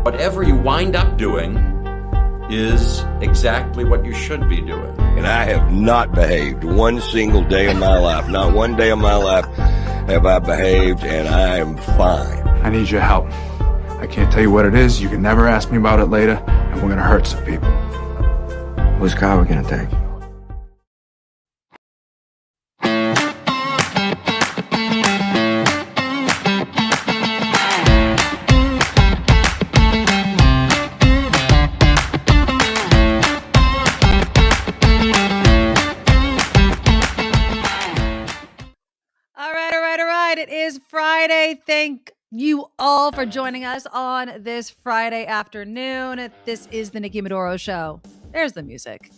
Whatever you wind up doing is exactly what you should be doing. And I have not behaved one single day of my life. Not one day of my life have I behaved, and I am fine. I need your help. I can't tell you what it is. You can never ask me about it later, and we're gonna hurt some people. Which car are we gonna take? All right. It is Friday. Thank you all for joining us on this Friday afternoon. This is the Nikki Medoro Show. There's the music.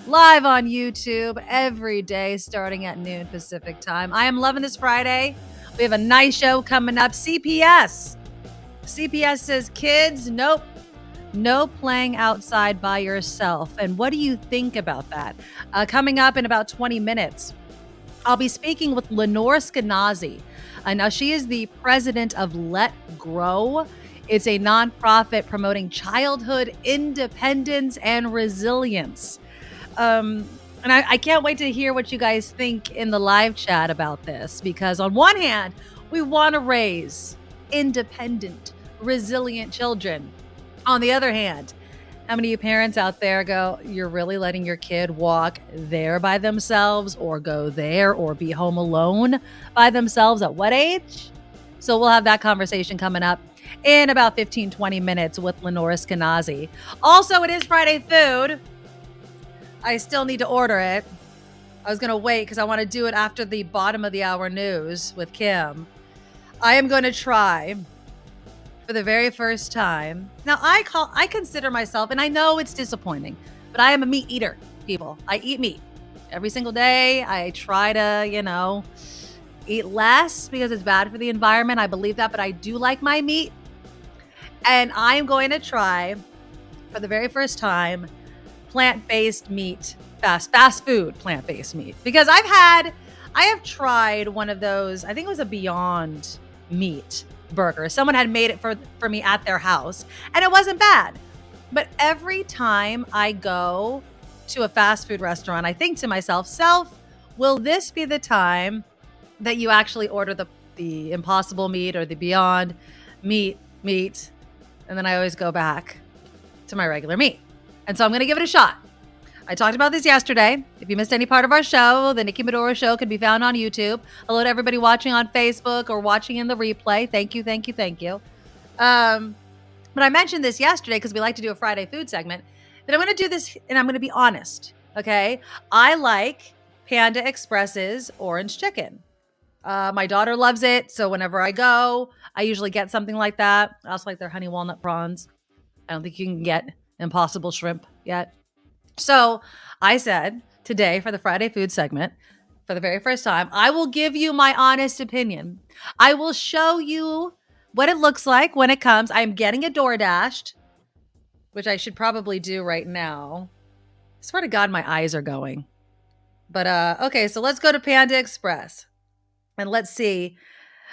Live on YouTube every day starting at noon Pacific time. I am loving this Friday. We have a nice show coming up. CPS. CPS says, kids, nope. No playing outside by yourself. And what do you think about that? Coming up in about 20 minutes, I'll be speaking with Lenore Skenazy. Now, she is the president of Let Grow. It's a nonprofit promoting childhood independence and resilience. And I can't wait to hear what you guys think in the live chat about this, because on one hand, we want to raise independent, resilient children. On the other hand, how many of you parents out there go, you're really letting your kid walk there by themselves or go there or be home alone by themselves at what age? So we'll have that conversation coming up in about 15, 20 minutes with Lenore Skenazy. Also, it is Friday food. I still need to order it. I was going to wait because I want to do it after the bottom of the hour news with Kim. I am going to try for the very first time. Now, I consider myself, and I know it's disappointing, but I am a meat eater, people. I eat meat every single day. I try to, eat less because it's bad for the environment. I believe that, but I do like my meat. And I'm going to try for the very first time plant-based meat, fast food plant-based meat, because I have tried one of those, I think it was a Beyond Meat burger. Someone had made it for me at their house, and it wasn't bad. But every time I go to a fast food restaurant, I think to myself, will this be the time that you actually order the Impossible Meat or the Beyond Meat? And then I always go back to my regular meat. And so I'm going to give it a shot. I talked about this yesterday. If you missed any part of our show, the Nikki Medoro Show can be found on YouTube. Hello to everybody watching on Facebook or watching in the replay. Thank you. But I mentioned this yesterday because we like to do a Friday food segment. That I'm going to do this, and I'm going to be honest, okay? I like Panda Express's orange chicken. My daughter loves it, so whenever I go, I usually get something like that. I also like their honey walnut prawns. I don't think you can get Impossible shrimp yet. So I said today for the Friday food segment, for the very first time, I will give you my honest opinion. I will show you what it looks like when it comes. I'm getting it DoorDashed, which I should probably do right now. I swear to God, my eyes are going. But okay, so let's go to Panda Express and let's see.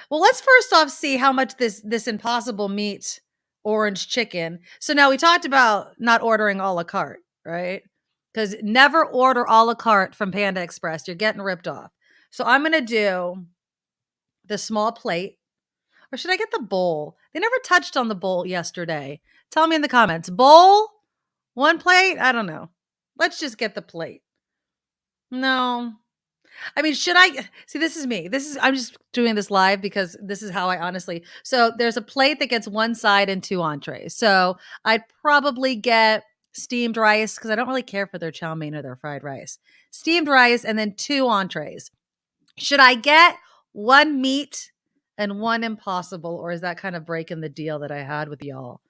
Well, let's first off see how much this Impossible Meat orange chicken. So now we talked about not ordering a la carte, right? Because never order a la carte from Panda Express. You're getting ripped off. So I'm going to do the small plate. Or should I get the bowl? They never touched on the bowl yesterday. Tell me in the comments. Bowl? One plate? I don't know. Let's just get the plate. No. I mean, should I? See, this is me. I'm just doing this live because this is how I honestly. So there's a plate that gets one side and two entrees. So I'd probably get steamed rice because I don't really care for their chow mein or their fried rice. Steamed rice and then two entrees. Should I get one meat and one Impossible, or is that kind of breaking the deal that I had with y'all?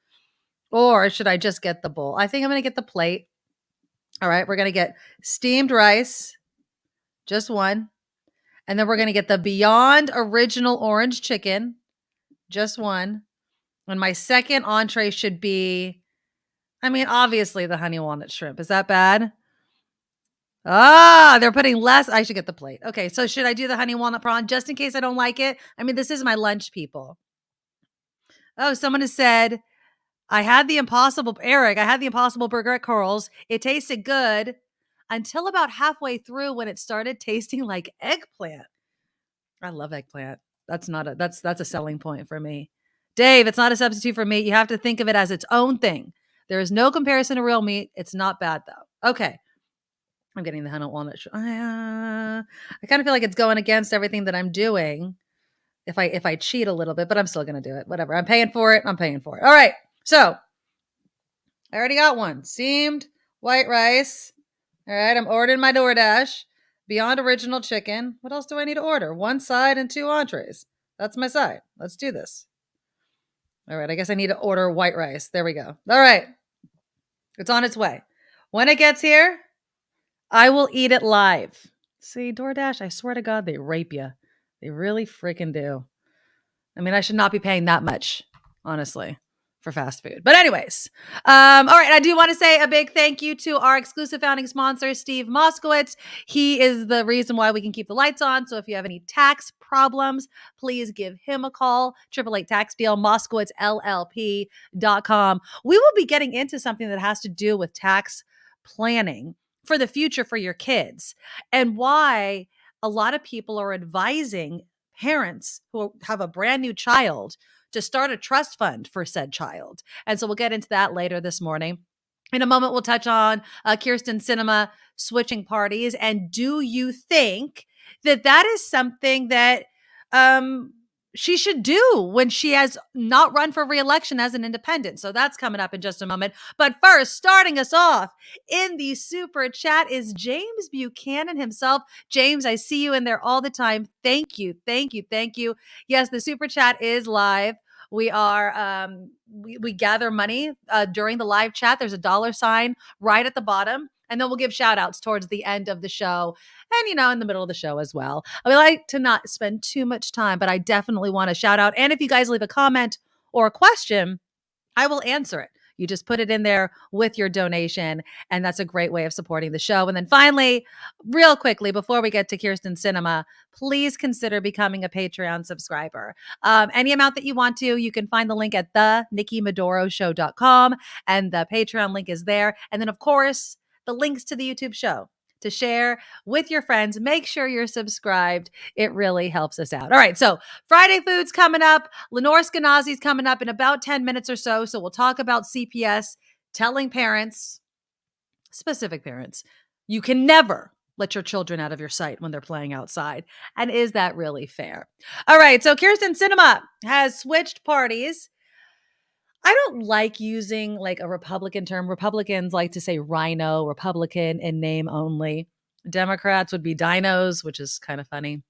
Or should I just get the bowl? I think I'm going to get the plate. All right, we're going to get steamed rice, just one. And then we're going to get the Beyond Original Orange Chicken, just one. And my second entree should be, obviously the honey walnut shrimp. Is that bad? They're putting less. I should get the plate. Okay, so should I do the honey walnut prawn just in case I don't like it? This is my lunch, people. Oh, someone has said, I had the Impossible Burger at Coral's. It tasted good until about halfway through when it started tasting like eggplant. I love eggplant. That's a selling point for me. Dave, it's not a substitute for meat. You have to think of it as its own thing. There is no comparison to real meat. It's not bad though. Okay. I'm getting the honey walnut. I kind of feel like it's going against everything that I'm doing if I cheat a little bit, but I'm still going to do it. Whatever. I'm paying for it. All right. So I already got one. Steamed white rice. All right. I'm ordering my DoorDash. Beyond original chicken. What else do I need to order? 1 side and 2 entrees. That's my side. Let's do this. All right. I guess I need to order white rice. There we go. All right. It's on its way. When it gets here, I will eat it live. See, DoorDash, I swear to God, they rape you. They really freaking do. I mean, I should not be paying that much, honestly, for fast food. But anyways, all right. I do want to say a big thank you to our exclusive founding sponsor, Steve Moskowitz. He is the reason why we can keep the lights on. So if you have any tax problems, please give him a call. 888 Tax Deal, MoskowitzLLP.com. We will be getting into something that has to do with tax planning for the future for your kids, and why a lot of people are advising parents who have a brand new child to start a trust fund for said child. And so we'll get into that later this morning. In a moment, we'll touch on Kyrsten Sinema switching parties. And do you think that that is something that she should do when she has not run for re-election as an independent? So that's coming up in just a moment. But first, starting us off in the super chat is James Buchanan himself. James, I see you in there all the time. Thank you. Yes, the super chat is live. We are, we gather money during the live chat. There's a $sign right at the bottom. And then we'll give shout outs towards the end of the show and, in the middle of the show as well. I like to not spend too much time, but I definitely want to shout out. And if you guys leave a comment or a question, I will answer it. You just put it in there with your donation, and that's a great way of supporting the show. And then finally, real quickly, before we get to Kyrsten Sinema, please consider becoming a Patreon subscriber. Any amount that you want to, you can find the link at the NikkiMedoroShow.com, and the Patreon link is there. And then, of course, the links to the YouTube show to share with your friends. Make sure you're subscribed. It really helps us out. All right. So Friday Food's coming up. Lenore Skenazy's coming up in about 10 minutes or so. So we'll talk about CPS telling parents, specific parents, you can never let your children out of your sight when they're playing outside. And is that really fair? All right. So Kyrsten Sinema has switched parties. I don't like using like a Republican term. Republicans like to say rhino, Republican in name only. Democrats would be dinos, which is kind of funny.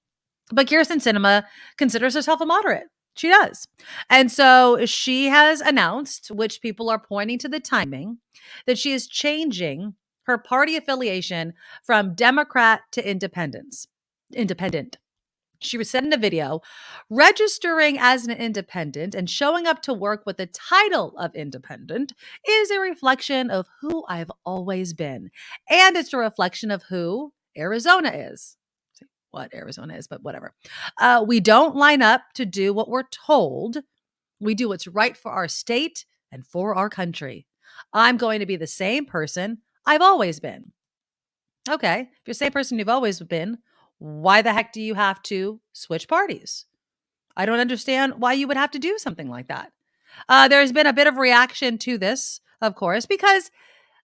But Kyrsten Sinema considers herself a moderate. She does. And so she has announced, which people are pointing to the timing, that she is changing her party affiliation from Democrat to independent. She was said in a video, registering as an independent and showing up to work with the title of independent is a reflection of who I've always been. And it's a reflection of who Arizona is. What Arizona is, but whatever. We don't line up to do what we're told. We do what's right for our state and for our country. I'm going to be the same person I've always been. Okay, if you're the same person you've always been, why the heck do you have to switch parties? I don't understand why you would have to do something like that. There's been a bit of reaction to this, of course, because,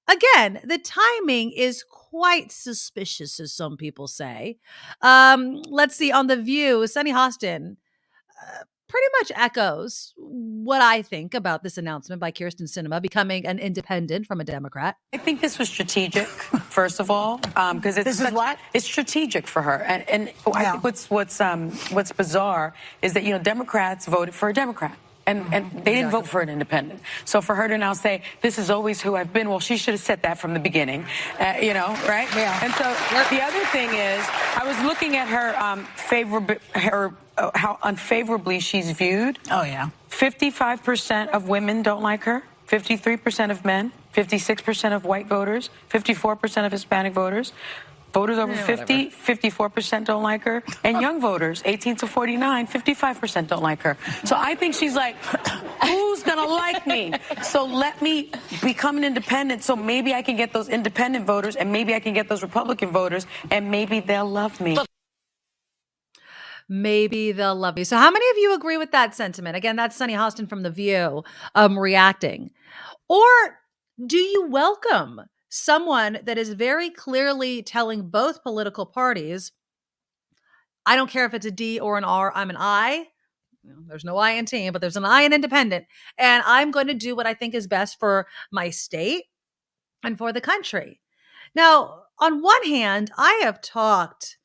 again, the timing is quite suspicious, as some people say. Let's see, on The View, Sunny Hostin pretty much echoes what I think about this announcement by Kyrsten Sinema becoming an independent from a Democrat. I think this was strategic, first of all, because it's strategic for her. And I think what's bizarre is that Democrats voted for a Democrat. And they didn't vote for an independent. So for her to now say, this is always who I've been, well, she should have said that from the beginning, right? Yeah. And so the other thing is, I was looking at her how unfavorably she's viewed. Oh, yeah. 55% of women don't like her, 53% of men, 56% of white voters, 54% of Hispanic voters. Voters over 50, 54% don't like her. And young voters, 18 to 49, 55% don't like her. So I think she's like, who's going to like me? So let me become an independent so maybe I can get those independent voters and maybe I can get those Republican voters and maybe they'll love me. Maybe they'll love you. So how many of you agree with that sentiment? Again, that's Sunny Hostin from The View reacting. Or do you welcome someone that is very clearly telling both political parties, I don't care if it's a D or an R, I'm an I. There's no I in team, but there's an I in independent. And I'm going to do what I think is best for my state and for the country. Now, on one hand, I have talked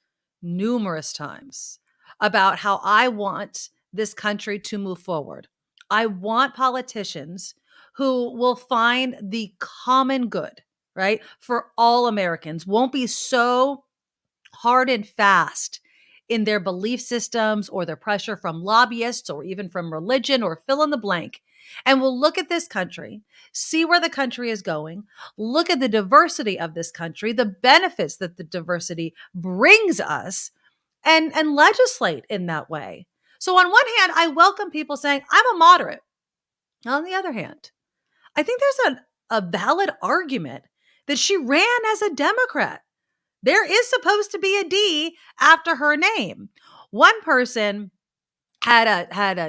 numerous times about how I want this country to move forward. I want politicians who will find the common good, right, for all Americans, won't be so hard and fast in their belief systems or their pressure from lobbyists or even from religion or fill in the blank. And we'll look at this country, see where the country is going, look at the diversity of this country, the benefits that the diversity brings us, and legislate in that way. So on one hand, I welcome people saying, I'm a moderate. On the other hand, I think there's a valid argument that she ran as a Democrat. There is supposed to be a D after her name. One person had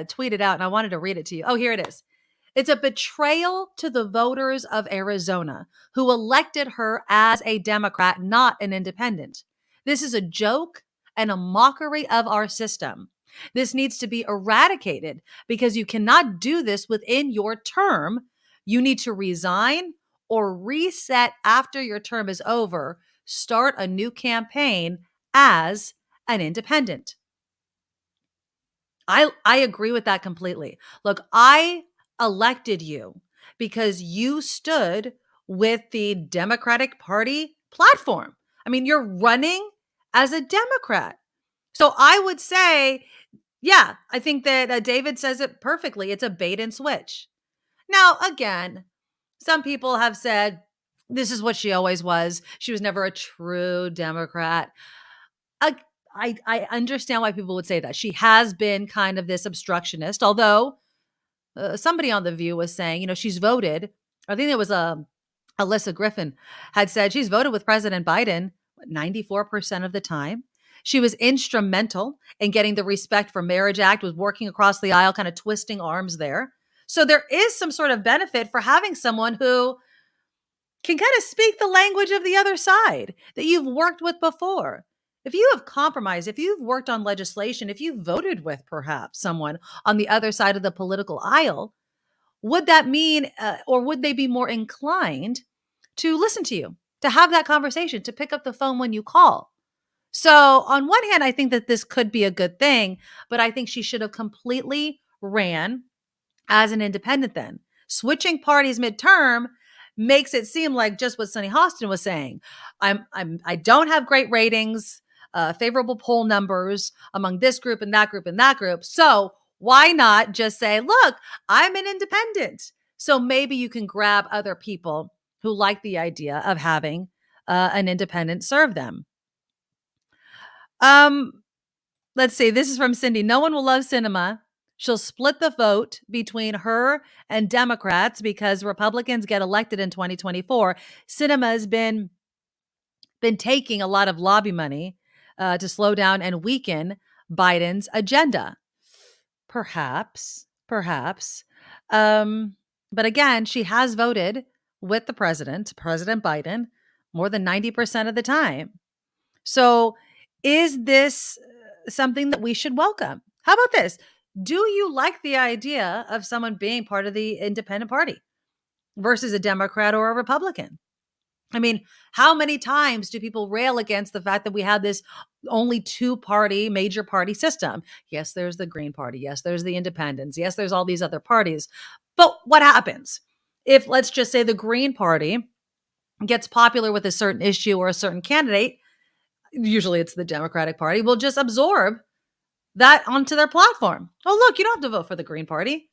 tweeted out, and I wanted to read it to you. Oh, here it is. It's a betrayal to the voters of Arizona who elected her as a Democrat, not an independent. This is a joke and a mockery of our system. This needs to be eradicated because you cannot do this within your term. You need to resign or reset after your term is over. Start a new campaign as an independent. I agree with that completely. Look, I elected you because you stood with the Democratic Party platform. I mean, you're running as a Democrat. So I would say, yeah, I think that David says it perfectly. It's a bait and switch. Now, again, some people have said, this is what she always was. She was never a true Democrat. I understand why people would say that. She has been kind of this obstructionist, although somebody on The View was saying, she's voted. I think it was Alyssa Griffin had said she's voted with President Biden 94% of the time. She was instrumental in getting the Respect for Marriage Act, was working across the aisle, kind of twisting arms there. So there is some sort of benefit for having someone who can kind of speak the language of the other side that you've worked with before. If you have compromised, if you've worked on legislation, if you've voted with perhaps someone on the other side of the political aisle, would that mean, or would they be more inclined to listen to you, to have that conversation, to pick up the phone when you call? So on one hand, I think that this could be a good thing, but I think she should have completely ran as an independent then. Switching parties midterm makes it seem like just what Sunny Hostin was saying. I don't have great ratings, favorable poll numbers among this group and that group and that group. So why not just say, look, I'm an independent. So maybe you can grab other people who like the idea of having an independent serve them. Let's see. This is from Cindy. No one will love Sinema. She'll split the vote between her and Democrats because Republicans get elected in 2024. Sinema has been taking a lot of lobby money to slow down and weaken Biden's agenda. Perhaps. But again, she has voted with the President Biden, more than 90% of the time. So is this something that we should welcome? How about this? Do you like the idea of someone being part of the independent party versus a Democrat or a Republican? I mean, how many times do people rail against the fact that we have this only two-party, major party system? Yes, there's the Green Party. Yes, there's the Independents. Yes, there's all these other parties. But what happens if, let's just say, the Green Party gets popular with a certain issue or a certain candidate? Usually it's the Democratic Party will just absorb that onto their platform. Oh, look, you don't have to vote for the Green Party.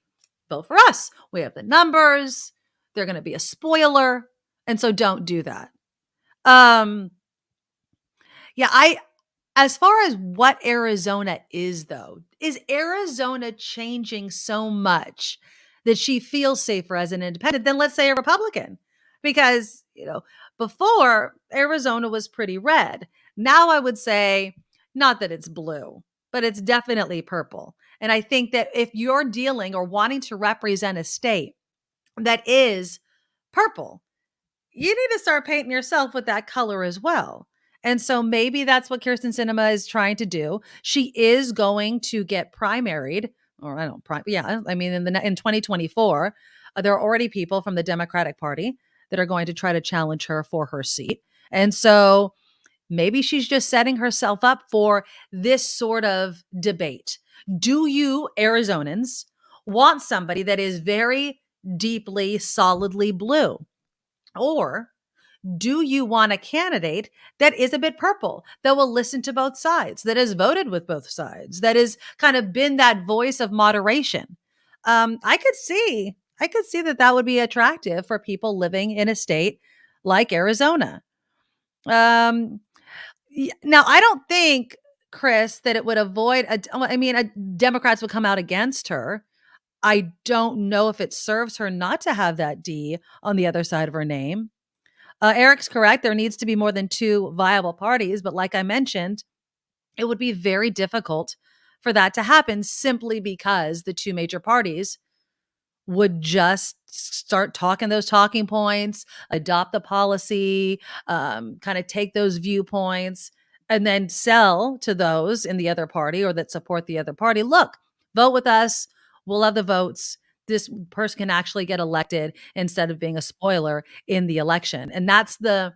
Vote for us. We have the numbers. They're going to be a spoiler. And so don't do that. Yeah, as far as what Arizona is, though, is Arizona changing so much that she feels safer as an independent than, let's say, a Republican? Because, before Arizona was pretty red. Now I would say, not that it's blue, but it's definitely purple. And I think that if you're dealing or wanting to represent a state that is purple, you need to start painting yourself with that color as well. And so maybe that's what Kirsten Sinema is trying to do. She is going to get primaried, or I don't, yeah. I mean, in 2024, there are already people from the Democratic Party that are going to try to challenge her for her seat. And so maybe she's just setting herself up for this sort of debate. Do you Arizonans want somebody that is very deeply, solidly blue? Or do you want a candidate that is a bit purple, that will listen to both sides, that has voted with both sides, that has kind of been that voice of moderation? I could see that would be attractive for people living in a state like Arizona. Now, I don't think, Chris, that it would avoid. Democrats would come out against her. I don't know if it serves her not to have that D on the other side of her name. Eric's correct. There needs to be more than two viable parties. But like I mentioned, it would be very difficult for that to happen simply because the two major parties would just start talking those talking points, adopt the policy, kind of take those viewpoints, and then sell to those in the other party or that support the other party. Look, vote with us. We'll have the votes. This person can actually get elected instead of being a spoiler in the election. And that's the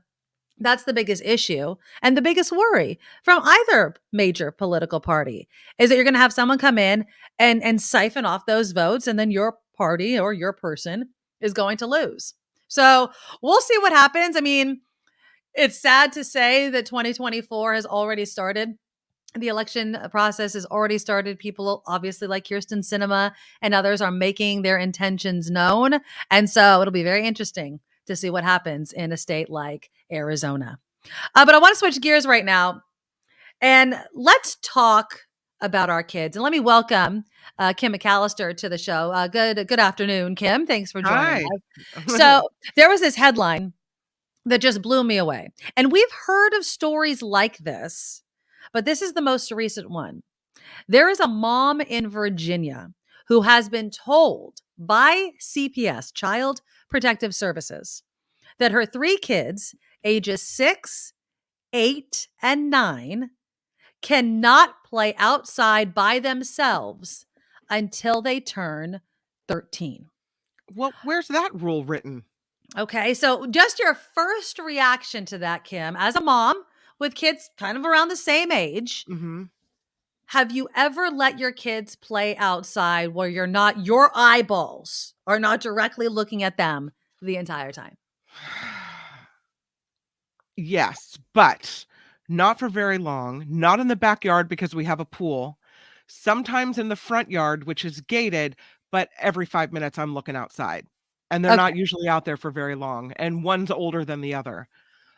biggest issue and the biggest worry from either major political party is that you're going to have someone come in and siphon off those votes, and then your party or your person is going to lose. So we'll see what happens. I mean, it's sad to say that 2024 has already started. The election process has already started. People, obviously, like Kirsten Sinema and others, are making their intentions known. And so it'll be very interesting to see what happens in a state like Arizona. But I want to switch gears right now, and let's talk about our kids. And let me welcome Kim McAllister to the show. Good afternoon, Kim. Thanks for joining us. So there was this headline that just blew me away. And we've heard of stories like this, but this is the most recent one. There is a mom in Virginia who has been told by CPS, Child Protective Services, that her three kids, ages 6, 8, and 9, cannot play outside by themselves until they turn 13. Well, where's that rule written? Okay, so just your first reaction to that, Kim, as a mom with kids kind of around the same age, have you ever let your kids play outside where your eyeballs are not directly looking at them the entire time? Yes, but not for very long. Not in the backyard because we have a pool. Sometimes in the front yard, which is gated, but every 5 minutes I'm looking outside. And they're not usually out there for very long. And one's older than the other.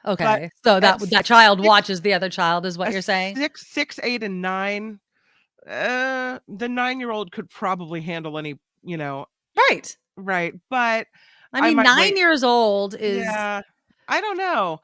Okay. So that child watches the other child is what you're saying? 6, 8, and 9. The 9-year-old could probably handle any, Right. Right. But I mean, 9 years old is. Yeah. I don't know.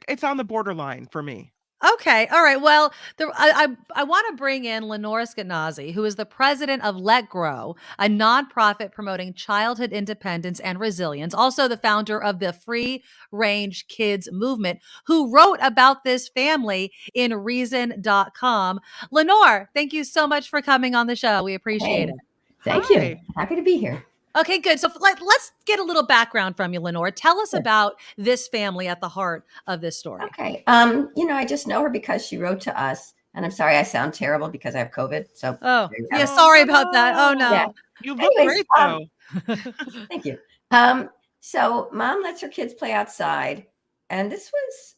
It's on the borderline for me. Okay. All right. Well, I want to bring in Lenore Skenazy, who is the president of Let Grow, a nonprofit promoting childhood independence and resilience, also the founder of the Free Range Kids movement, who wrote about this family in Reason.com. Lenore, thank you so much for coming on the show. We appreciate it. Thank you. Happy to be here. Okay, good. So let's get a little background from you, Lenore. Tell us about this family at the heart of this story. Okay. I just know her because she wrote to us, and I'm sorry I sound terrible because I have COVID. So sorry about that. Oh no. Yeah. You look great though. Thank you. So mom lets her kids play outside, and this was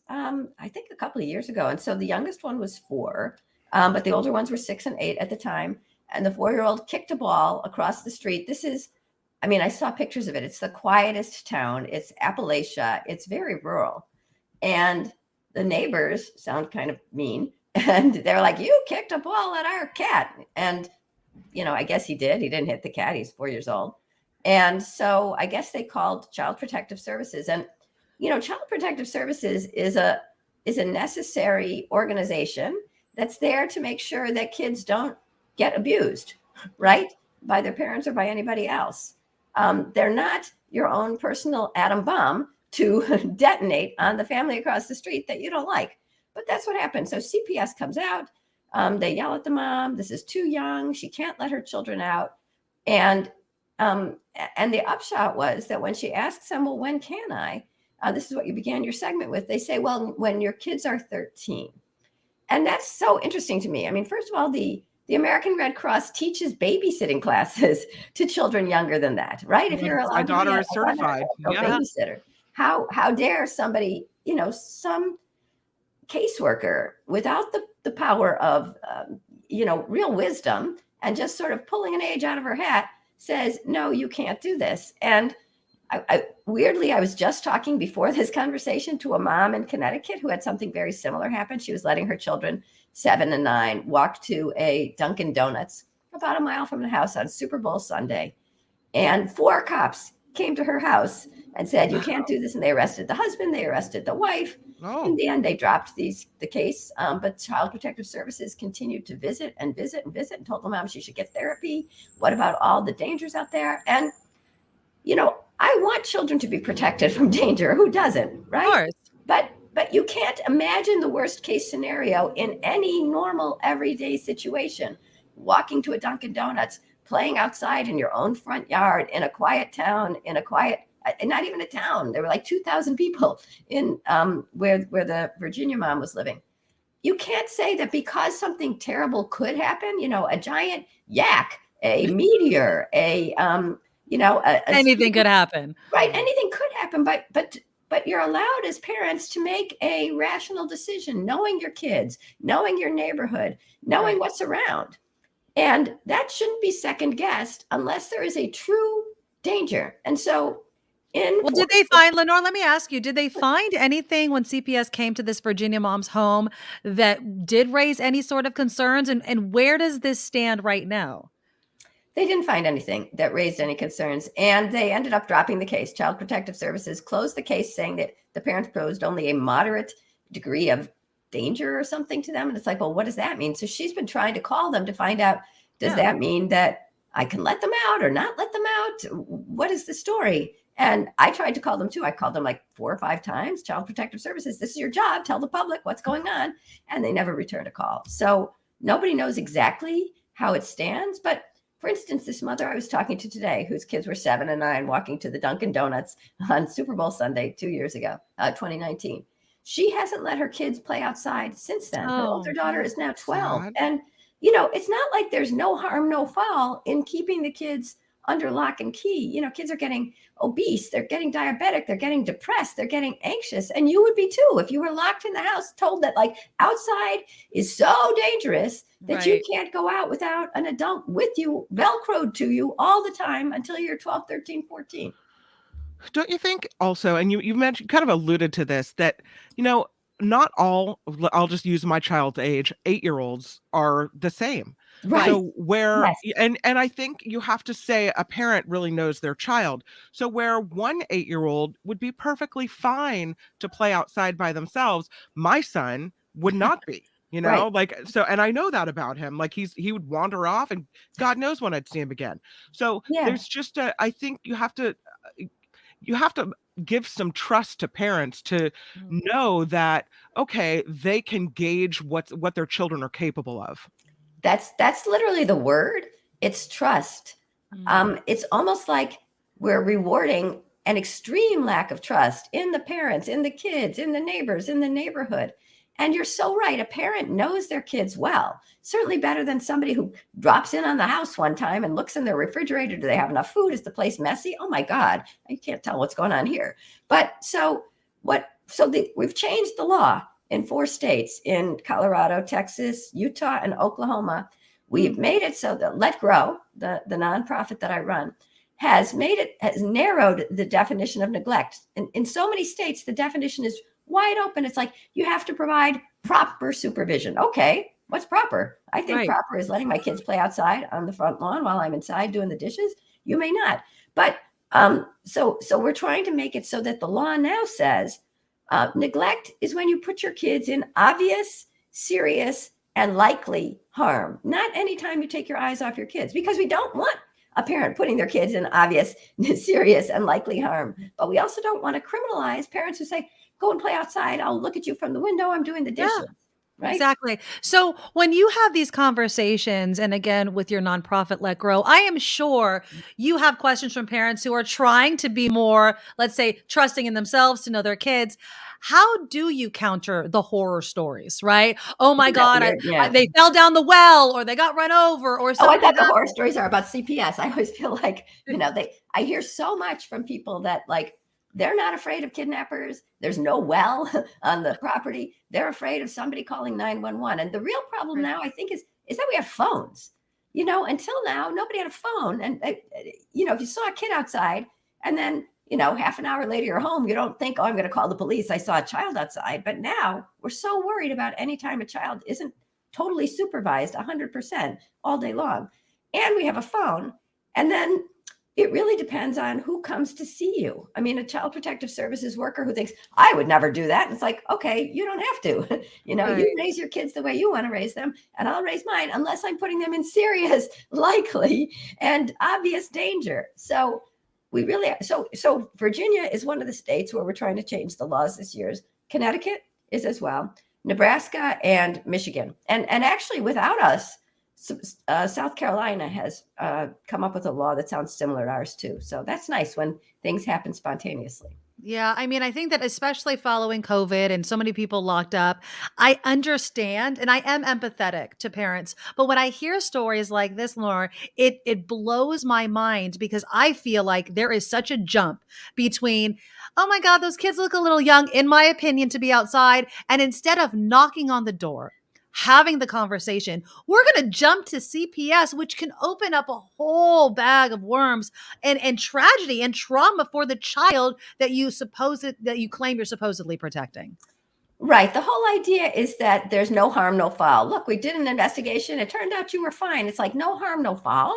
I think a couple of years ago. And so the youngest one was 4, but the older ones were 6 and 8 at the time. And the 4-year-old kicked a ball across the street. I saw pictures of it. It's the quietest town. It's Appalachia. It's very rural. And the neighbors sound kind of mean. And they're like, you kicked a ball at our cat. And, I guess he did. He didn't hit the cat. He's 4 years old. And so I guess they called Child Protective Services. And, Child Protective Services is a necessary organization that's there to make sure that kids don't get abused, right? By their parents or by anybody else. They're not your own personal atom bomb to detonate on the family across the street that you don't like. But that's what happened. So CPS comes out. They yell at the mom. This is too young. She can't let her children out. And the upshot was that when she asks them, well, when can I? This is what you began your segment with. They say, well, when your kids are 13. And that's so interesting to me. I mean, first of all, the American Red Cross teaches babysitting classes to children younger than that, right? If you're allowed my daughter to be is certified. a babysitter, how dare somebody, some caseworker without the power of, real wisdom and just sort of pulling an age out of her hat says, no, you can't do this. And weirdly, I was just talking before this conversation to a mom in Connecticut who had something very similar happen. She was letting her children 7 and 9 walk to a Dunkin' Donuts about a mile from the house on Super Bowl Sunday. And 4 cops came to her house and said, you can't do this. And they arrested the husband. They arrested the wife. Oh. In the end, they dropped the case. But Child Protective Services continued to visit and told the mom she should get therapy. What about all the dangers out there? And, I want children to be protected from danger. Who doesn't, right? Of course. But you can't imagine the worst case scenario in any normal everyday situation. Walking to a Dunkin' Donuts, playing outside in your own front yard, in a quiet town, not even a town. There were like 2,000 people in where the Virginia mom was living. You can't say that because something terrible could happen, a giant yak, a meteor, Anything could happen. Right. Anything could happen. But you're allowed as parents to make a rational decision, knowing your kids, knowing your neighborhood, knowing what's around. And that shouldn't be second guessed unless there is a true danger. And so did they find, Lenore, let me ask you, did they find anything when CPS came to this Virginia mom's home that did raise any sort of concerns? And where does this stand right now? They didn't find anything that raised any concerns, and they ended up dropping the case. Child Protective Services closed the case, saying that the parents posed only a moderate degree of danger or something to them. And it's like, well, what does that mean? So she's been trying to call them to find out, does that mean that I can let them out or not let them out? What is the story? And I tried to call them too. I called them like 4 or 5 times. Child Protective Services, this is your job. Tell the public what's going on. And they never returned a call. So nobody knows exactly how it stands. But for instance, this mother I was talking to today, whose kids were 7 and 9, walking to the Dunkin' Donuts on Super Bowl Sunday 2 years ago, 2019. She hasn't let her kids play outside since then. Her older daughter is now 12. Sad. And, it's not like there's no harm, no foul in keeping the kids under lock and key. Kids are getting obese. They're getting diabetic. They're getting depressed. They're getting anxious. And you would be too if you were locked in the house, told that like outside is so dangerous that you can't go out without an adult with you, Velcroed to you all the time until you're 12, 13, 14. Don't you think also, and you mentioned, kind of alluded to this, that, not all, I'll just use my child's age, 8-year-olds are the same. Right. So where, and I think you have to say a parent really knows their child. So where one 8-year-old would be perfectly fine to play outside by themselves, my son would not be. Like, so, and I know that about him. Like he would wander off and God knows when I'd see him again. So there's just I think you have to give some trust to parents to know that, okay, they can gauge what their children are capable of. That's literally the word. It's trust. It's almost like we're rewarding an extreme lack of trust in the parents, in the kids, in the neighbors, in the neighborhood. And you're so right. A parent knows their kids well, certainly better than somebody who drops in on the house one time and looks in their refrigerator. Do they have enough food? Is the place messy? Oh my God, you can't tell what's going on here. But we've changed the law in 4 states, in Colorado, Texas, Utah, and Oklahoma. We've made it so that Let Grow, the nonprofit that I run, has narrowed the definition of neglect. In so many states, the definition is wide open. It's like, you have to provide proper supervision. Okay, what's proper? I think proper is letting my kids play outside on the front lawn while I'm inside doing the dishes. You may not. But so we're trying to make it so that the law now says neglect is when you put your kids in obvious, serious, and likely harm. Not anytime you take your eyes off your kids, because we don't want a parent putting their kids in obvious, serious, and likely harm. But we also don't want to criminalize parents who say, go and play outside. I'll look at you from the window. I'm doing the dishes. Yeah. Right? Exactly. So when you have these conversations, and again, with your nonprofit Let Grow, I am sure you have questions from parents who are trying to be more, let's say, trusting in themselves to know their kids. How do you counter the horror stories, right? Oh my God, they fell down the well, or they got run over, or something. I thought the horror stories are about CPS. I always feel like, I hear so much from people that like, they're not afraid of kidnappers. There's no well on the property. They're afraid of somebody calling 911. And the real problem now, I think, is that we have phones. Until now, nobody had a phone. And, if you saw a kid outside and then, half an hour later you're home, you don't think, oh, I'm going to call the police. I saw a child outside. But now we're so worried about any time a child isn't totally supervised 100% all day long. And we have a phone. And then it really depends on who comes to see you. I mean, a child protective services worker who thinks, I would never do that. And it's like, okay, you don't have to. You raise your kids the way you want to raise them, and I'll raise mine unless I'm putting them in serious, likely, and obvious danger. So we really, so Virginia is one of the states where we're trying to change the laws this year. Connecticut is as well, Nebraska and Michigan. And actually, without us, South Carolina has come up with a law that sounds similar to ours too. So that's nice when things happen spontaneously. Yeah. I mean, I think that especially following COVID and so many people locked up, I understand and I am empathetic to parents. But when I hear stories like this, Laura, it blows my mind, because I feel like there is such a jump between, oh my God, those kids look a little young, in my opinion, to be outside. And instead of knocking on the door, having the conversation, we're going to jump to CPS, which can open up a whole bag of worms and tragedy and trauma for the child that you claim you're supposedly protecting. Right. The whole idea is that there's no harm, no foul. Look, we did an investigation. It turned out you were fine. It's like, no harm, no foul.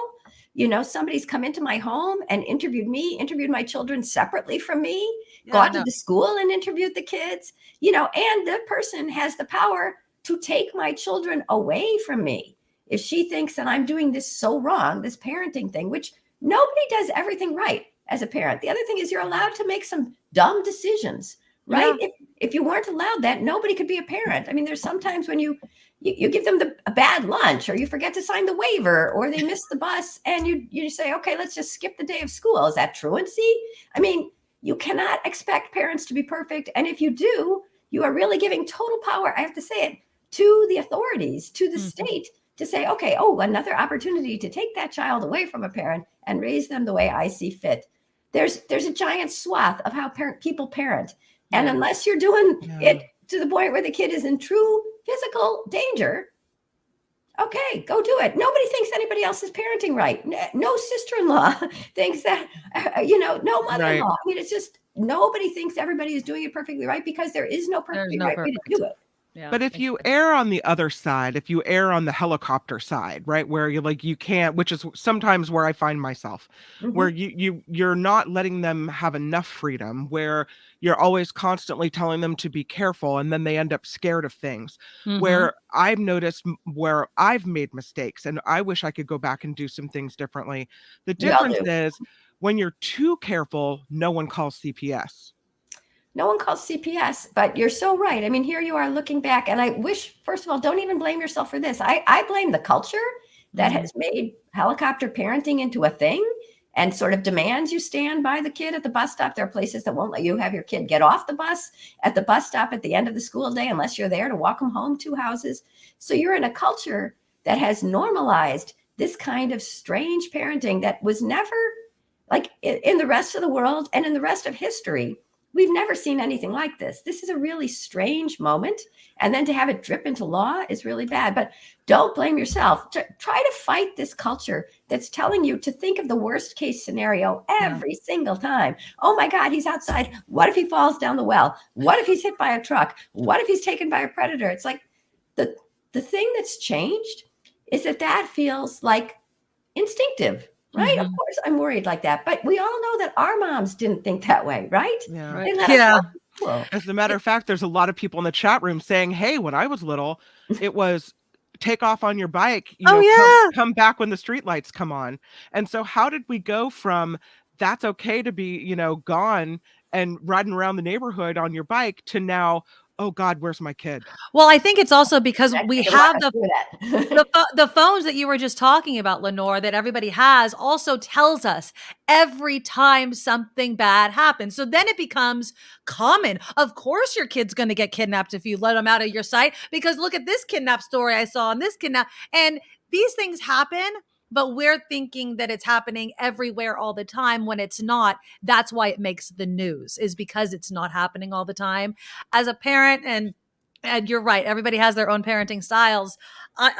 Somebody's come into my home and interviewed my children separately from me, gone to the school and interviewed the kids, and the person has the power to take my children away from me if she thinks that I'm doing this so wrong, this parenting thing, which nobody does everything right as a parent. The other thing is you're allowed to make some dumb decisions, right? Yeah. If you weren't allowed that, nobody could be a parent. I mean, there's sometimes when you give them a bad lunch, or you forget to sign the waiver, or they miss the bus, and you say, okay, let's just skip the day of school. Is that truancy? I mean, you cannot expect parents to be perfect. And if you do, you are really giving total power, I have to say it, to the authorities, to the state, to say, okay, another opportunity to take that child away from a parent and raise them the way I see fit. There's a giant swath of how people parent. And unless you're doing it to the point where the kid is in true physical danger, okay, go do it. Nobody thinks anybody else is parenting right. No sister-in-law thinks that, no mother-in-law. Right. I mean, it's just, nobody thinks everybody is doing it perfectly right, because there is no perfectly right way to do it. Yeah, but if you err on the other side, if you err on the helicopter side, right, where you can't, which is sometimes where I find myself, where you're not letting them have enough freedom, where you're always constantly telling them to be careful, and then they end up scared of things, where I've noticed where I've made mistakes, and I wish I could go back and do some things differently. The difference is when you're too careful, no one calls CPS. No one calls CPS, but you're so right. I mean, here you are looking back, and I wish, first of all, don't even blame yourself for this. I blame the culture that has made helicopter parenting into a thing and sort of demands you stand by the kid at the bus stop. There are places that won't let you have your kid get off the bus at the bus stop at the end of the school day unless you're there to walk them home 2 houses. So you're in a culture that has normalized this kind of strange parenting that was never, like in the rest of the world and in the rest of history, we've never seen anything like this. This is a really strange moment. And then to have it drip into law is really bad. But don't blame yourself. Try to fight this culture that's telling you to think of the worst case scenario every single time. Oh my God, he's outside. What if he falls down the well? What if he's hit by a truck? What if he's taken by a predator? It's like the thing that's changed is that feels like instinctive. Right. Of course, I'm worried like that. But we all know that our moms didn't think that way. Right. Yeah. They let us know. As a matter of fact, there's a lot of people in the chat room saying, hey, when I was little, it was take off on your bike, come back when the street lights come on. And so how did we go from that's okay to be, gone and riding around the neighborhood on your bike to now, oh God, where's my kid? Well, I think it's also because we have the phones that you were just talking about, Lenore, that everybody has also tells us every time something bad happens. So then it becomes common. Of course, your kid's going to get kidnapped if you let them out of your sight, because look at this kidnap story I saw on this kidnap. And these things happen, but we're thinking that it's happening everywhere all the time when it's not. That's why it makes the news, is because it's not happening all the time. As a parent, and you're right, everybody has their own parenting styles.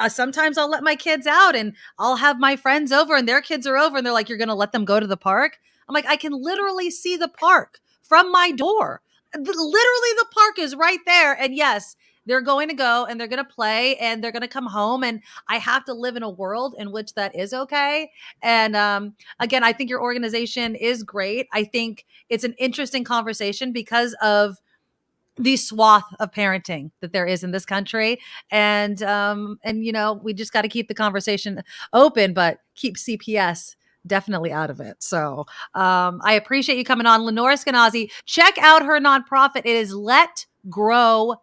Sometimes I'll let my kids out and I'll have my friends over and their kids are over and they're like, you're going to let them go to the park? I'm like, I can literally see the park from my door. Literally, the park is right there. And yes, they're going to go and they're going to play and they're going to come home. And I have to live in a world in which that is okay. And again, I think your organization is great. I think it's an interesting conversation because of the swath of parenting that there is in this country. And we just got to keep the conversation open, but keep CPS definitely out of it. So I appreciate you coming on. Lenore Skenazy, check out her nonprofit. It is letgrow.org.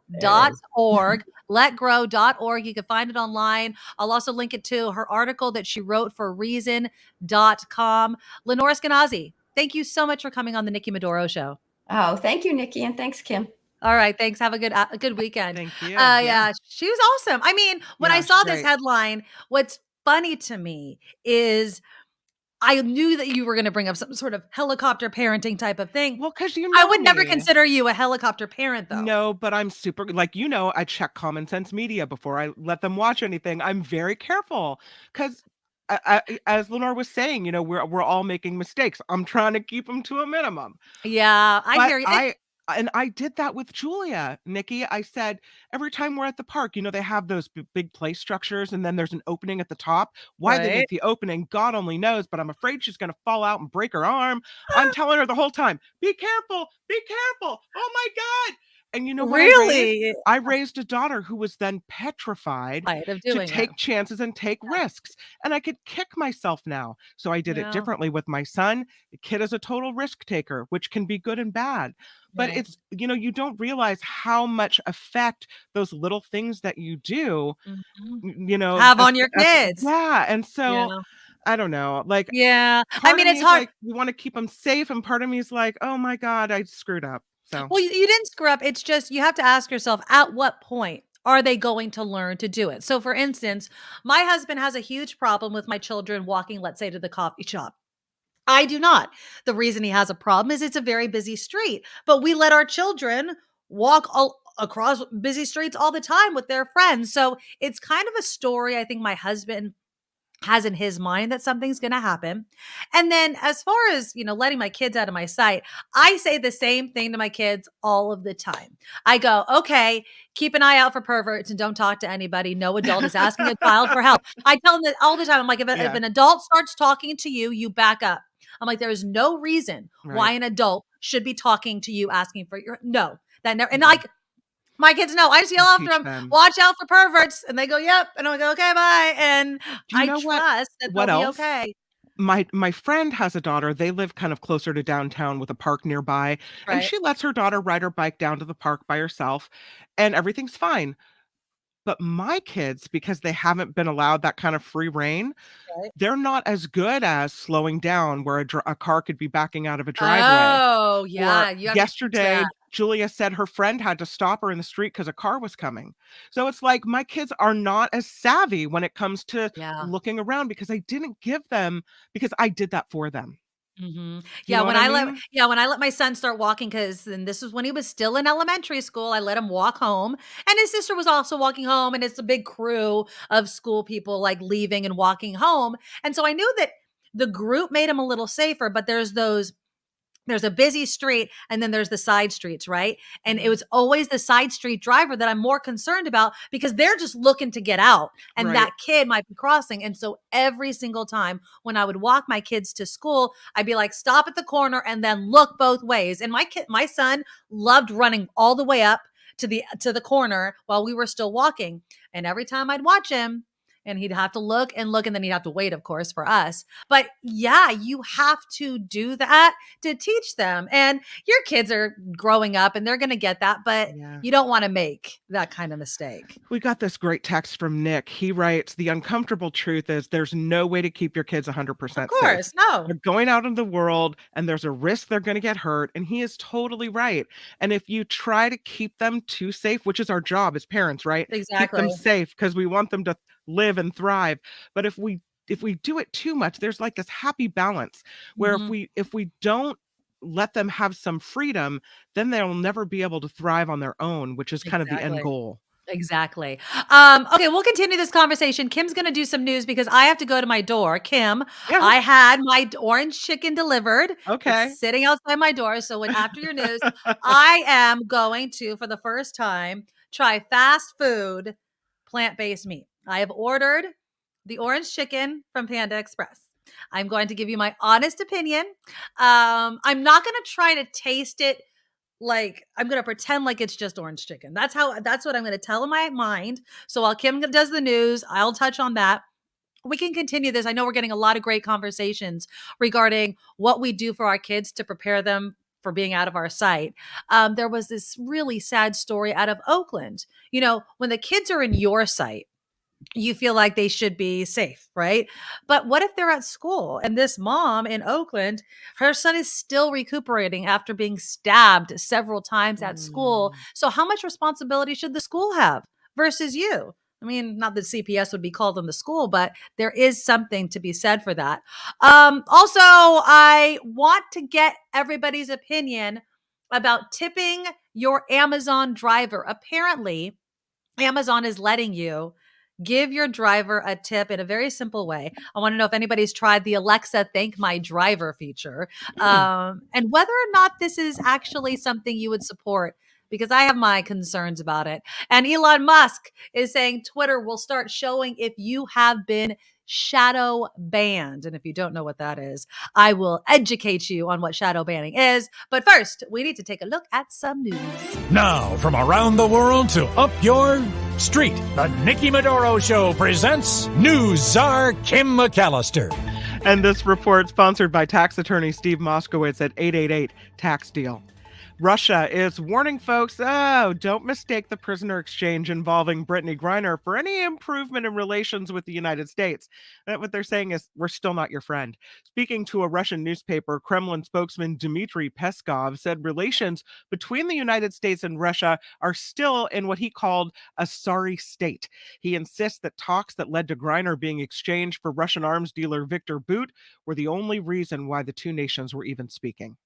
Letgrow.org. You can find it online. I'll also link it to her article that she wrote for reason.com. Lenore Skenazy, thank you so much for coming on the Nikki Medoro Show. Oh, thank you, Nikki. And thanks, Kim. All right. Thanks. Have a good weekend. Thank you. Yeah, she was awesome. I mean, when I saw this headline, what's funny to me is I knew that you were going to bring up some sort of helicopter parenting type of thing. Well, because I would never consider you a helicopter parent, though. No, but I'm super, I check Common Sense Media before I let them watch anything. I'm very careful because, as Lenore was saying, we're all making mistakes. I'm trying to keep them to a minimum. Yeah, I hear you. And I did that with Julia, Nikki. I said, every time we're at the park, they have those big play structures and then there's an opening at the top. Why they make the opening, God only knows, but I'm afraid she's going to fall out and break her arm. I'm telling her the whole time, be careful, be careful. Oh my God. And you know what? Really? I raised a daughter who was then petrified to take chances and take risks. And I could kick myself now. So I did it differently with my son. The kid is a total risk taker, which can be good and bad. But it's, you don't realize how much effect those little things that you do, have on your kids. And so I don't know. I mean, it's hard. We want to keep them safe. And part of me is like, oh my God, I screwed up. So. Well, you didn't screw up. It's just you have to ask yourself, at what point are they going to learn to do it? So for instance, my husband has a huge problem with my children walking, let's say, to the coffee shop. I do not. The reason he has a problem is it's a very busy street, but we let our children walk across busy streets all the time with their friends. So it's kind of a story I think my husband has in his mind that something's going to happen. And then as far as, letting my kids out of my sight, I say the same thing to my kids all of the time. I go, okay, keep an eye out for perverts and don't talk to anybody. No adult is asking a child for help. I tell them that all the time. I'm like, if an adult starts talking to you, you back up. I'm like, there is no reason why an adult should be talking to you, asking for that never, and my kids know. I just yell after them, watch out for perverts. And they go, yep. And I'm like, okay, bye. And I trust that they'll be okay. My friend has a daughter. They live kind of closer to downtown with a park nearby. Right. And she lets her daughter ride her bike down to the park by herself. And everything's fine. But my kids, because they haven't been allowed that kind of free reign, they're not as good as slowing down where a car could be backing out of a driveway. Oh, yeah. Yesterday, Julia said her friend had to stop her in the street because a car was coming. So it's like my kids are not as savvy when it comes to looking around because I didn't give them, because I did that for them. Mm-hmm. You know what I mean? When I let my son start walking, and this was when he was still in elementary school, I let him walk home, and his sister was also walking home, and it's a big crew of school people like leaving and walking home, and so I knew that the group made him a little safer. But there's a busy street and then there's the side streets, right? And it was always the side street driver that I'm more concerned about because they're just looking to get out and Right. that kid might be crossing. And so every single time when I would walk my kids to school, I'd be like, stop at the corner and then look both ways. And my son loved running all the way up to the corner while we were still walking. And every time I'd watch him, and he'd have to look, and then he'd have to wait, of course, for us. But yeah, you have to do that to teach them. And your kids are growing up and they're going to get that, but you don't want to make that kind of mistake. We got this great text from Nick. He writes, the uncomfortable truth is there's no way to keep your kids 100% safe. Of course, no. They're going out in the world and there's a risk they're going to get hurt. And he is totally right. And if you try to keep them too safe, which is our job as parents, right? Exactly. Keep them safe because we want them to live and thrive. But if we do it too much, there's like this happy balance where if we don't let them have some freedom, then they'll never be able to thrive on their own, which is kind of the end goal. Exactly. Okay, we'll continue this conversation. Kim's going to do some news because I have to go to my door. Kim, I had my orange chicken delivered. Okay. It's sitting outside my door. So after your news, I am going to, for the first time, try fast food, plant-based meat. I have ordered the orange chicken from Panda Express. I'm going to give you my honest opinion. I'm not going to try to taste it like I'm going to pretend like it's just orange chicken. That's what I'm going to tell in my mind. So while Kim does the news, I'll touch on that. We can continue this. I know we're getting a lot of great conversations regarding what we do for our kids to prepare them for being out of our sight. There was this really sad story out of Oakland. You know, when the kids are in your sight, you feel like they should be safe, right? But what if they're at school and this mom in Oakland, her son is still recuperating after being stabbed several times at school. So how much responsibility should the school have versus you? I mean, not that CPS would be called on the school, but there is something to be said for that. Also, I want to get everybody's opinion about tipping your Amazon driver. Apparently, Amazon is letting you give your driver a tip in a very simple way. I want to know if anybody's tried the Alexa Thank My Driver feature, and whether or not this is actually something you would support, because I have my concerns about it. And Elon Musk is saying Twitter will start showing if you have been shadow banned. And if you don't know what that is, I will educate you on what shadow banning is. But first, we need to take a look at some news. Now, from around the world to up your street, the Nikki Medoro Show presents News Czar Kim McAllister. And this report sponsored by tax attorney Steve Moskowitz at 888 Tax Deal. Russia is warning folks, don't mistake the prisoner exchange involving Brittany Griner for any improvement in relations with the United States. What they're saying is, we're still not your friend. Speaking to a Russian newspaper, Kremlin spokesman Dmitry Peskov said relations between the United States and Russia are still in what he called a sorry state. He insists that talks that led to Griner being exchanged for Russian arms dealer Viktor Bout were the only reason why the two nations were even speaking.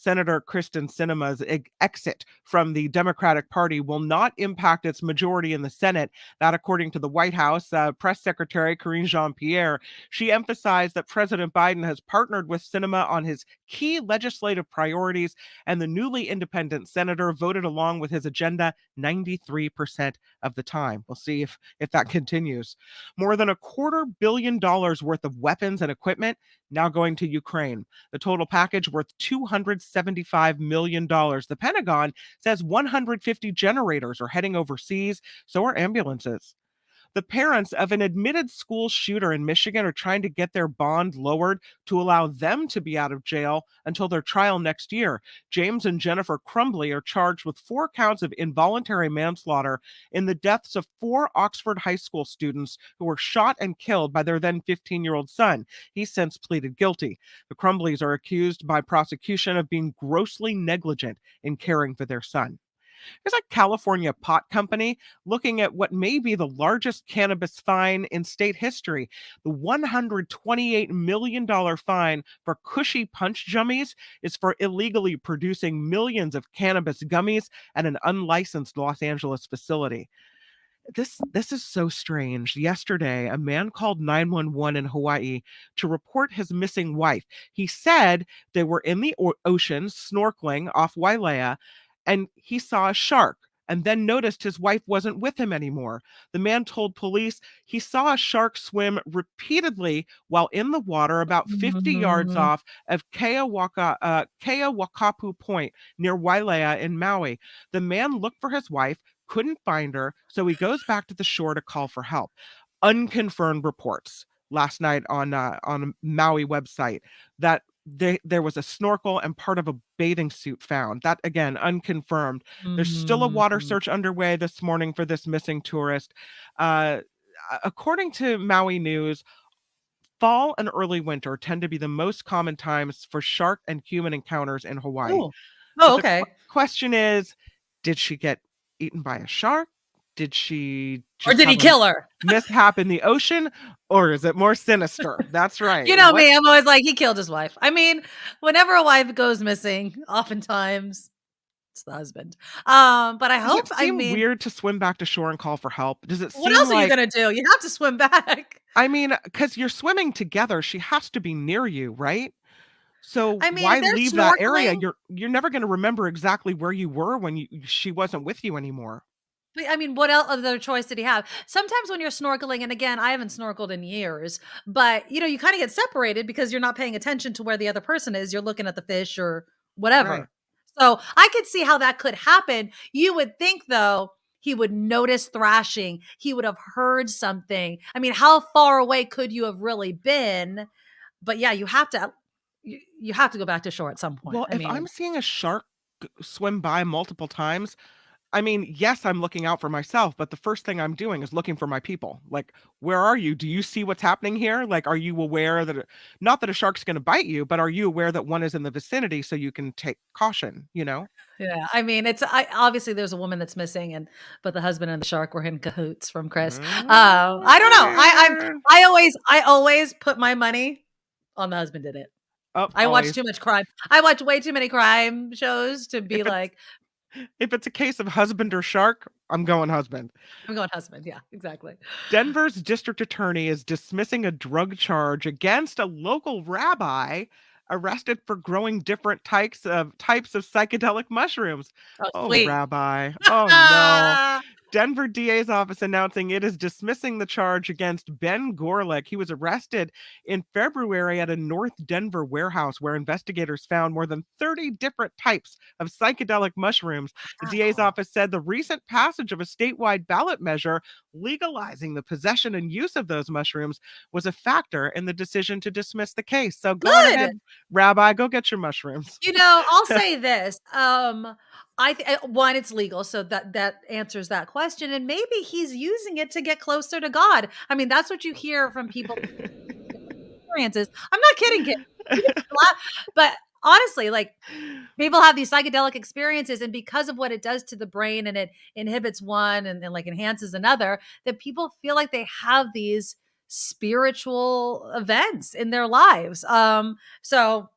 Senator Kristen Sinema's exit from the Democratic Party will not impact its majority in the Senate. That, according to the White House press secretary Karine Jean-Pierre, she emphasized that President Biden has partnered with Sinema on his key legislative priorities, and the newly independent senator voted along with his agenda 93% of the time. We'll see if that continues. More than $250 million worth of weapons and equipment now going to Ukraine. The total package worth $275 million. The Pentagon says 150 generators are heading overseas, so are ambulances. The parents of an admitted school shooter in Michigan are trying to get their bond lowered to allow them to be out of jail until their trial next year. James and Jennifer Crumbly are charged with 4 counts of involuntary manslaughter in the deaths of 4 Oxford high school students who were shot and killed by their then 15-year-old son. He's since pleaded guilty. The Crumblys are accused by prosecution of being grossly negligent in caring for their son. There's a California pot company looking at what may be the largest cannabis fine in state history. The $128 million fine for Cushy Punch Jummies is for illegally producing millions of cannabis gummies at an unlicensed Los Angeles facility. This is so strange. Yesterday, a man called 911 in Hawaii to report his missing wife. He said they were in the ocean snorkeling off Wailea, and he saw a shark and then noticed his wife wasn't with him anymore. The man told police he saw a shark swim repeatedly while in the water about 50 yards off of Keawakapu Point near Wailea in Maui. The man looked for his wife, couldn't find her, so he goes back to the shore to call for help. Unconfirmed reports last night on a Maui website that there was a snorkel and part of a bathing suit found. That, again, unconfirmed. There's still a water search underway this morning for this missing tourist. According to Maui News, fall and early winter tend to be the most common times for shark and human encounters in Hawaii. Oh, okay. The question is, did she get eaten by a shark? Did she or did he kill her? Mishap in the ocean? Or is it more sinister? That's right. You know me, I'm always like, he killed his wife. I mean, whenever a wife goes missing, oftentimes it's the husband. But I hope, Does it seem weird to swim back to shore and call for help? Does it seem what else are you going to do? You have to swim back. I mean, because you're swimming together, she has to be near you, right? So I mean, why leave that area? You're never going to remember exactly where you were when she wasn't with you anymore. But, I mean, what other choice did he have? Sometimes when you're snorkeling, and again, I haven't snorkeled in years, but you know, you kind of get separated because you're not paying attention to where the other person is. You're looking at the fish or whatever. Right. So I could see how that could happen. You would think, though, he would notice thrashing. He would have heard something. I mean, how far away could you have really been? But yeah, you have to go back to shore at some point. Well, if I'm seeing a shark swim by multiple times, I mean, yes, I'm looking out for myself, but the first thing I'm doing is looking for my people. Like, where are you? Do you see what's happening here? Like, are you aware that, not that a shark's going to bite you, but are you aware that one is in the vicinity so you can take caution, you know? Yeah, I mean, obviously there's a woman that's missing, but the husband and the shark were in cahoots from Chris. I don't know. I always put my money on the husband did it. I watch too much crime. I watch way too many crime shows to be like. If it's a case of husband or shark, I'm going husband. I'm going husband. Yeah, exactly. Denver's district attorney is dismissing a drug charge against a local rabbi arrested for growing different types of psychedelic mushrooms. Oh, rabbi. Oh, no. Denver DA's office announcing it is dismissing the charge against Ben Gorlick. He was arrested in February at a North Denver warehouse where investigators found more than 30 different types of psychedelic mushrooms. The DA's office said the recent passage of a statewide ballot measure legalizing the possession and use of those mushrooms was a factor in the decision to dismiss the case. So go ahead, Rabbi, go get your mushrooms. You know, I'll say this. One, it's legal, so that answers that question, and maybe he's using it to get closer to God. I mean, that's what you hear from people. Experiences. I'm not kidding, kid. But honestly, like, people have these psychedelic experiences, and because of what it does to the brain, and it inhibits one and like enhances another, that people feel like they have these spiritual events in their lives. So.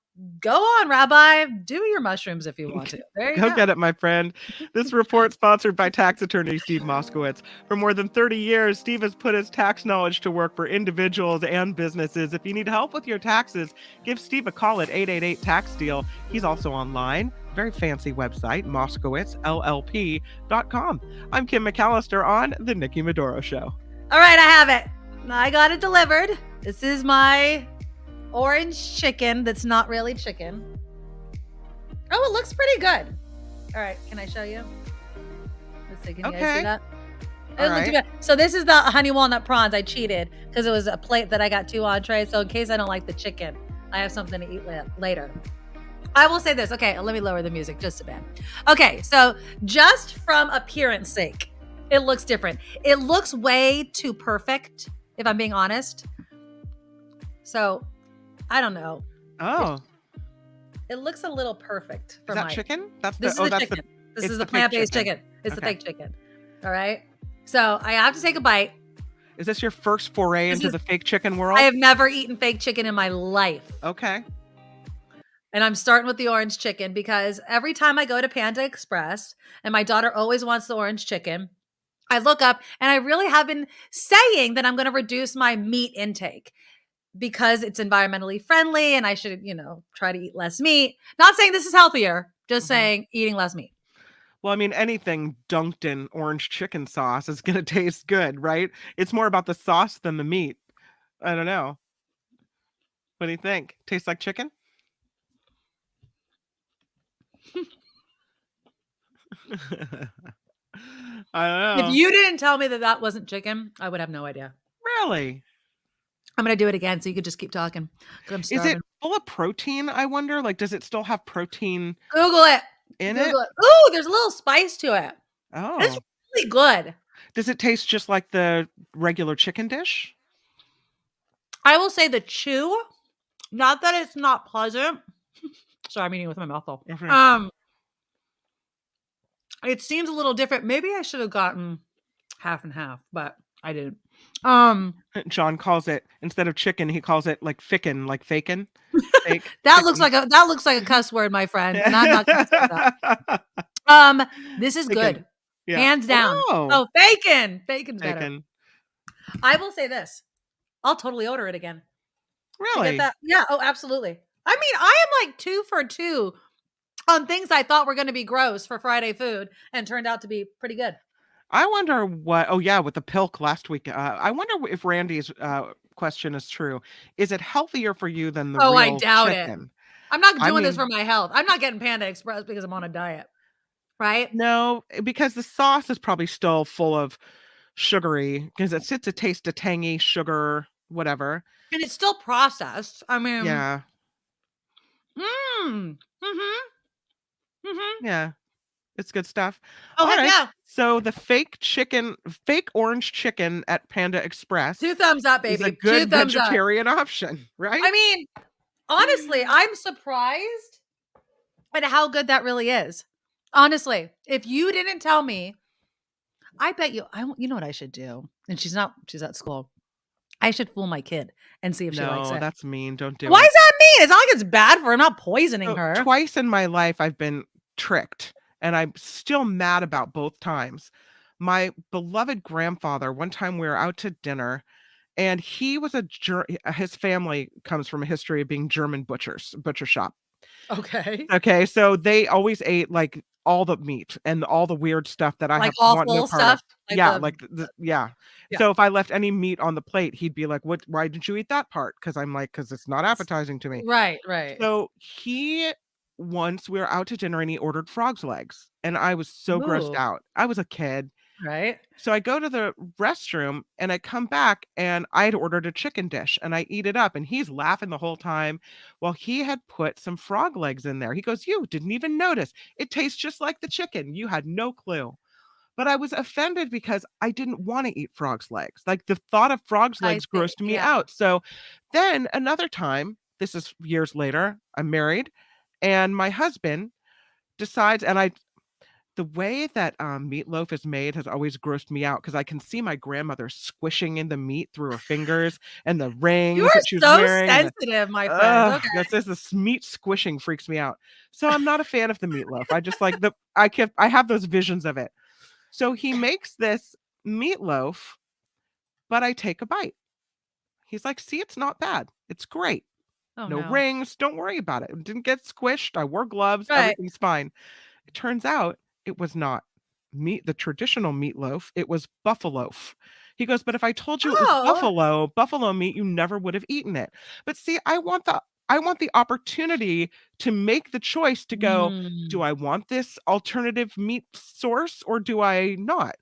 Go on, Rabbi. Do your mushrooms if you want to. There you go. Go get it, my friend. This report sponsored by tax attorney Steve Moskowitz. For more than 30 years, Steve has put his tax knowledge to work for individuals and businesses. If you need help with your taxes, give Steve a call at 888-TAX-DEAL. He's also online. Very fancy website, MoskowitzLLP.com. I'm Kim McAllister on The Nikki Medoro Show. All right, I have it. I got it delivered. This is my orange chicken that's not really chicken. Oh, it looks pretty good. All right, can I show you? Let's see, can you guys see that? It doesn't look too bad. So this is the honey walnut prawns. I cheated because it was a plate that I got 2 entrees. So in case I don't like the chicken, I have something to eat later. I will say this. Okay, let me lower the music just a bit. Okay, so just from appearance sake, it looks different. It looks way too perfect, if I'm being honest. So I don't know. Oh. It looks a little perfect. Is that chicken? This is chicken. This It's is the the fake plant-based chicken. chicken. It's the Okay. fake chicken. All right. So I have to take a bite. Is this your first foray This into is- the fake chicken world? I have never eaten fake chicken in my life. Okay. And I'm starting with the orange chicken because every time I go to Panda Express and my daughter always wants the orange chicken, I look up and I really have been saying that I'm going to reduce my meat intake because it's environmentally friendly and I should, try to eat less meat. Not saying this is healthier, just saying eating less meat. Well, I mean, anything dunked in orange chicken sauce is going to taste good, right? It's more about the sauce than the meat. I don't know. What do you think? Tastes like chicken? I don't know. If you didn't tell me that wasn't chicken, I would have no idea. Really? I'm going to do it again so you could just keep talking. 'Cause I'm Is starving. it full of protein, I wonder? Like, does it still have protein Google it. in Google it? it. Ooh, there's a little spice to it. It's Oh. really good. Does it taste just like the regular chicken dish? I will say the chew, not that it's not pleasant. Sorry, I'm eating with my mouth full. Okay. It seems a little different. Maybe I should have gotten half and half, but I didn't. John calls it, instead of chicken, he calls it like ficken, like fakin. Fake. That looks like a cuss word, my friend, and I'm not gonna say that. This is Bacon. good. Yeah. Hands down. Oh, bacon. Bacon's better. Bacon. I will say this. I'll totally order it again. To Really? get that. Yeah. Oh, absolutely. I mean, I am like 2 for 2 on things I thought were going to be gross for Friday food and turned out to be pretty good. I wonder what. Oh yeah, with the pilk last week. I wonder if Randy's question is true. Is it healthier for you than the real I doubt it. chicken? I'm not doing this mean- for my health. I'm not getting Panda Express because I'm on a diet. Right? No, because the sauce is probably still full of sugary because it's a taste of tangy sugar, whatever. And it's still processed. I mean, Yeah, Mm-hmm. yeah, it's good stuff. Oh, All heck right. yeah. So the fake orange chicken at Panda Express 2 thumbs up, is baby. a good 2 thumbs up. vegetarian option, right? I mean, honestly, I'm surprised at how good that really is. Honestly, if you didn't tell me, I bet you, you know what I should do? And she's at school. I should fool my kid and see if she likes No, it. that's mean. Don't do Why it. is that mean? It's not like it's bad for her. I'm not poisoning So, her. twice in my life, I've been tricked, and I'm still mad about both times. My beloved grandfather, one time we were out to dinner, and he was his family comes from a history of being German butcher shop. Okay. Okay, so they always ate like all the meat and all the weird stuff that I Like want no awful part of. stuff? Like Yeah, the- like yeah. Yeah. So if I left any meat on the plate, he'd be like, "What? Why didn't you eat that part?" Because I'm like, "Because it's not appetizing to me." Right. So once we were out to dinner and he ordered frog's legs, and I was so grossed Ooh. out. I was a kid. Right. So I go to the restroom and I come back and I'd ordered a chicken dish and I eat it up and he's laughing the whole time. Well, he had put some frog legs in there. He goes, "You didn't even notice. It tastes just like the chicken. You had no clue." But I was offended because I didn't want to eat frog's legs. Like the thought of frog's I legs see, grossed me yeah. out. So then another time, this is years later, I'm married and my husband decides, and the way that meatloaf is made has always grossed me out because I can see my grandmother squishing in the meat through her fingers and the rings You are that she was so wearing. sensitive, my friend. Ugh, Okay. this meat squishing freaks me out. So I'm not a fan of the meatloaf. I just like I have those visions of it. So he makes this meatloaf, but I take a bite. He's like, "See, it's not bad. It's great. Oh, No no. rings. Don't worry about it. It didn't get squished. I wore gloves. Right. Everything's fine." It turns out it was not the traditional meatloaf. It was buffaloaf. He goes, "But if I told you it was Oh. buffalo meat, you never would have eaten it." But see, I want the opportunity to make the choice to go, do Mm. I want this alternative meat source or do I not?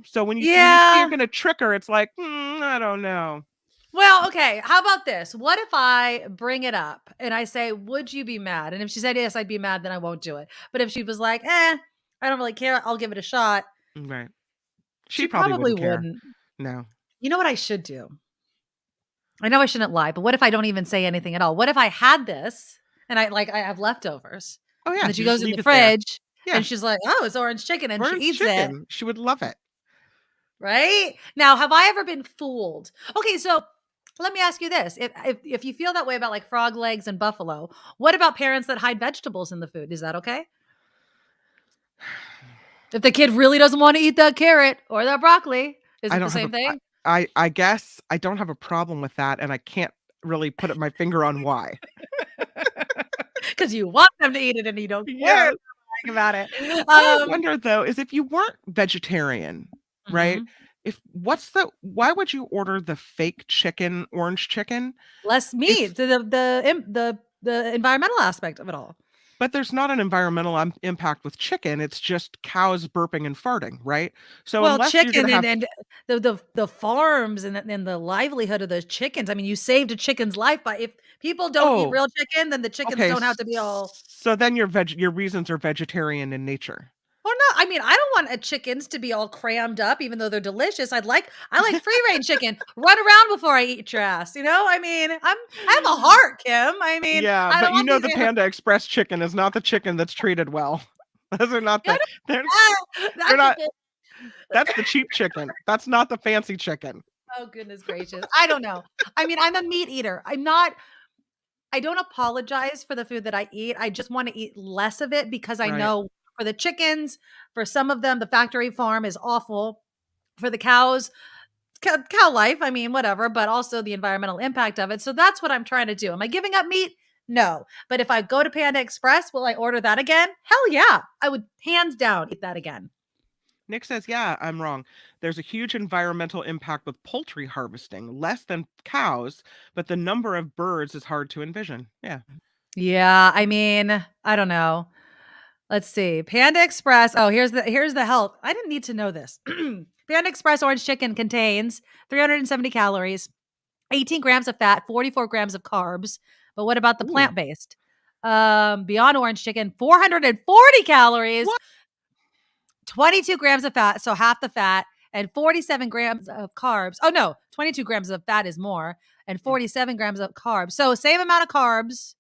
So when you see Yeah. you're gonna trick her, it's like, I don't know. Well, okay. How about this? What if I bring it up and I say, "Would you be mad?" And if she said yes, I'd be mad, then I won't do it. But if she was like, I don't really care, I'll give it a shot. Right. She probably probably wouldn't care. wouldn't. No. You know what I should do? I know I shouldn't lie, but what if I don't even say anything at all? What if I had this and I have leftovers? Oh yeah. And then she you just goes in leave the it there. fridge Yeah. And she's like, oh, it's orange chicken. And Orange she eats chicken. it. She would love it. Right? Now, have I ever been fooled? Okay, so let me ask you this. If you feel that way about like frog legs and buffalo, what about parents that hide vegetables in the food? Is that okay? If the kid really doesn't want to eat that carrot or that broccoli, is I it don't the have same thing? I guess I don't have a problem with that, and I can't really put my finger on why. Because you want them to eat it and you don't care Yes. about it. What I wonder though is if you weren't vegetarian, right? Mhm. Why would you order the fake chicken, orange chicken? Less If meat to the environmental aspect of it all. But there's not an environmental impact with chicken. It's just cows burping and farting, right? So Well, unless you're chicken gonna have and the farms and the livelihood of those chickens. I mean, you saved a chicken's life by if people don't eat oh, real chicken, then the chickens okay, don't have to be all. so then your reasons are vegetarian in nature. Or not. I mean, I don't want chickens to be all crammed up, even though they're delicious. I like free range chicken. Run around before I eat your ass. You know, I mean, I have a heart, Kim. I mean, Yeah, I don't but you want know these the Panda Express chicken is not the chicken that's treated well. Those are not I they're don't- they're not that's- that's the cheap chicken. That's not the fancy chicken. Oh goodness gracious. I don't know. I mean, I'm a meat eater. I don't apologize for the food that I eat. I just want to eat less of it because I Right. know for the chickens, for some of them, the factory farm is awful. For the cows, cow life, I mean, whatever, but also the environmental impact of it. So that's what I'm trying to do. Am I giving up meat? No. But if I go to Panda Express, will I order that again? Hell yeah. I would hands down eat that again. Nick says, yeah, I'm wrong. There's a huge environmental impact with poultry harvesting, less than cows, but the number of birds is hard to envision. Yeah. Yeah. I mean, I don't know. Let's see. Panda Express. Oh, here's the health. I didn't need to know this. Panda Express orange chicken contains 370 calories, 18 grams of fat, 44 grams of carbs. But what about the Ooh. plant-based? Beyond orange chicken, 440 calories, What? 22 grams of fat, so half the fat, and 47 grams of carbs. Oh no, 22 grams of fat is more, and 47 grams of carbs. So same amount of carbs,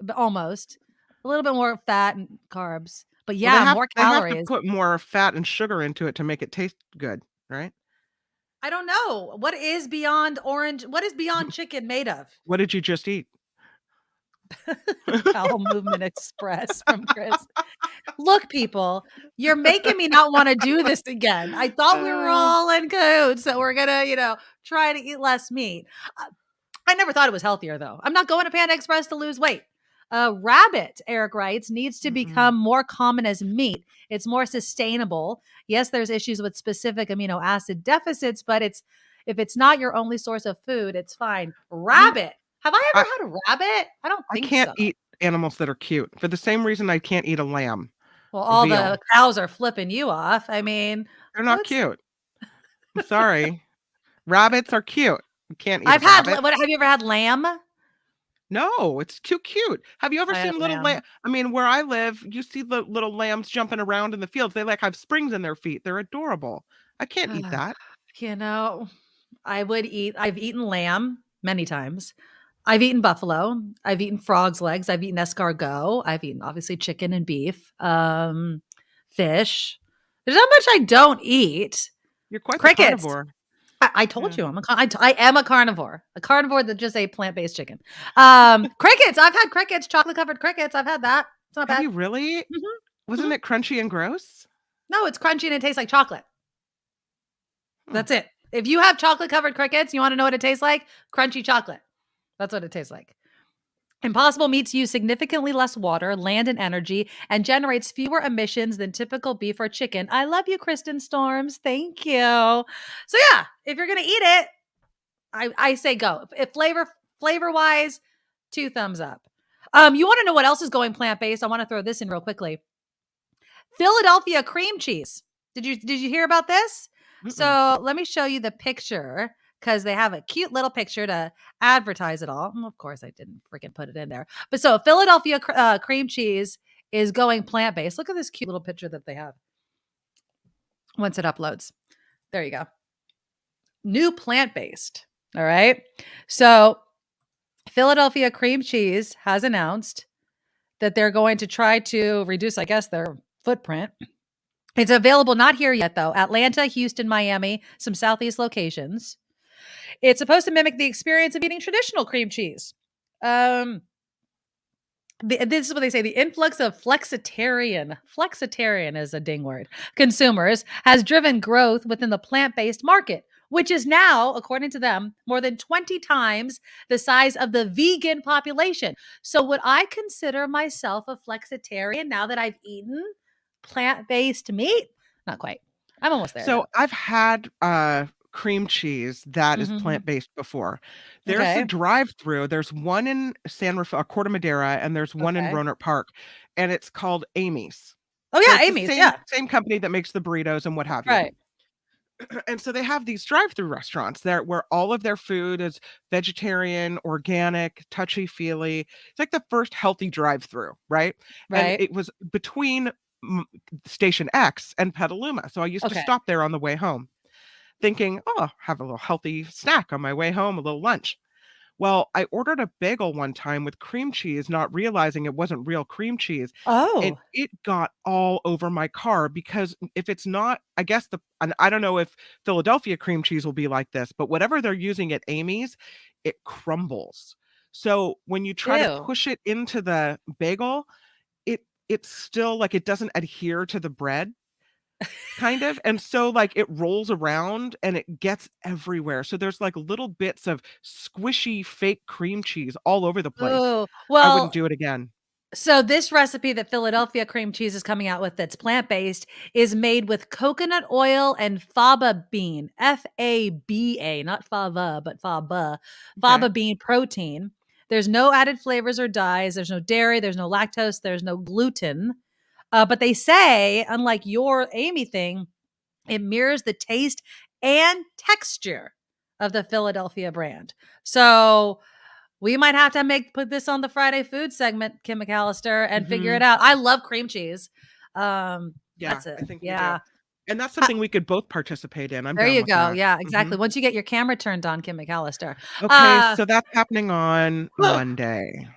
but almost. A little bit more fat and carbs. But Well, yeah, more they have to calories. put more fat and sugar into it to make it taste good, right? I don't know. What is beyond orange? What is beyond chicken made of? What did you just eat? Bowel Movement Express from Chris. Look, people, you're making me not want to do this again. I thought we were all in cahoots, so we're gonna, try to eat less meat. I never thought it was healthier, though. I'm not going to Panda Express to lose weight. Rabbit, Eric writes, needs to become more common as meat. It's more sustainable. Yes, there's issues with specific amino acid deficits, but if it's not your only source of food, it's fine. Rabbit. Have I ever had a rabbit? I don't I think can't so. eat animals that are cute for the same reason I can't eat a lamb. Well, all veal. the cows are flipping you off. I mean, They're not cute. I'm sorry. Rabbits are cute. You can't eat I've a had. rabbit. What have you ever had? Lamb? No, it's too cute. Have you ever I had seen little lamb. I mean, where I live, you see the little lambs jumping around in the fields. They like have springs in their feet. They're adorable. I can't eat that. I've eaten lamb many times. I've eaten buffalo. I've eaten frog's legs. I've eaten escargot. I've eaten obviously chicken and beef, fish. There's not much I don't eat. You're quite the Crickets. carnivore. I told you I am a carnivore. A carnivore that just ate plant-based chicken. Crickets. I've had crickets, chocolate-covered crickets. I've had that. It's not Have bad. you really? Mhm. Wasn't it crunchy and gross? No, it's crunchy and it tastes like chocolate. That's it. If you have chocolate-covered crickets, you want to know what it tastes like? Crunchy chocolate. That's what it tastes like. Impossible meats use significantly less water, land, and energy, and generates fewer emissions than typical beef or chicken. I love you, Kristen Storms. Thank you. So yeah, if you're gonna eat it, I say go. If flavor wise, 2 thumbs up. You want to know what else is going plant based? I want to throw this in real quickly. Philadelphia cream cheese. Did you hear about this? So let me show you the picture because they have a cute little picture to advertise it all. Of course, I didn't freaking put it in there. But so Philadelphia cream cheese is going plant-based. Look at this cute little picture that they have. Once it uploads. There you go. New plant-based. All right. So Philadelphia cream cheese has announced that they're going to try to reduce, I guess, their footprint. It's available not here yet, though. Atlanta, Houston, Miami, some Southeast locations. It's supposed to mimic the experience of eating traditional cream cheese. This is what they say. The influx of flexitarian is a ding word, consumers has driven growth within the plant-based market, which is now, according to them, more than 20 times the size of the vegan population. So would I consider myself a flexitarian now that I've eaten plant-based meat? Not quite. I'm almost there. So I've had cream cheese that is Mhm. plant-based before. There's Okay. a drive-through. There's one in San Rafael, Corte Madera, and there's one in Okay. Roanoke Park, and it's called Amy's. Oh So yeah, it's the Amy's. same Yeah. same company that makes the burritos and what have you. Right. And so they have these drive-through restaurants there where all of their food is vegetarian, organic, touchy-feely. It's like the first healthy drive-through, right? And Right. it was between Station X and Petaluma. So I used to Okay. stop there on the way home, thinking, oh, have a little healthy snack on my way home, a little lunch. Well, I ordered a bagel one time with cream cheese, not realizing it wasn't real cream cheese. And Oh. it got all over my car because if it's not, I guess and I don't know if Philadelphia cream cheese will be like this, but whatever they're using at Amy's, it crumbles. So when you try to Ew. push it into the bagel, it's still like it doesn't adhere to the bread. Kind of, and so, like, it rolls around and it gets everywhere, so there's, like, little bits of squishy fake cream cheese all over the place. Oh, I wouldn't well, do it again. so this recipe that Philadelphia cream cheese is coming out with that's plant-based is made with coconut oil and faba bean, F-A-B-A, not fava, but faba, Okay. faba bean protein. There's no added flavors or dyes. There's no dairy. There's no lactose. There's no gluten. But they say, unlike your Amy thing, it mirrors the taste and texture of the Philadelphia brand. So we might have to put this on the Friday food segment, Kim McAllister, and figure it Mhm. out. I love cream cheese. Yeah, That's it. I think we do. Yeah. And that's something we could both participate in. I'm There down you with go. that. Yeah, exactly. Mhm. Once you get your camera turned on, Kim McAllister. Okay, so that's happening on Monday.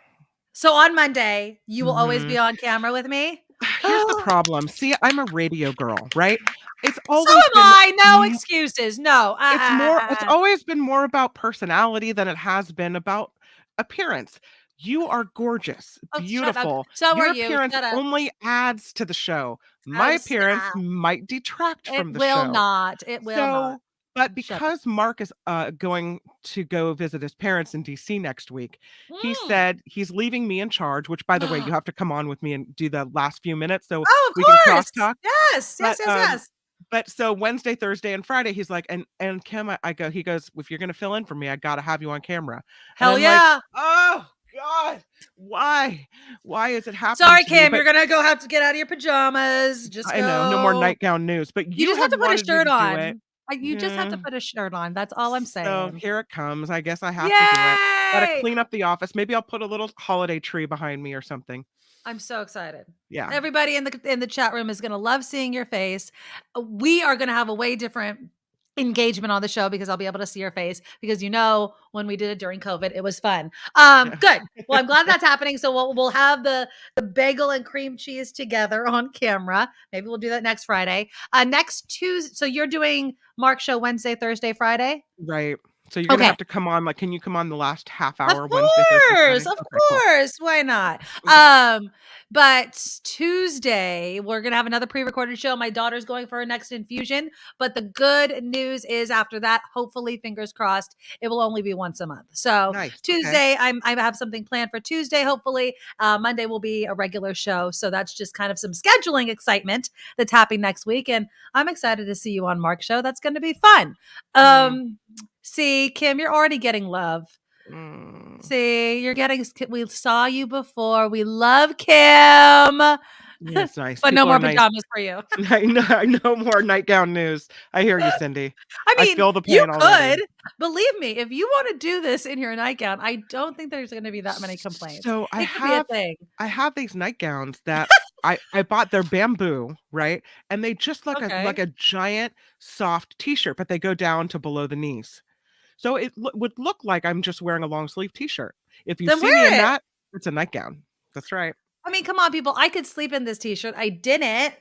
So on Monday, you will always be Mhm. on camera with me. Here's the problem. See, I'm a radio girl, right? It's So always am been I. No excuses. No. it's always been more about personality than it has been about appearance. You are gorgeous, Oh, shut up. beautiful. So are Your you. appearance Shut up. only adds to the show. My Oh, appearance stop. might detract It from the will show. not. It will not. So, but Shut up. because Mark is going to go visit his parents in DC next week, he Mm. said he's leaving me in charge, which by the way, you have to come on with me and do the last few minutes so Oh, of we can course. crosstalk. Yes. Yes, But yes, yes. but so Wednesday, Thursday, and Friday, he's like, and Kim, he goes, if you're gonna fill in for me, I gotta have you on camera. And Hell I'm like, yeah. oh God, why? Why is it happening Sorry, to me? Kim. But You're going to have to get out of your pajamas. Just I know, no more go. nightgown news. But You you just have had to put a wanted me shirt to do it. on. You just have to Yeah. put a shirt on. That's all I'm So saying. here it comes. I guess I have to do it. Gotta Yay! clean up the office. Maybe I'll put a little holiday tree behind me or something. I'm so excited. Yeah. Everybody in the chat room is going to love seeing your face. We are going to have a way different engagement on the show because I'll be able to see your face because when we did it during COVID, it was fun. Good. Well, I'm glad that's happening. So we'll have the bagel and cream cheese together on camera. Maybe we'll do that next Friday. Next Tuesday. So you're doing Mark Show Wednesday, Thursday, Friday? Right. So you're gonna Okay. have to come on. Like, can you come on the last half Of hour Wednesday, Thursday, course, Friday? of Okay, cool. course. Why not? But Tuesday, we're gonna have another pre-recorded show. My daughter's going for her next infusion. But the good news is after that, hopefully, fingers crossed, it will only be once a month. So Nice. Okay. Tuesday, I have something planned for Tuesday, hopefully. Monday will be a regular show. So that's just kind of some scheduling excitement that's happening next week. And I'm excited to see you on Mark's show. That's gonna be fun. See, Kim, you're already getting love. See, we saw you before. We love Kim. It's nice. But no People more are nice. pajamas for you. I know more nightgown news. I hear you, Cindy. I mean, feel the you pain already. could. Believe me, if you want to do this in your nightgown, I don't think there's going to be that many complaints. So It could be a thing. I have these nightgowns that I bought. They're bamboo, right? And they just look Okay. like a giant soft t-shirt, but they go down to below the knees. So it would look like I'm just wearing a long sleeve t-shirt. If you Then see me wear in it. that, it's a nightgown. That's right. I mean, come on, people. I could sleep in this t-shirt. I didn't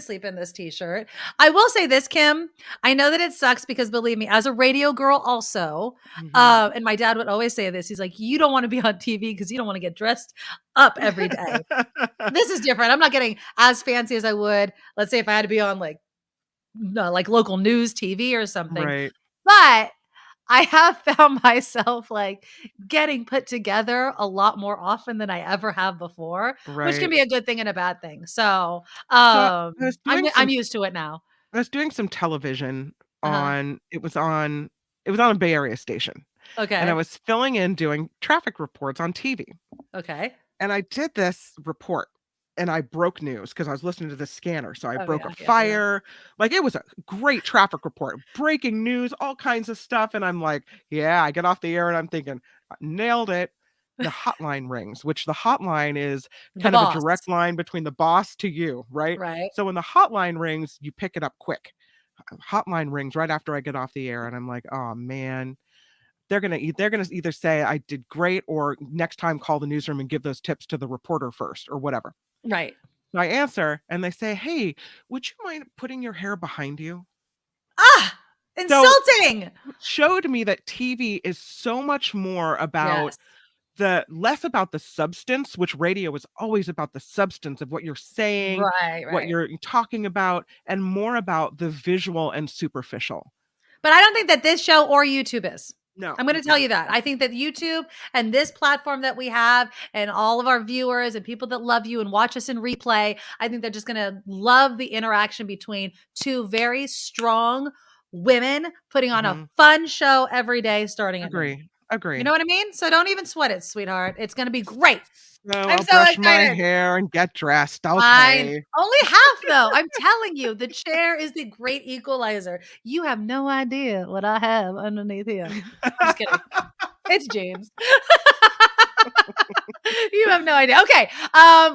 sleep in this t-shirt. I will say this, Kim. I know that it sucks because believe me, as a radio girl also, and my dad would always say this. He's like, you don't want to be on TV because you don't want to get dressed up every day. This is different. I'm not getting as fancy as I would, let's say if I had to be on like local news TV or something. Right. But I have found myself like getting put together a lot more often than I ever have before, which can Right. be a good thing and a bad thing. So, I was doing I'm used to it now. I was doing some television Uh-huh. it was on a Bay Area station, and I Okay. was filling in doing traffic reports on TV. Okay. And I did this report and I broke news because I was listening to the scanner. So I Oh broke a yeah. Yeah. fire. Like it was a great traffic report, breaking news, all kinds of stuff. And I'm like, yeah, I get off the air and I'm thinking, nailed it. The hotline rings, which the hotline is The kind of a boss. direct line between the boss to you, right? Right. So when the hotline rings, you pick it up quick. Hotline rings right after I get off the air, and I'm like, oh man, they're gonna either say I did great or next time call the newsroom and give those tips to the reporter first or whatever. Right. So I answer and they say, hey, would you mind putting your hair behind you? Ah, insulting. It showed me that TV is so much more about Yes. less about the substance, which radio is always about the substance of what you're saying, Right. what Right. you're talking about, and more about the visual and superficial. But I don't think that this show or YouTube is. No. I'm going to tell you that. I think that YouTube and this platform that we have and all of our viewers and people that love you and watch us in replay, I think they're just going to love the interaction between two very strong women putting on a fun show every day starting at noon. Agree. You know what I mean? So don't even sweat it, sweetheart. It's going to be great. So I'm I'll so brush my excited. hair and get dressed. Fine. Okay. Only half though. I'm telling you, the chair is the great equalizer. You have no idea what I have underneath here. I'm just kidding. It's James. You have no idea. Okay.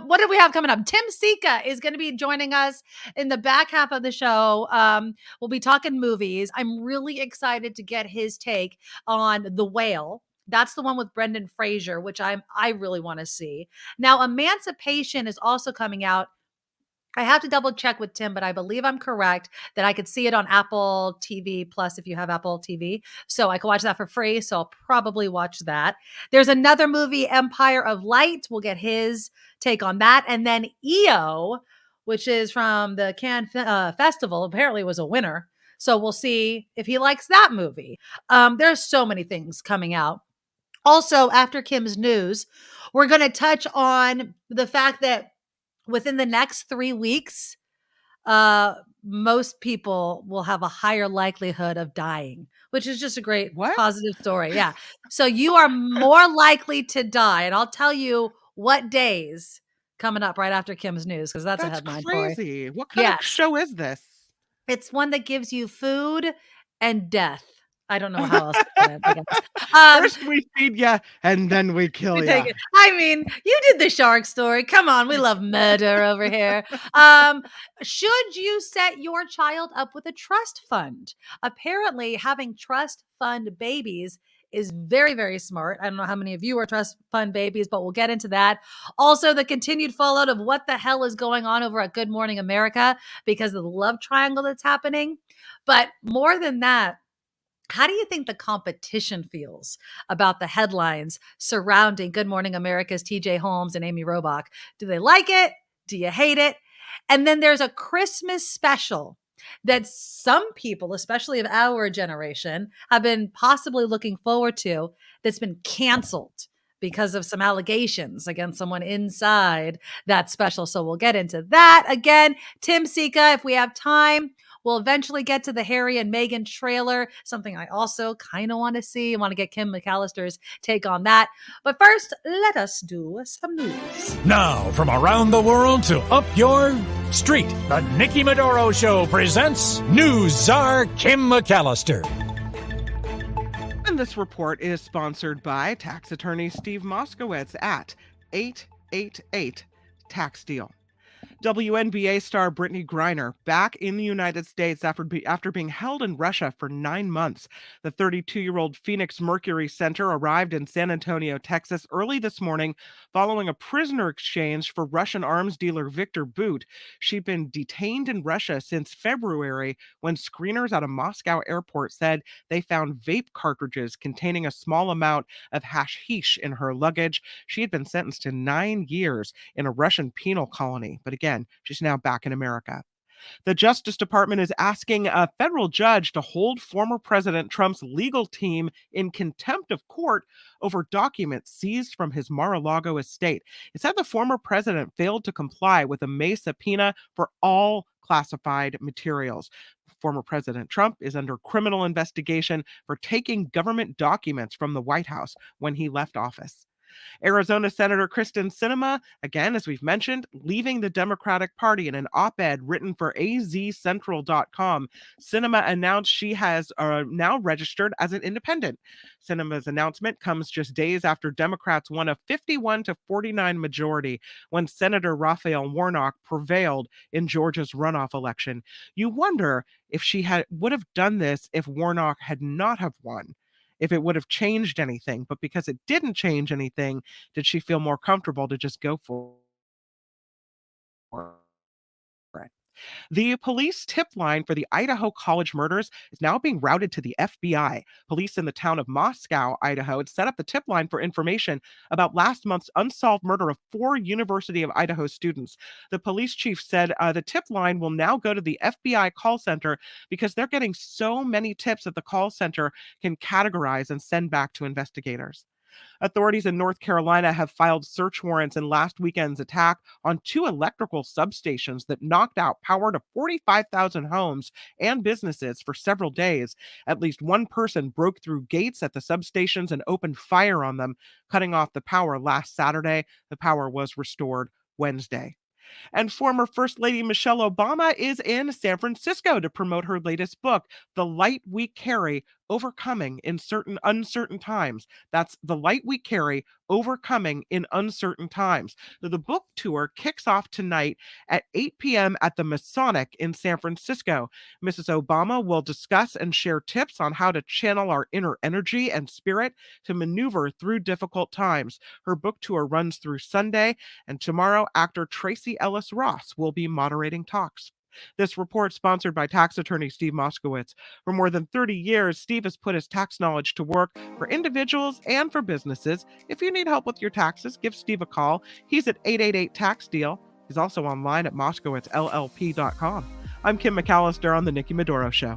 What do we have coming up? Tim Sika is going to be joining us in the back half of the show. We'll be talking movies. I'm really excited to get his take on The Whale. That's the one with Brendan Fraser, which I really want to see. Now, Emancipation is also coming out. I have to double check with Tim, but I believe I'm correct that I could see it on Apple TV Plus if you have Apple TV. So I can watch that for free. So I'll probably watch that. There's another movie, Empire of Light. We'll get his take on that. And then EO, which is from the Cannes Festival, apparently was a winner. So we'll see if he likes that movie. There's so many things coming out. Also, after Kim's news, we're going to touch on the fact that within the next 3 weeks, most people will have a higher likelihood of dying, which is just a great positive story. Yeah. So you are more likely to die. And I'll tell you what days coming up right after Kim's news, because that's a headline crazy. for you. What kind of show is this? It's one that gives you food and death. I don't know how else to put it, I guess. First we feed you and then we kill you. I mean, you did the shark story. Come on, we love murder over here. Should you set your child up with a trust fund? Apparently, having trust fund babies is very, very smart. I don't know how many of you are trust fund babies, but we'll get into that. Also, the continued fallout of what the hell is going on over at Good Morning America because of the love triangle that's happening. But more than that, how do you think the competition feels about the headlines surrounding Good Morning America's TJ Holmes and Amy Robach? Do they like it? Do you hate it? And then there's a Christmas special that some people, especially of our generation, have been possibly looking forward to that's been canceled because of some allegations against someone inside that special. So we'll get into that. Again, Tim Sika, if we have time, we'll eventually get to the Harry and Meghan trailer, something I also kind of want to see. I want to get Kim McAllister's take on that. But first, let us do some news. Now, from around the world to up your street, the Nikki Medoro Show presents News Czar Kim McAllister. And this report is sponsored by tax attorney Steve Moskowitz at 888 Tax Deal. WNBA star Brittany Griner back in the United States after being held in Russia for 9 months. The 32-year-old Phoenix Mercury center arrived in San Antonio, Texas early this morning following a prisoner exchange for Russian arms dealer Victor Bout. She'd been detained in Russia since February when screeners at a Moscow airport said they found vape cartridges containing a small amount of hashish in her luggage. She had been sentenced to 9 years in a Russian penal colony, but again, she's now back in America. The Justice Department is asking a federal judge to hold former President Trump's legal team in contempt of court over documents seized from his Mar-a-Lago estate. It said the former president failed to comply with a May subpoena for all classified materials. Former President Trump is under criminal investigation for taking government documents from the White House when he left office. Arizona Senator Kristen Sinema, again, as we've mentioned, leaving the Democratic Party. In an op-ed written for azcentral.com, Sinema announced she has now registered as an independent. Sinema's announcement comes just days after Democrats won a 51-49 majority when Senator Raphael Warnock prevailed in Georgia's runoff election. You wonder if she would have done this if Warnock had not have won, if it would have changed anything. But because it didn't change anything, did she feel more comfortable to just go for it? The police tip line for the Idaho college murders is now being routed to the FBI. Police in the town of Moscow, Idaho, had set up the tip line for information about last month's unsolved murder of 4 University of Idaho students. The police chief said the tip line will now go to the FBI call center because they're getting so many tips that the call center can categorize and send back to investigators. Authorities in North Carolina have filed search warrants in last weekend's attack on 2 electrical substations that knocked out power to 45,000 homes and businesses for several days. At least one person broke through gates at the substations and opened fire on them, cutting off the power last Saturday. The power was restored Wednesday. And former First Lady Michelle Obama is in San Francisco to promote her latest book, The Light We Carry, Overcoming in Uncertain Times. That's The Light We Carry, Overcoming in Uncertain Times. The book tour kicks off tonight at 8 p.m. at the Masonic in San Francisco. Mrs. Obama will discuss and share tips on how to channel our inner energy and spirit to maneuver through difficult times. Her book tour runs through Sunday, and tomorrow, actor Tracy Ellis Ross will be moderating talks. This report sponsored by tax attorney Steve Moskowitz. For more than 30 years, Steve has put his tax knowledge to work for individuals and for businesses. If you need help with your taxes, give Steve a call. He's at 888-TAX-DEAL. He's also online at moskowitzllp.com. I'm Kim McAllister on The Nikki Medoro Show.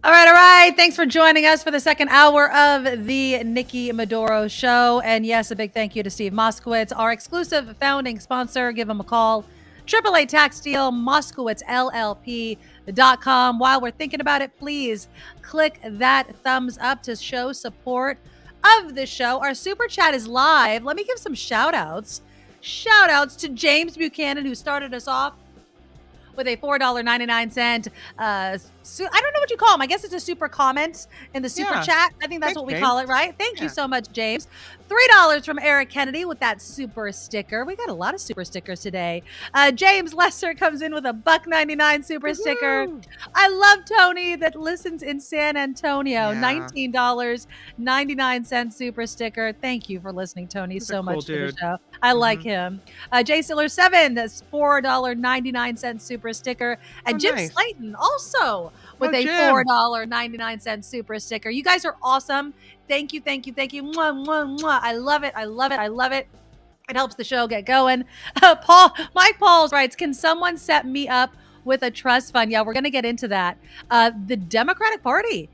All right. Thanks for joining us for the second hour of the Nikki Medoro Show. And yes, a big thank you to Steve Moskowitz, our exclusive founding sponsor. Give him a call. 888 Tax Deal, moskowitzllp.com. While we're thinking about it, please click that thumbs up to show support of the show. Our super chat is live. Let me give some shout outs. Shout outs to James Buchanan, who started us off with a $4.99. I don't know what you call them. I guess it's a super comment in the super chat. I think that's what we call it, right? Thank you so much, James. $3 from Eric Kennedy with that super sticker. We got a lot of super stickers today. James Lester comes in with a $1.99 super sticker. I love Tony that listens in San Antonio. $19.99 super sticker. Thank you for listening, Tony, so much to the show. I like him. Jay Siller 7, that's $4.99 super sticker. And Jim Slayton also with a $4.99 super sticker. You guys are awesome. Thank you. Mwah, mwah, mwah. I love it. It helps the show get going. Mike Pauls writes, can someone set me up with a trust fund? Yeah, we're going to get into that. The Democratic Party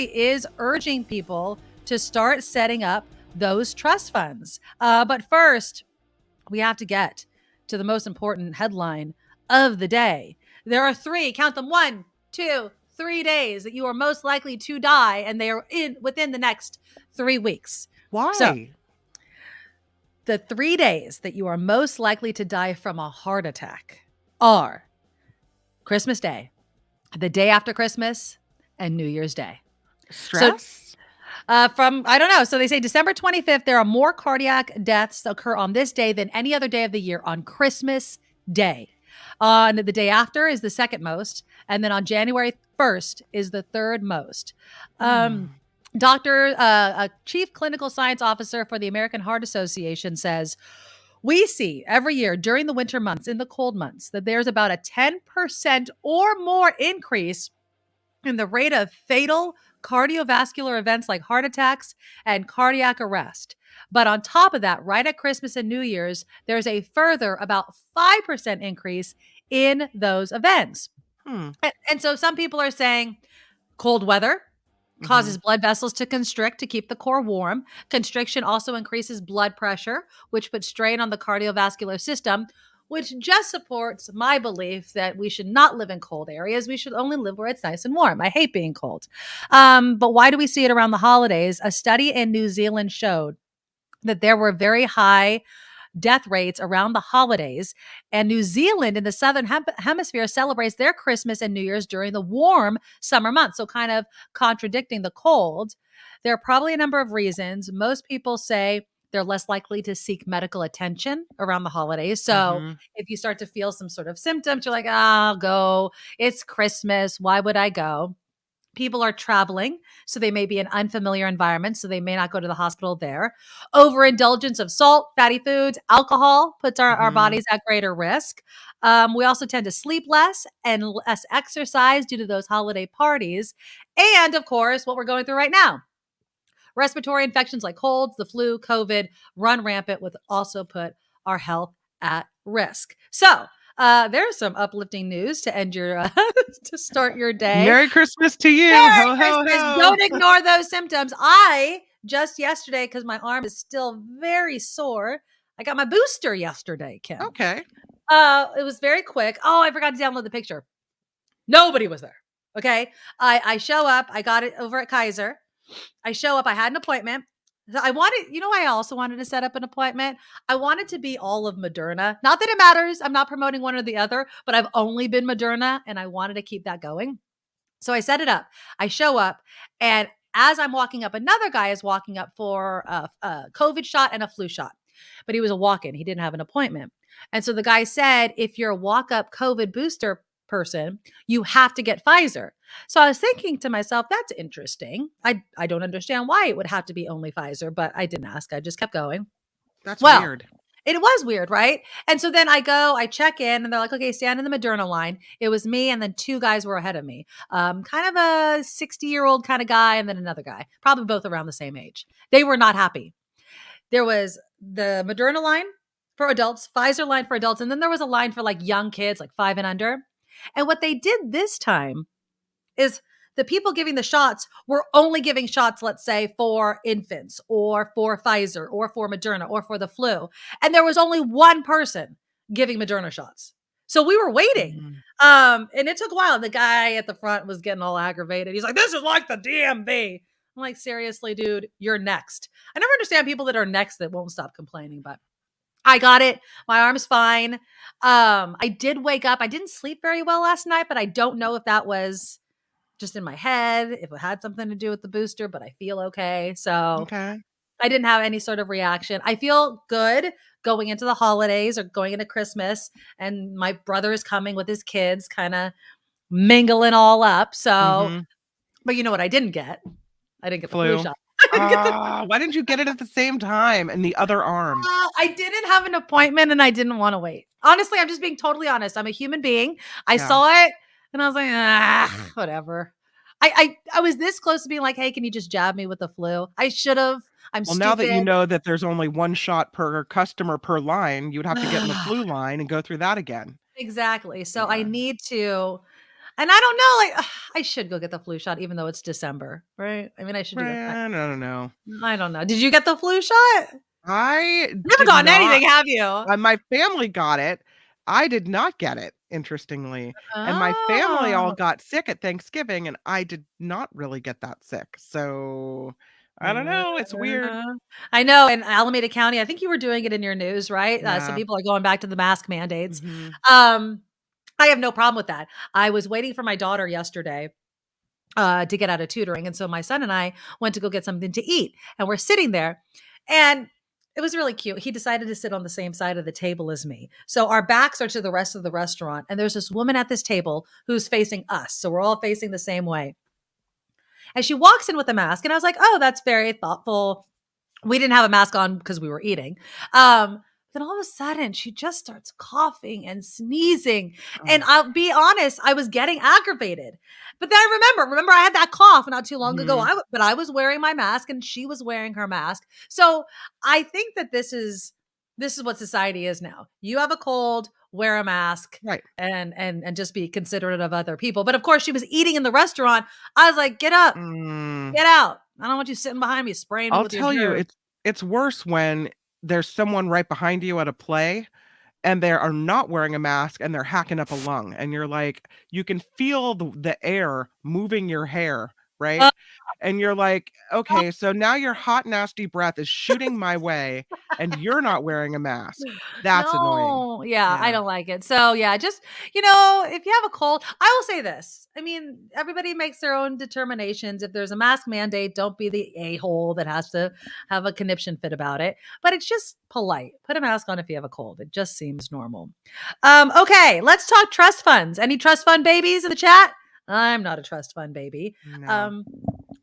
is urging people to start setting up those trust funds. But first, we have to get to the most important headline of the day. There are 3, count them, 1, 2, 3 days that you are most likely to die, and they are within the next 3 weeks. Why? So, The 3 days that you are most likely to die from a heart attack are Christmas Day, the day after Christmas, and New Year's Day. Stress? From, I don't know. So they say December 25th, there are more cardiac deaths occur on this day than any other day of the year on Christmas Day. On the day after is the second most. And then on January 1st is the third most. A chief clinical science officer for the American Heart Association says, we see every year during the winter months, in the cold months, that there's about a 10% or more increase in the rate of fatal cardiovascular events like heart attacks and cardiac arrest. But on top of that, right at Christmas and New Year's, there's a further about 5% increase in those events. And so some people are saying cold weather causes blood vessels to constrict to keep the core warm. Constriction also increases blood pressure, which puts strain on the cardiovascular system, which just supports my belief that we should not live in cold areas. We should only live where it's nice and warm. I hate being cold. But why do we see it around the holidays? A study in New Zealand showed that there were very high death rates around the holidays. And New Zealand in the Southern Hemisphere celebrates their Christmas and New Year's during the warm summer months. So kind of contradicting the cold. There are probably a number of reasons. Most people say they're less likely to seek medical attention around the holidays. So if you start to feel some sort of symptoms, you're like, I'll go. It's Christmas. Why would I go? People are traveling, so they may be in unfamiliar environments, so they may not go to the hospital there. Overindulgence of salt, fatty foods, alcohol puts our bodies at greater risk. We also tend to sleep less and less exercise due to those holiday parties. And of course, what we're going through right now. Respiratory infections like colds, the flu, COVID run rampant, with also put our health at risk. So there's some uplifting news to end your to start your day. Merry Christmas to you. Merry Christmas. Don't ignore those symptoms. I just yesterday, because my arm is still very sore, I got my booster yesterday, Kim. Okay. It was very quick. Oh, I forgot to download the picture. Nobody was there. Okay. I show up. I got it over at Kaiser. I show up. I had an appointment. I also wanted to set up an appointment. I wanted to be all of Moderna. Not that it matters. I'm not promoting one or the other, but I've only been Moderna and I wanted to keep that going. So I set it up. I show up, and as I'm walking up, another guy is walking up for a COVID shot and a flu shot, but he was a walk-in. He didn't have an appointment. And so the guy said, if you're a walk-up COVID booster person, you have to get Pfizer. So I was thinking to myself, that's interesting. I don't understand why it would have to be only Pfizer, but I didn't ask. I just kept going. That's weird. It was weird, right? And so then I check in, and they're like, okay, stand in the Moderna line. It was me, and then two guys were ahead of me. Kind of a 60-year-old kind of guy, and then another guy, probably both around the same age. They were not happy. There was the Moderna line for adults, Pfizer line for adults, and then there was a line for like young kids, like 5 and under. And what they did this time is the people giving the shots were only giving shots, let's say, for infants or for Pfizer or for Moderna or for the flu. And there was only one person giving Moderna shots. So we were waiting. And it took a while. The guy at the front was getting all aggravated. He's like, this is like the DMV. I'm like, seriously, dude, you're next. I never understand people that are next that won't stop complaining, but I got it. My arm's fine. I did wake up. I didn't sleep very well last night, but I don't know if that was just in my head, if it had something to do with the booster, but I feel okay. So I didn't have any sort of reaction. I feel good going into the holidays or going into Christmas, and my brother is coming with his kids, kind of mingling all up. So, but you know what I didn't get? I didn't get the flu shot. Why didn't you get it at the same time in the other arm? I didn't have an appointment and I didn't want to wait. Honestly, I'm just being totally honest. I'm a human being. I saw it and I was like, whatever. I was this close to being like, hey, can you just jab me with the flu? I should have. I'm stupid. Now that you know that there's only one shot per customer per line, you'd have to get in the flu line and go through that again. Exactly. So I need to. And I don't know, like, I should go get the flu shot, even though it's December, right? I mean, I should do that. I don't know. I don't know. Did you get the flu shot? I never gotten anything, have you? My family got it. I did not get it, interestingly. And my family all got sick at Thanksgiving, and I did not really get that sick. So I don't know. It's weird. I know. In Alameda County, I think you were doing it in your news, right? Some Yeah. people are going back to the mask mandates. Mhm. I have no problem with that. I was waiting for my daughter yesterday to get out of tutoring. And so my son and I went to go get something to eat. And we're sitting there. And it was really cute. He decided to sit on the same side of the table as me. So our backs are to the rest of the restaurant. And there's this woman at this table who's facing us. So we're all facing the same way. And she walks in with a mask. And I was like, oh, that's very thoughtful. We didn't have a mask on because we were eating. Then all of a sudden, she just starts coughing and sneezing. And I'll be honest, I was getting aggravated. But then I remember I had that cough not too long ago. But I was wearing my mask and she was wearing her mask. So I think that this is what society is now. You have a cold, wear a mask, Right. and just be considerate of other people. But of course, she was eating in the restaurant. I was like, get up, get out. I don't want you sitting behind me spraying me I'll with your tell you, germs. it's worse when there's someone right behind you at a play and they are not wearing a mask and they're hacking up a lung. And you're like, you can feel the air moving your hair, right? And you're like, okay, so now your hot, nasty breath is shooting my way and you're not wearing a mask. That's annoying. No, yeah, I Yeah. don't like it. So yeah, just, if you have a cold, I will say this. I mean, everybody makes their own determinations. If there's a mask mandate, don't be the a-hole that has to have a conniption fit about it. But it's just polite. Put a mask on if you have a cold. It just seems normal. Okay, let's talk trust funds. Any trust fund babies in the chat? I'm not a trust fund baby. No.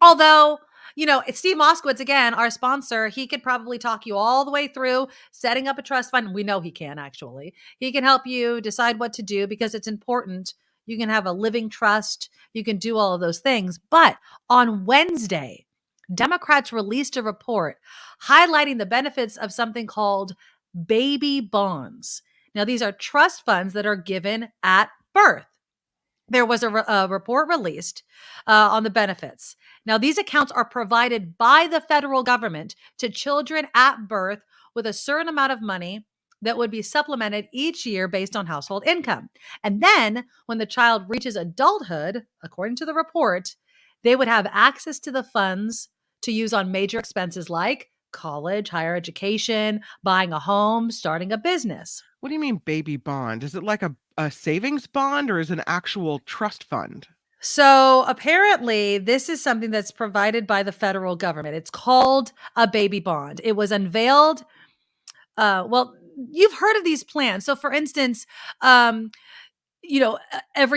Although, it's Steve Moskowitz, again, our sponsor. He could probably talk you all the way through setting up a trust fund. We know he can, actually. He can help you decide what to do because it's important. You can have a living trust. You can do all of those things. But on Wednesday, Democrats released a report highlighting the benefits of something called baby bonds. Now, these are trust funds that are given at birth. There was a report released on the benefits. Now, these accounts are provided by the federal government to children at birth with a certain amount of money that would be supplemented each year based on household income. And then when the child reaches adulthood, according to the report, they would have access to the funds to use on major expenses like college, higher education, buying a home, starting a business. What do you mean baby bond? Is it like a savings bond or is it an actual trust fund? So apparently this is something that's provided by the federal government. It's called a baby bond. It was unveiled. You've heard of these plans. So for instance, every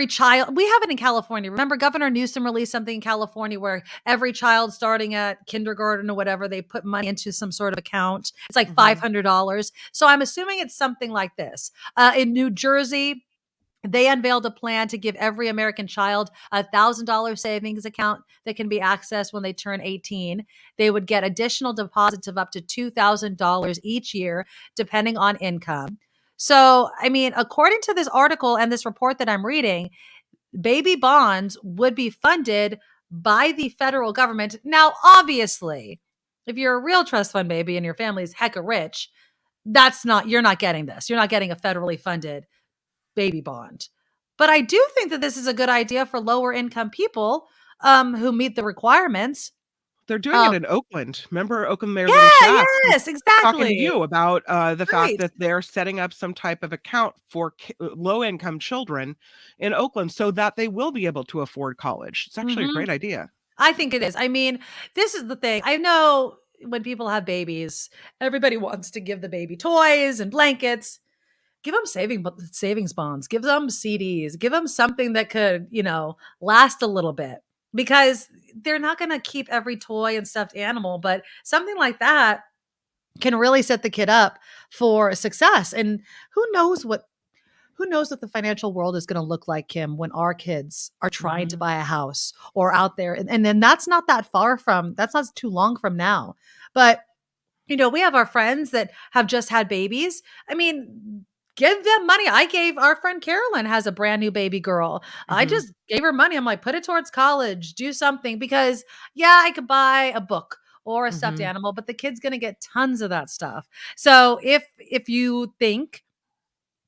child, we have it in California. Remember Governor Newsom released something in California where every child starting at kindergarten or whatever, they put money into some sort of account. It's like $500. So I'm assuming it's something like this. In New Jersey, they unveiled a plan to give every American child a $1,000 savings account that can be accessed when they turn 18. They would get additional deposits of up to $2,000 each year, depending on income. So, I mean, according to this article and this report that I'm reading, baby bonds would be funded by the federal government. Now, obviously, if you're a real trust fund baby and your family's hecka rich, you're not getting this. You're not getting a federally funded baby bond. But I do think that this is a good idea for lower income people who meet the requirements. They're doing it in Oakland. Remember Oakland Mayor Yeah, Living yes, exactly. talking to you about the fact Right. that they're setting up some type of account for low-income children in Oakland so that they will be able to afford college. It's actually a great idea. I think it is. I mean, this is the thing. I know when people have babies, everybody wants to give the baby toys and blankets. Give them savings bonds, give them CDs, give them something that could, last a little bit, because they're not going to keep every toy and stuffed animal, but something like that can really set the kid up for success. And who knows what the financial world is going to look like, Kim, when our kids are trying to buy a house or out there. And then that's not too long from now. But, we have our friends that have just had babies. I mean, give them money. I gave our friend Carolyn has a brand new baby girl. I just gave her money. I'm like, put it towards college, do something, because I could buy a book or a stuffed animal, but the kid's going to get tons of that stuff. So if you think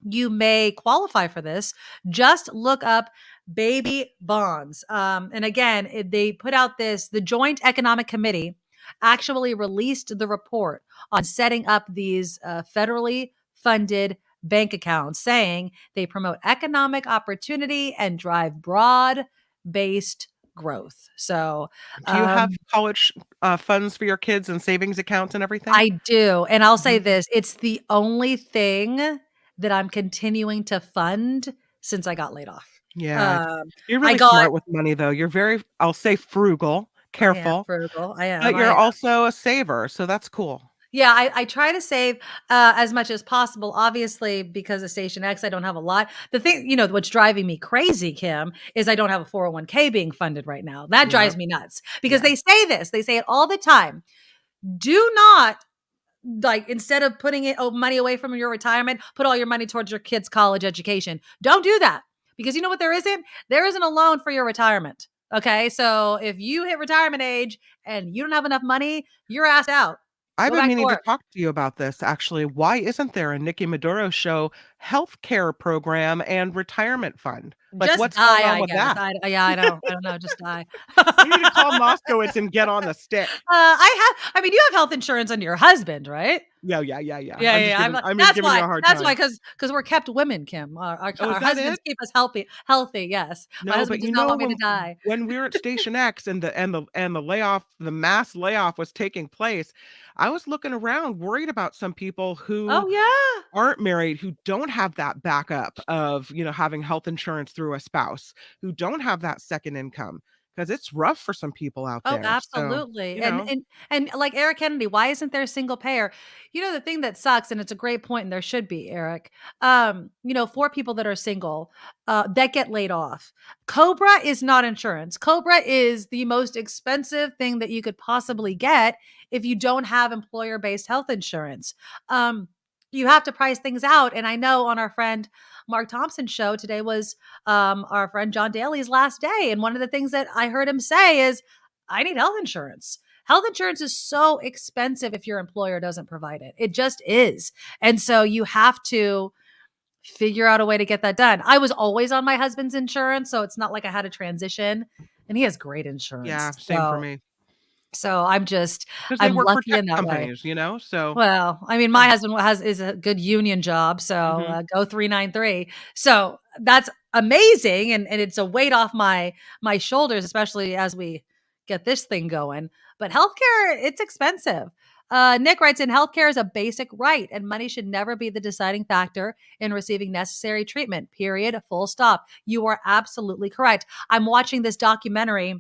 you may qualify for this, just look up baby bonds. And again, they put out the Joint Economic Committee actually released the report on setting up these federally funded bank accounts, saying they promote economic opportunity and drive broad-based growth. So, Do you have college funds for your kids and savings accounts and everything? I do. And I'll say Mhm. this, it's the only thing that I'm continuing to fund since I got laid off. Yeah. You're I really got smart with money, though. You're very, I'll say frugal, I am careful, frugal. I am. but you're also a saver, so that's cool. Yeah, I try to save as much as possible. Obviously, because of Station X, I don't have a lot. The thing, what's driving me crazy, Kim, is I don't have a 401k being funded right now. That Yeah. drives me nuts because Yeah. they say it all the time. Do not, like, instead of putting money away from your retirement, put all your money towards your kids' college education. Don't do that, because you know what there isn't? There isn't a loan for your retirement. Okay, so if you hit retirement age and you don't have enough money, you're asked out. I've Go been back to meaning to work. talk to you about this, actually. Why isn't there a Nikki Medoro Show healthcare program and retirement fund? Like, Just what's going die, on I with guess. that? Yeah, I know. I don't know. Just die. We need to call Moskowitz and get on the stick. I mean, you have health insurance under your husband, right? Yeah. Yeah, I'm yeah, just yeah. giving I'm That's giving you why. a hard That's why, time. because we're kept women, Kim. Oh, is Our that husbands it? keep us healthy. Yes, my No, but husband does not want me to die. when we were at Station X and the layoff, the mass layoff was taking place, I was looking around worried about some people who Oh yeah. aren't married, who don't have that backup of, having health insurance through a spouse, who don't have that second income, because it's rough for some people out Oh, there. So, absolutely. And like Eric Kennedy, why isn't there a single payer? The thing that sucks, and it's a great point, and there should be, Eric. For people that are single, that get laid off. Cobra is not insurance. Cobra is the most expensive thing that you could possibly get if you don't have employer-based health insurance. You have to price things out. And I know on our friend Mark Thompson's show today was our friend John Daly's last day. And one of the things that I heard him say is, I need health insurance. Health insurance is so expensive if your employer doesn't provide it. It just is. And so you have to figure out a way to get that done. I was always on my husband's insurance, so it's not like I had a transition, and he has great insurance. yeah, same for me. So Because they I'm work for lucky tech in that way. companies, so Well, I mean, yeah. my husband is a good union job, so Mhm. go 393. So that's amazing, and it's a weight off my shoulders, especially as we get this thing going. But healthcare, it's expensive. Nick writes in, healthcare is a basic right, and money should never be the deciding factor in receiving necessary treatment. Period. Full stop. You are absolutely correct. I'm watching this documentary.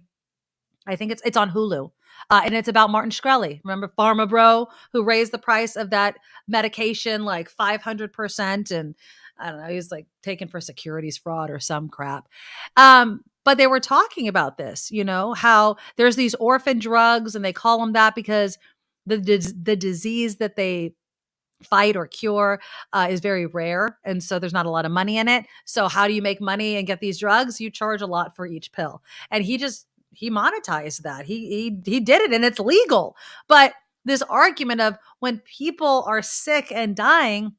I think it's on Hulu. And it's about Martin Shkreli. Remember Pharma Bro, who raised the price of that medication like 500%. And I don't know, he was like taken for securities fraud or some crap. But they were talking about this, how there's these orphan drugs, and they call them that because the disease that they fight or cure is very rare. And so there's not a lot of money in it. So how do you make money and get these drugs? You charge a lot for each pill. And he monetized that. He did it, and it's legal. But this argument of, when people are sick and dying,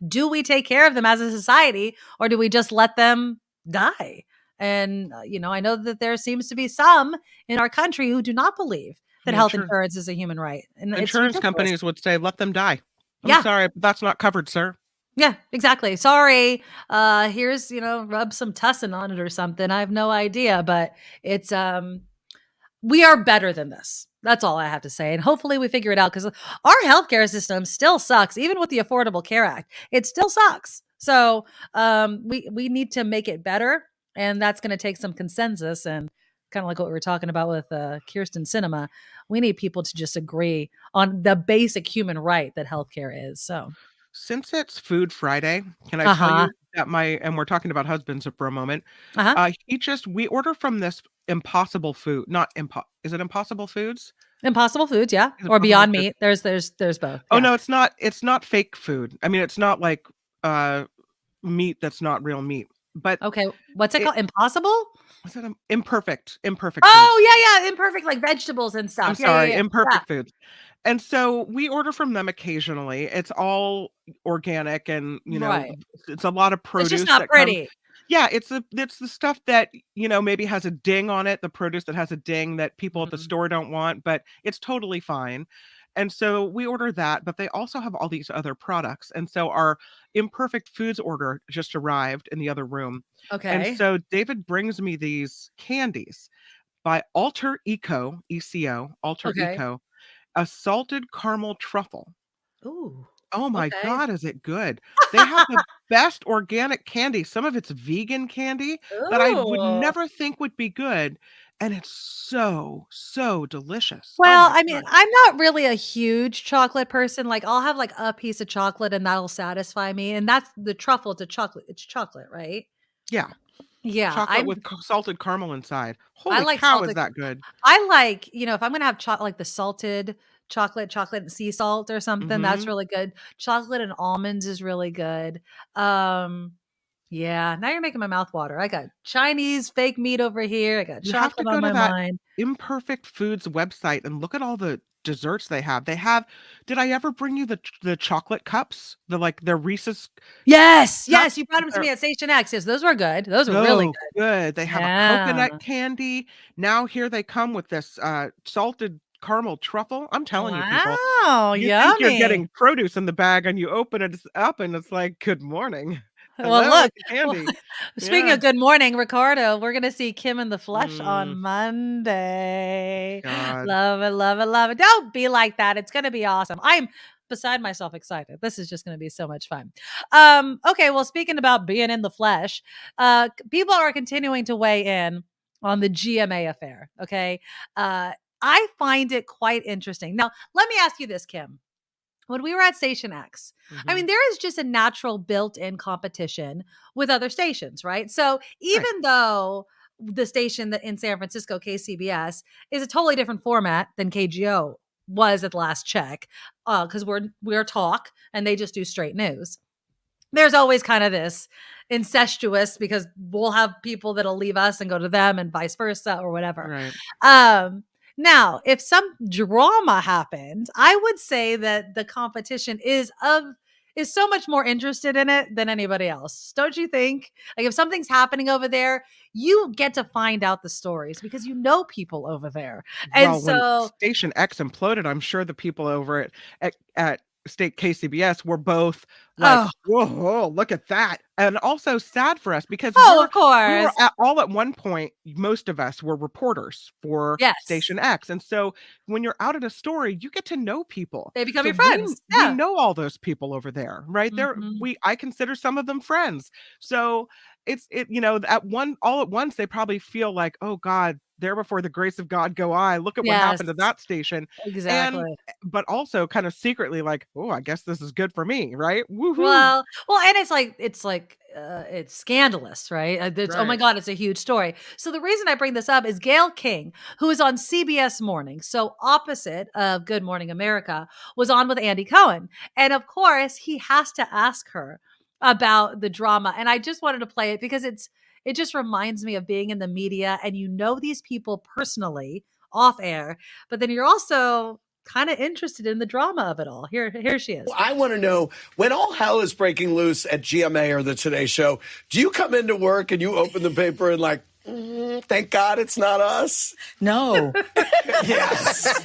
do we take care of them as a society, or do we just let them die? And I know that there seems to be some in our country who do not believe that Yeah, health insurance is a human right. And it's insurance ridiculous. companies would say, "Let them die." I'm Yeah. sorry, but that's not covered, sir. Yeah, exactly. Sorry. Here's, rub some tussin on it or something. I have no idea, but it's we are better than this. That's all I have to say. And hopefully we figure it out, because our healthcare system still sucks. Even with the Affordable Care Act, it still sucks. So we need to make it better. And that's going to take some consensus, and kind of like what we were talking about with Kirsten Cinema. We need people to just agree on the basic human right that healthcare is. So, Since it's Food Friday, can I tell uh-huh, you that and we're talking about husbands for a moment. uh-huh. We order from this Impossible Food, not is it Impossible Foods? Impossible Foods, yeah. Is it Or Impossible Beyond Foods? Meat. There's both. Oh, Yeah. no, it's not fake food. I mean, it's not like, meat that's not real meat, but Okay. What's it it called? Impossible? what's that? Imperfect foods. Oh, yeah, yeah. Imperfect, like vegetables and I'm stuff. Yeah, yeah, sorry, yeah. Yeah. Imperfect Foods. And so we order from them occasionally. It's all organic, and, Right. it's a lot of It's just produce not that comes. pretty. Yeah, it's the stuff that, maybe has a ding on it, the produce that has a ding that people at the store don't want, but it's totally fine. And so we order that, but they also have all these other products. And so our imperfect foods order just arrived in the other room. And Okay. so David brings me these candies by Alter Eco, ECO, Alter Okay. Eco, a salted caramel truffle. Ooh. Oh my Okay. God, is it good? They have the best organic candy. Some of it's vegan candy that I would Ooh. never think would be good. And it's so, so delicious. Oh Well, my I mean, God. I'm not really a huge chocolate person. Like, I'll have like a piece of chocolate and that'll satisfy me. And that's the truffle. It's chocolate, right? Yeah. Yeah, Chocolate with salted caramel inside. I Holy like cow, is salted. that good? I like, if I'm gonna have like the salted chocolate and sea salt or something, that's Hmm. really good. Chocolate and almonds is really good. Um, yeah, now you're making my mouth water. I got Chinese fake meat over here. I got You have to chocolate go on to my that mind. Imperfect Foods website and look at all the desserts they have. Did I ever bring you the chocolate cups? They're Reese's Yes, yes, cups? you brought them to They're me at Station X. Yes, those were good. Those were really so good. good. They have a Yeah. coconut candy. Now here they come with this salted caramel truffle. I'm telling you, people, Wow, you think you're yummy. getting produce in the bag and you open it up and it's like, good morning. Well, Hello, look, it's well, candy. speaking Yeah. of good morning, Ricardo, we're gonna see Kim in the flesh Mm, on Monday. God. Love it, love it, love it. Don't be like that. It's gonna be awesome. I'm beside myself excited. This is just gonna be so much fun. Okay, well, speaking about being in the flesh, people are continuing to weigh in on the GMA affair. Okay. I find it quite interesting. Now, let me ask you this, Kim. When we were at Station X, I Hmm. mean, there is just a natural built in competition with other stations, right? So Right. even though the station that in San Francisco, KCBS, is a totally different format than KGO was at the last check, because we're talk and they just do straight news. There's always kind of this incestuous because we'll have people that'll leave us and go to them and vice versa or whatever. Right. Um, Now, if some drama happened, I would say that the competition is so much more interested in it than anybody else. Don't you think? Like if something's happening over there, you get to find out the stories because you know people over there. And Well, when so, Station X imploded, I'm sure the people over at State KCBS were both like, oh, "Whoa, look at that!" And also sad for us because of we were course. all at one point. Most of us were reporters for Yes. Station X, and so when you're out at a story, you get to know people. They become So your friends. we Yeah. know all those people over there, right? Mhm. I consider some of them friends. So all at once they probably feel like, oh God, there before the grace of God go I. Look at what Yes. happened to that station. And Exactly. but also kind of secretly like, oh, I guess this is good for me, right? Woohoo. Well, and it's scandalous, right? It's, oh my Right. God, it's a huge story. So the reason I bring this up is Gail King, who is on CBS Morning, so opposite of Good Morning America, was on with Andy Cohen, and of course he has to ask her about the drama. And I just wanted to play it because it just reminds me of being in the media and you know these people personally off air, but then you're also kind of interested in the drama of it all. Here she is. I want to know when all hell is breaking loose at GMA or the Today Show, do you come into work and you open the paper and like, thank God it's not us? No. Yes.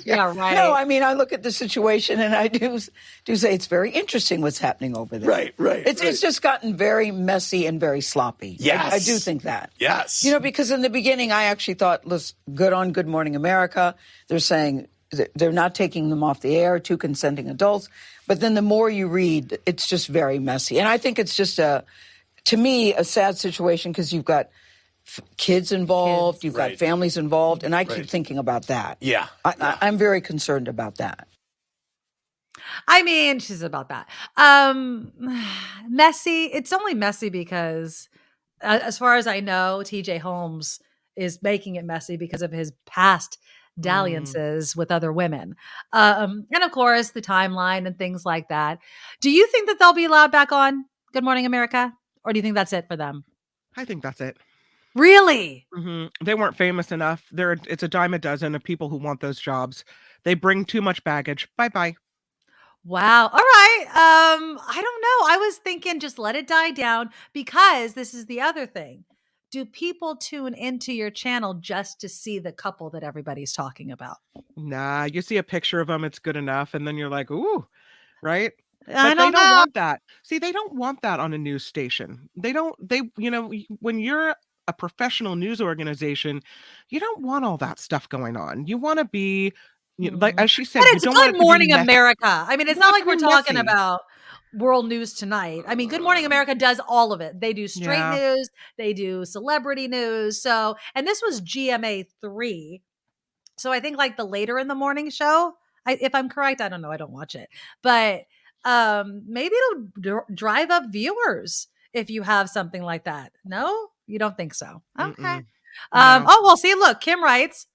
Yeah, right. No, I mean, I look at the situation and I do say it's very interesting what's happening over there. Right. It's just gotten very messy and very sloppy. Yes. I do think that. Yes. Because in the beginning, I actually thought, let's good on Good Morning America. They're saying they're not taking them off the air, 2 consenting adults. But then the more you read, it's just very messy. And I think it's just to me, a sad situation because you've got kids involved, you've got families involved, and I keep thinking about that. Yeah. I'm very concerned about that. I mean, she's about that. Messy. It's only messy because, as far as I know, TJ Holmes is making it messy because of his past dalliances with other women. And of course, the timeline and things like that. Do you think that they'll be allowed back on Good Morning America? Or do you think that's it for them? I think that's it. Really? They weren't famous enough. It's a dime a dozen of people who want those jobs. They bring too much baggage. Bye-bye. Wow. All right. I don't know. I was thinking just let it die down, because this is the other thing. Do people tune into your channel just to see the couple that everybody's talking about? Nah, you see a picture of them, it's good enough, and then you're like, "Ooh," right? I But they don't don't know. want that. See, they don't want that on a news station. When you're a professional news organization, you don't want all that stuff going on. You wanna be, like Mhm. as she But said, you it's don't want Good it to be Morning America. I mean, You it's want not it like to we're be talking messy. about World News Tonight. I mean, Good Morning America does all of it. They do straight Yeah. news, they do celebrity news. So, and this was GMA 3. So I think like the later in the morning show, if I'm correct, I don't know, I don't watch it. But maybe it'll drive up viewers if you have something like that. No? You don't think so? Okay. Mm-mm. No. Oh, well, see, look, Kim writes,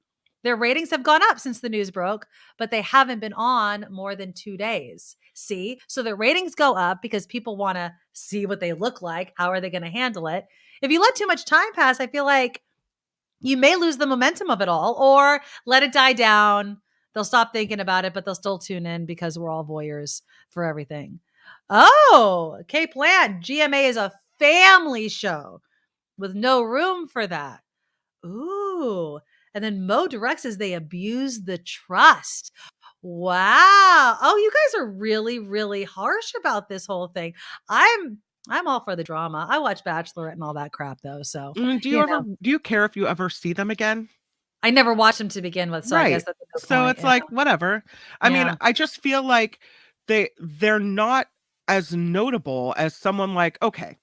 their ratings have gone up since the news broke, but they haven't been on more than 2 days. See? So the ratings go up because people want to see what they look like. How are they going to handle it? If you let too much time pass, I feel like you may lose the momentum of it all, or let it die down. They'll stop thinking about it, but they'll still tune in because we're all voyeurs for everything. Oh, K Plant, GMA is a family show with no room for that. Ooh. And then Mo directs as they abuse the trust. Wow. Oh, you guys are really, really harsh about this whole thing. I'm all for the drama. I watch Bachelorette and all that crap though. So, you know, Do you care if you ever see them again? I never watched them to begin with. So I guess Right. that's a good So point. it's Yeah. like, whatever. I mean, Yeah. I just feel like they're not as notable as someone like, okay,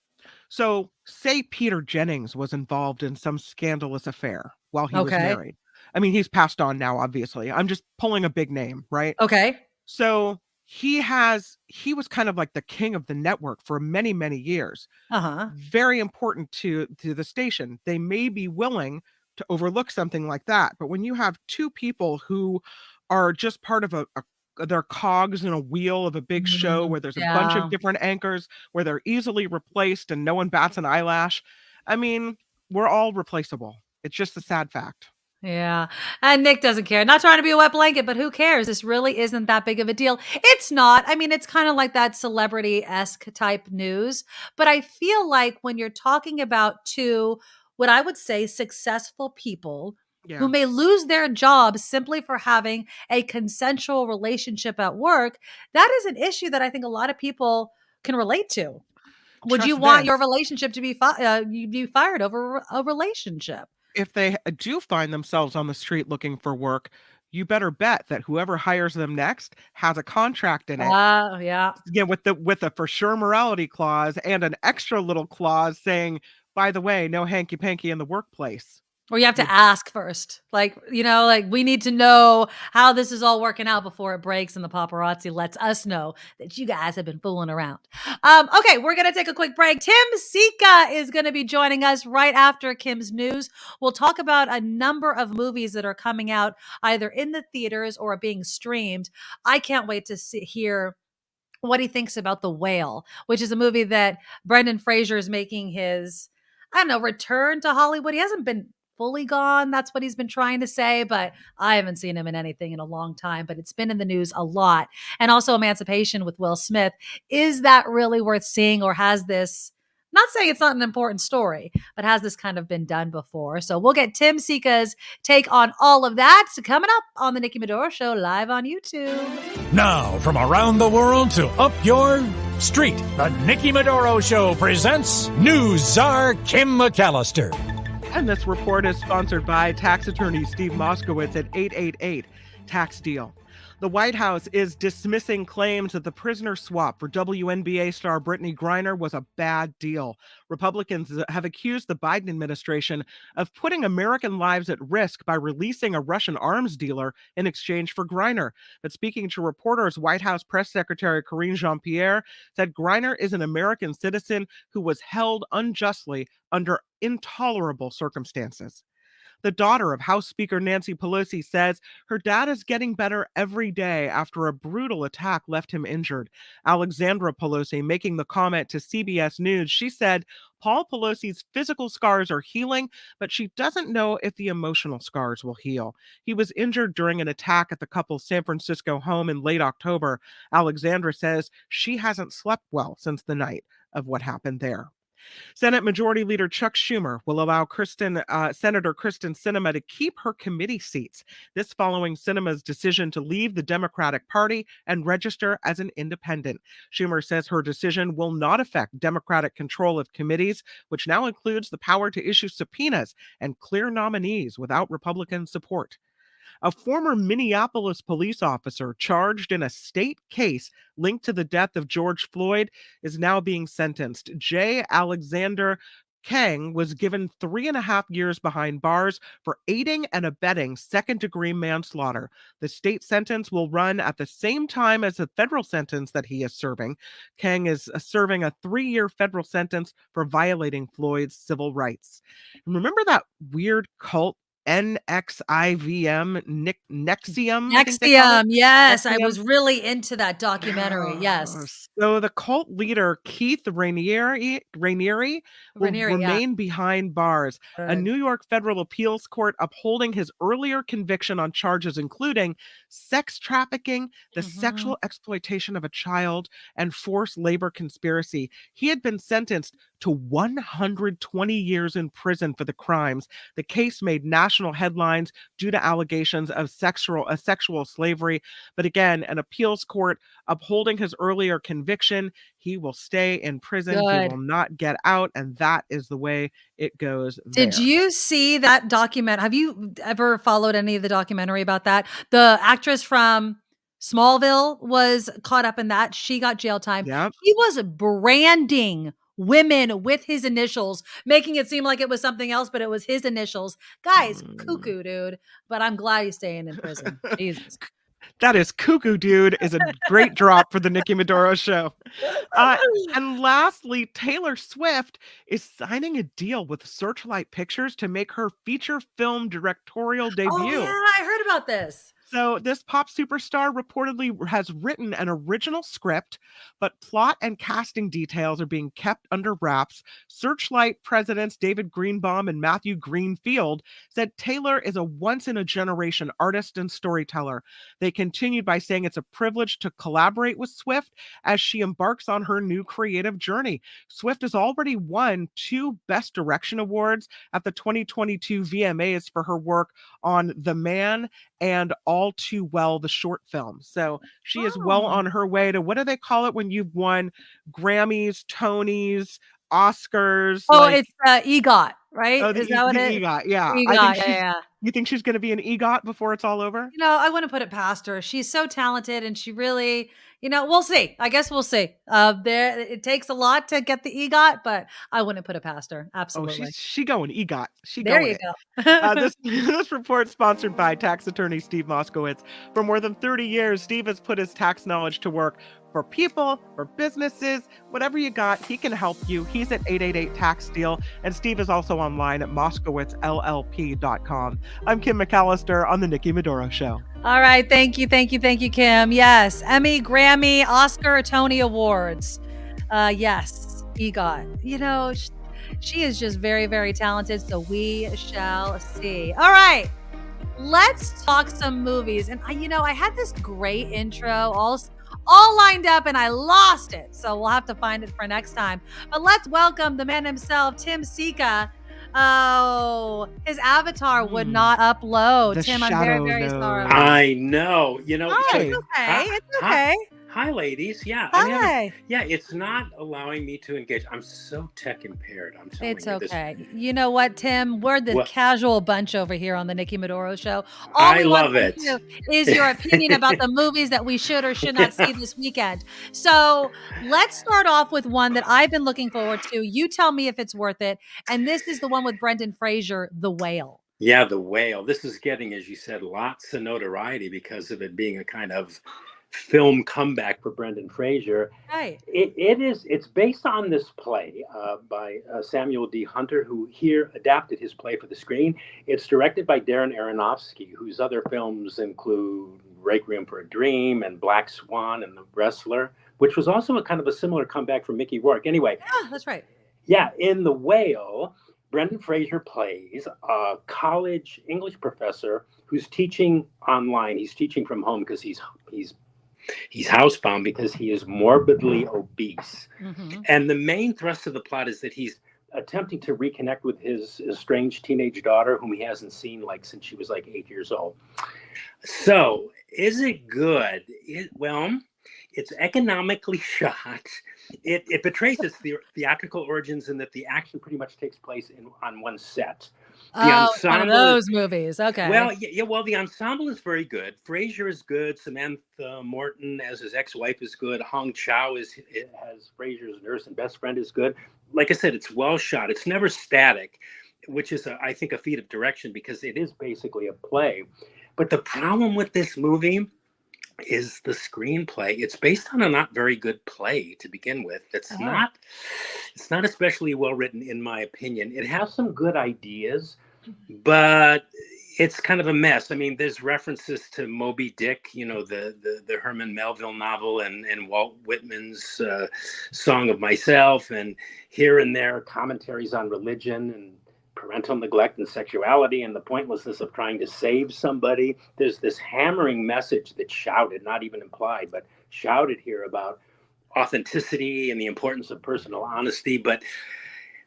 so say Peter Jennings was involved in some scandalous affair while he was Okay. married. I mean, he's passed on now, obviously. I'm just pulling a big name, right? Okay. So he was kind of like the king of the network for many, many years. Uh-huh. Very important to the station. They may be willing to overlook something like that, but when you have two people who are just part of they're cogs in a wheel of a big show Mhm. where there's a bunch of Yeah. different anchors, where they're easily replaced and no one bats an eyelash. I mean, we're all replaceable. It's just a sad fact. Yeah. And Nick doesn't care. Not trying to be a wet blanket, but who cares? This really isn't that big of a deal. It's not. I mean, it's kind of like that celebrity-esque type news. But I feel like when you're talking about two, what I would say, successful people who Yeah. may lose their jobs simply for having a consensual relationship at work, that is an issue that I think a lot of people can relate to. Would you Trust want your this. relationship to be you be fired over a relationship? If they do find themselves on the street looking for work, you better bet that whoever hires them next has a contract in it, Yeah. with a for sure morality clause and an extra little clause saying, by the way, no hanky panky in the workplace. Or you have You to ask first. Like, like we need to know how this is all working out before it breaks and the paparazzi lets us know that you guys have been fooling around. Okay, we're going to take a quick break. Tim Sika is going to be joining us right after Kim's news. We'll talk about a number of movies that are coming out either in the theaters or being streamed. I can't wait to hear what he thinks about The Whale, which is a movie that Brendan Fraser is making his, I don't know, return to Hollywood. He hasn't been fully gone. That's what he's been trying to say, but I haven't seen him in anything in a long time, but it's been in the news a lot. And also Emancipation with Will Smith. Is that really worth seeing, or has this, not saying it's not an important story, but has this kind of been done before? So we'll get Tim Sika's take on all of that coming up on the Nikki Medoro Show live on YouTube. Now, from around the world to up your street, the Nikki Medoro Show presents News Czar Kim McAllister. And this report is sponsored by tax attorney Steve Moskowitz at 888 Tax Deal. The White House is dismissing claims that the prisoner swap for WNBA star Brittany Griner was a bad deal. Republicans have accused the Biden administration of putting American lives at risk by releasing a Russian arms dealer in exchange for Griner. But speaking to reporters, White House Press Secretary Karine Jean-Pierre said Griner is an American citizen who was held unjustly under intolerable circumstances. The daughter of House Speaker Nancy Pelosi says her dad is getting better every day after a brutal attack left him injured. Alexandra Pelosi making the comment to CBS News. She said Paul Pelosi's physical scars are healing, but she doesn't know if the emotional scars will heal. He was injured during an attack at the couple's San Francisco home in late October. Alexandra says she hasn't slept well since the night of what happened there. Senate Majority Leader Chuck Schumer will allow Senator Kristen Sinema to keep her committee seats. This following Sinema's decision to leave the Democratic Party and register as an independent. Schumer says her decision will not affect Democratic control of committees, which now includes the power to issue subpoenas and clear nominees without Republican support. A former Minneapolis police officer charged in a state case linked to the death of George Floyd is now being sentenced. J. Alexander Kang was given 3.5 years behind bars for aiding and abetting second-degree manslaughter. The state sentence will run at the same time as the federal sentence that he is serving. Kang is serving a 3-year federal sentence for violating Floyd's civil rights. Remember that weird cult NXIVM, Nexium? Nexium, yes. I Nexium? was really into that documentary. Yes. So the cult leader, Keith Raniere, will remain behind bars. A New York federal appeals court upholding his earlier conviction on charges including sex trafficking, the sexual exploitation of a child, and forced labor conspiracy. He had been sentenced to 120 years in prison for the crimes. The case made national headlines due to allegations of sexual slavery. But again, an appeals court upholding his earlier conviction. He will stay in prison. He will not get out. And that is the way it goes there. Did you see that document? Have you ever followed any of the documentary about that? The actress from Smallville was caught up in that. She got jail time. Yep. He was branding women with his initials, making it seem like it was something else, but it was his initials. Guys, cuckoo, dude. But I'm glad he's staying in prison. Jesus. That is cuckoo, dude, is a great drop for the Nikki Medoro Show. And lastly, Taylor Swift is signing a deal with Searchlight Pictures to make her feature film directorial debut. Oh, yeah, I heard about this. So this pop superstar reportedly has written an original script, but plot and casting details are being kept under wraps. Searchlight presidents David Greenbaum and Matthew Greenfield said Taylor is a once-in-a-generation artist and storyteller. They continued by saying it's a privilege to collaborate with Swift as she embarks on her new creative journey. Swift has already won 2 Best Direction awards at the 2022 VMAs for her work on The Man and All Too Well, the short film. So she is well on her way to, what do they call it when you've won Grammys, Tonys, Oscars? Oh, it's EGOT, right? Oh, is that what it is? EGOT, yeah. EGOT, You think she's going to be an EGOT before it's all over? You know, I wouldn't put it past her. She's so talented and she really, we'll see. I guess we'll see. It takes a lot to get the EGOT, but I wouldn't put it past her. Absolutely. Oh, she going EGOT. There you go. This report sponsored by tax attorney Steve Moskowitz. For more than 30 years, Steve has put his tax knowledge to work for people, for businesses, whatever you got, he can help you. He's at 888-TAX-STEAL, and Steve is also online at moskowitzllp.com. I'm Kim McAllister on The Nikki Medoro Show. All right. Thank you, Kim. Yes. Emmy, Grammy, Oscar, Tony Awards. Yes. EGOT. She is just very, very talented, so we shall see. All right. Let's talk some movies. And I had this great intro all lined up and I lost it. So we'll have to find it for next time. But let's welcome the man himself, Tim Sika. Oh, his avatar would not upload. Tim, I'm very, very sorry. I know. Hi. It's okay. It's okay. Hi, ladies. Yeah. Hi. It's not allowing me to engage. I'm so tech impaired. I'm telling you. It's okay. You know what, Tim? We're the casual bunch over here on the Nikki Medoro Show. I love it. Is your opinion about the movies that we should or should not see this weekend. So let's start off with one that I've been looking forward to. You tell me if it's worth it. And this is the one with Brendan Fraser, The Whale. Yeah, The Whale. This is getting, as you said, lots of notoriety because of it being a kind of film comeback for Brendan Fraser. Right. It's based on this play by Samuel D. Hunter, who here adapted his play for the screen. It's directed by Darren Aronofsky, whose other films include Requiem for a Dream and Black Swan and The Wrestler, which was also a kind of a similar comeback for Mickey Rourke. Anyway. Yeah, that's right. Yeah, in The Whale, Brendan Fraser plays a college English professor who's teaching online. He's teaching from home because he's housebound because he is morbidly obese. Mm-hmm. And the main thrust of the plot is that he's attempting to reconnect with his estranged teenage daughter, whom he hasn't seen since she was 8 years old. So, is it good? Well, it's economically shot. It betrays its theatrical origins in that the action pretty much takes place on one set. It's one of those movies. Okay. Well, well, the ensemble is very good. Fraser is good. Samantha Morton as his ex-wife is good. Hong Chow as Fraser's nurse and best friend is good. Like I said, it's well shot. It's never static, which is, I think, a feat of direction because it is basically a play. But the problem with this movie is the screenplay. It's based on a not very good play to begin with. It's not especially well written, in my opinion. It has some good ideas, but it's kind of a mess. I mean, there's references to Moby Dick, the Herman Melville novel, and Walt Whitman's Song of Myself, and here and there commentaries on religion and parental neglect and sexuality and the pointlessness of trying to save somebody. There's this hammering message that's shouted, not even implied, but shouted here about authenticity and the importance of personal honesty, but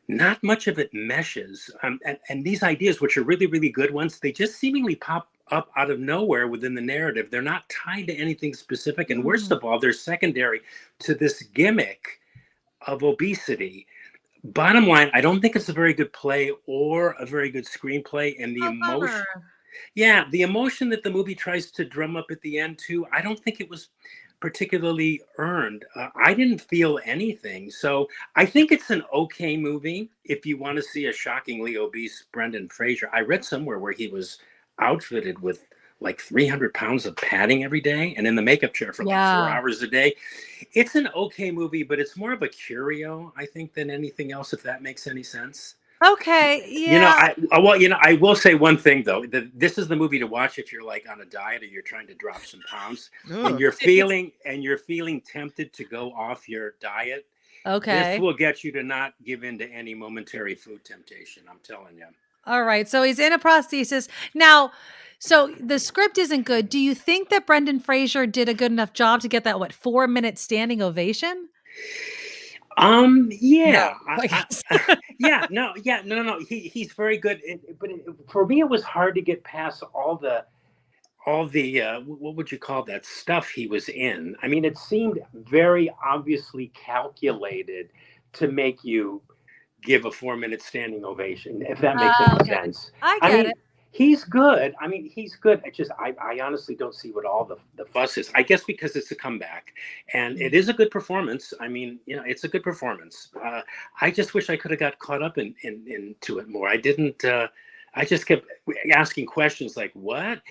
not much of it meshes. And these ideas, which are really, really good ones, they just seemingly pop up out of nowhere within the narrative. They're not tied to anything specific. And worst of all, they're secondary to this gimmick of obesity. Bottom line, I don't think it's a very good play or a very good screenplay. And the emotion that the movie tries to drum up at the end too, I don't think it was particularly earned. I didn't feel anything. So I think it's an okay movie if you want to see a shockingly obese Brendan Fraser. I read somewhere where he was outfitted with 300 pounds of padding every day and in the makeup chair for 4 hours a day. It's an okay movie, but it's more of a curio, I think, than anything else, if that makes any sense. Okay. Yeah. I will say one thing though, that this is the movie to watch if you're on a diet or you're trying to drop some pounds and you're feeling tempted to go off your diet. Okay. This will get you to not give in to any momentary food temptation. I'm telling you. All right. So he's in a prosthesis now. So the script isn't good. Do you think that Brendan Fraser did a good enough job to get that 4-minute standing ovation? Yeah. No, No. He's very good. But for me, it was hard to get past all the what would you call that stuff he was in? I mean, it seemed very obviously calculated to make you give a 4-minute standing ovation, if that makes any sense. I get it. He's good. He's good. I honestly don't see what all the fuss is. I guess because it's a comeback, and it is a good performance. It's a good performance. I just wish I could have got caught up into it more. I didn't. I just kept asking questions like, what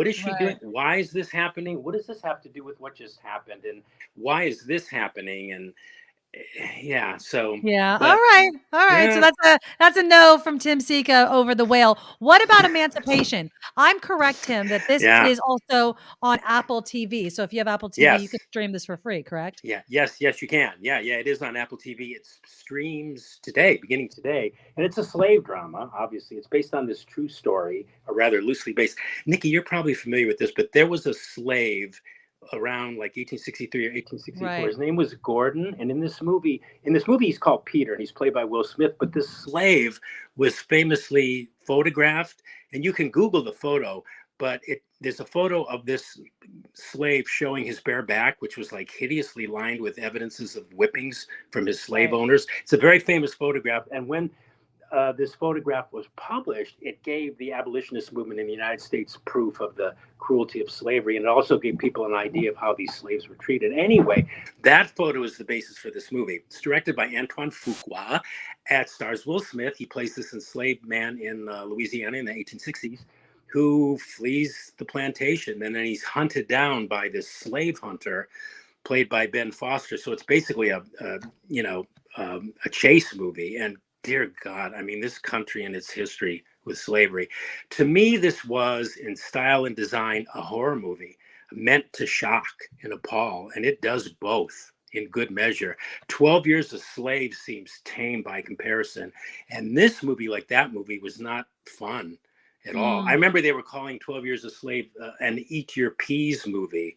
is she doing? Why is this happening? What does this have to do with what just happened? And why is this happening? And all right. So that's a no from Tim Sika over The Whale. What about Emancipation? I'm correct, Tim, that this is also on Apple TV. So if you have Apple TV, you can stream this for free, correct? Yes, you can. It is on Apple TV. It streams beginning today, and it's a slave drama. Obviously, it's based on this true story, or rather loosely based. Nikki, you're probably familiar with this, but there was a slave around 1863 or 1864. Right. His name was Gordon, and in this movie he's called Peter, and he's played by Will Smith. But this slave was famously photographed, and you can Google the photo. But there's a photo of this slave showing his bare back, which was hideously lined with evidences of whippings from his slave owners. It's a very famous photograph, and when this photograph was published, it gave the abolitionist movement in the United States proof of the cruelty of slavery, and it also gave people an idea of how these slaves were treated. Anyway, that photo is the basis for this movie. It's directed by Antoine Fuqua. It stars Will Smith. He plays this enslaved man in Louisiana in the 1860s. who flees the plantation, and then he's hunted down by this slave hunter played by Ben Foster. So it's basically a chase movie. And dear God, I mean, this country and its history with slavery, to me, this was in style and design a horror movie meant to shock and appall, and it does both in good measure. 12 Years a Slave seems tame by comparison, and this movie, like that movie, was not fun at all. I remember they were calling 12 Years a Slave an Eat Your Peas movie.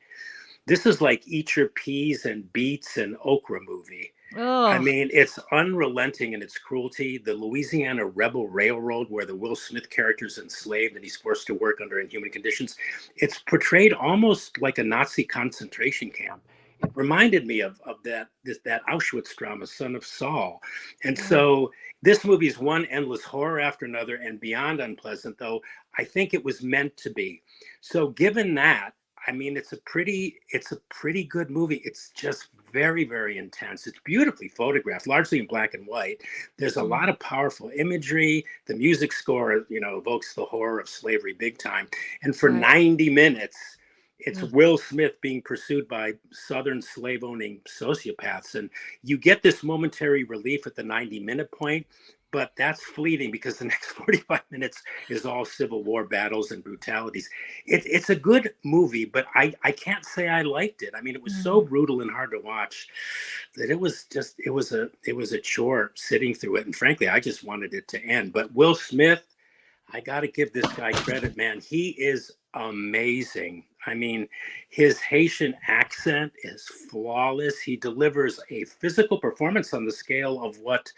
This is like Eat Your Peas and Beets and Okra movie. Oh. I mean, it's unrelenting in its cruelty. The Louisiana Rebel Railroad, where the Will Smith character is enslaved and he's forced to work under inhuman conditions, it's portrayed almost like a Nazi concentration camp. It reminded me of that Auschwitz drama, Son of Saul. And so this movie is one endless horror after another, and beyond unpleasant, though I think it was meant to be. So given that, I mean, it's a pretty good movie. It's just very, very intense. It's beautifully photographed, largely in black and white. There's a lot of powerful imagery. The music score, evokes the horror of slavery big time. And for 90 minutes, it's Will Smith being pursued by Southern slave-owning sociopaths. And you get this momentary relief at the 90-minute point, but that's fleeting because the next 45 minutes is all Civil War battles and brutalities. It's a good movie, but I can't say I liked it. I mean, it was so brutal and hard to watch that it was a chore sitting through it. And frankly, I just wanted it to end. But Will Smith, I got to give this guy credit, man. He is amazing. I mean, his Haitian accent is flawless. He delivers a physical performance on the scale of what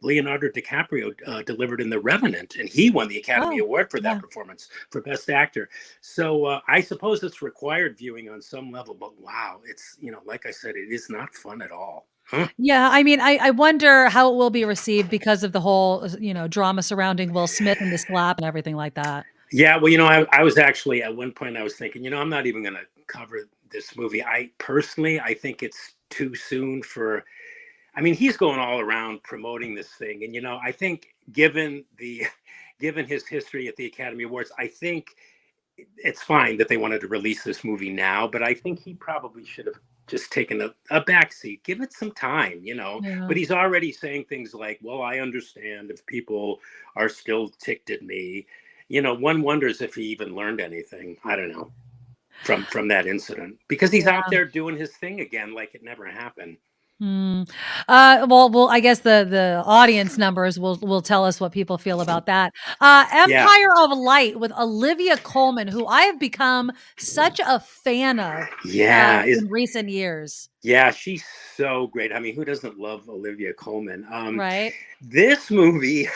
Leonardo DiCaprio delivered in The Revenant, and he won the Academy Award for that performance for Best Actor. So I suppose it's required viewing on some level, but wow, it's, like I said, it is not fun at all. Huh? Yeah, I mean, I wonder how it will be received because of the whole, drama surrounding Will Smith and the slap and everything like that. Yeah, well, I was actually, at one point I was thinking, I'm not even going to cover this movie. I think it's too soon for, I mean, he's going all around promoting this thing. And, I think given his history at the Academy Awards, I think it's fine that they wanted to release this movie now, but I think he probably should have just taken a backseat, give it some time, Yeah. But he's already saying things like, well, I understand if people are still ticked at me. One wonders if he even learned anything. I don't know from that incident, because he's out there doing his thing again, like it never happened. Well, I guess the audience numbers will tell us what people feel about that. Empire of Light with Olivia Colman, who I have become such a fan of in recent years. Yeah, she's so great. I mean, who doesn't love Olivia Colman? Right. This movie,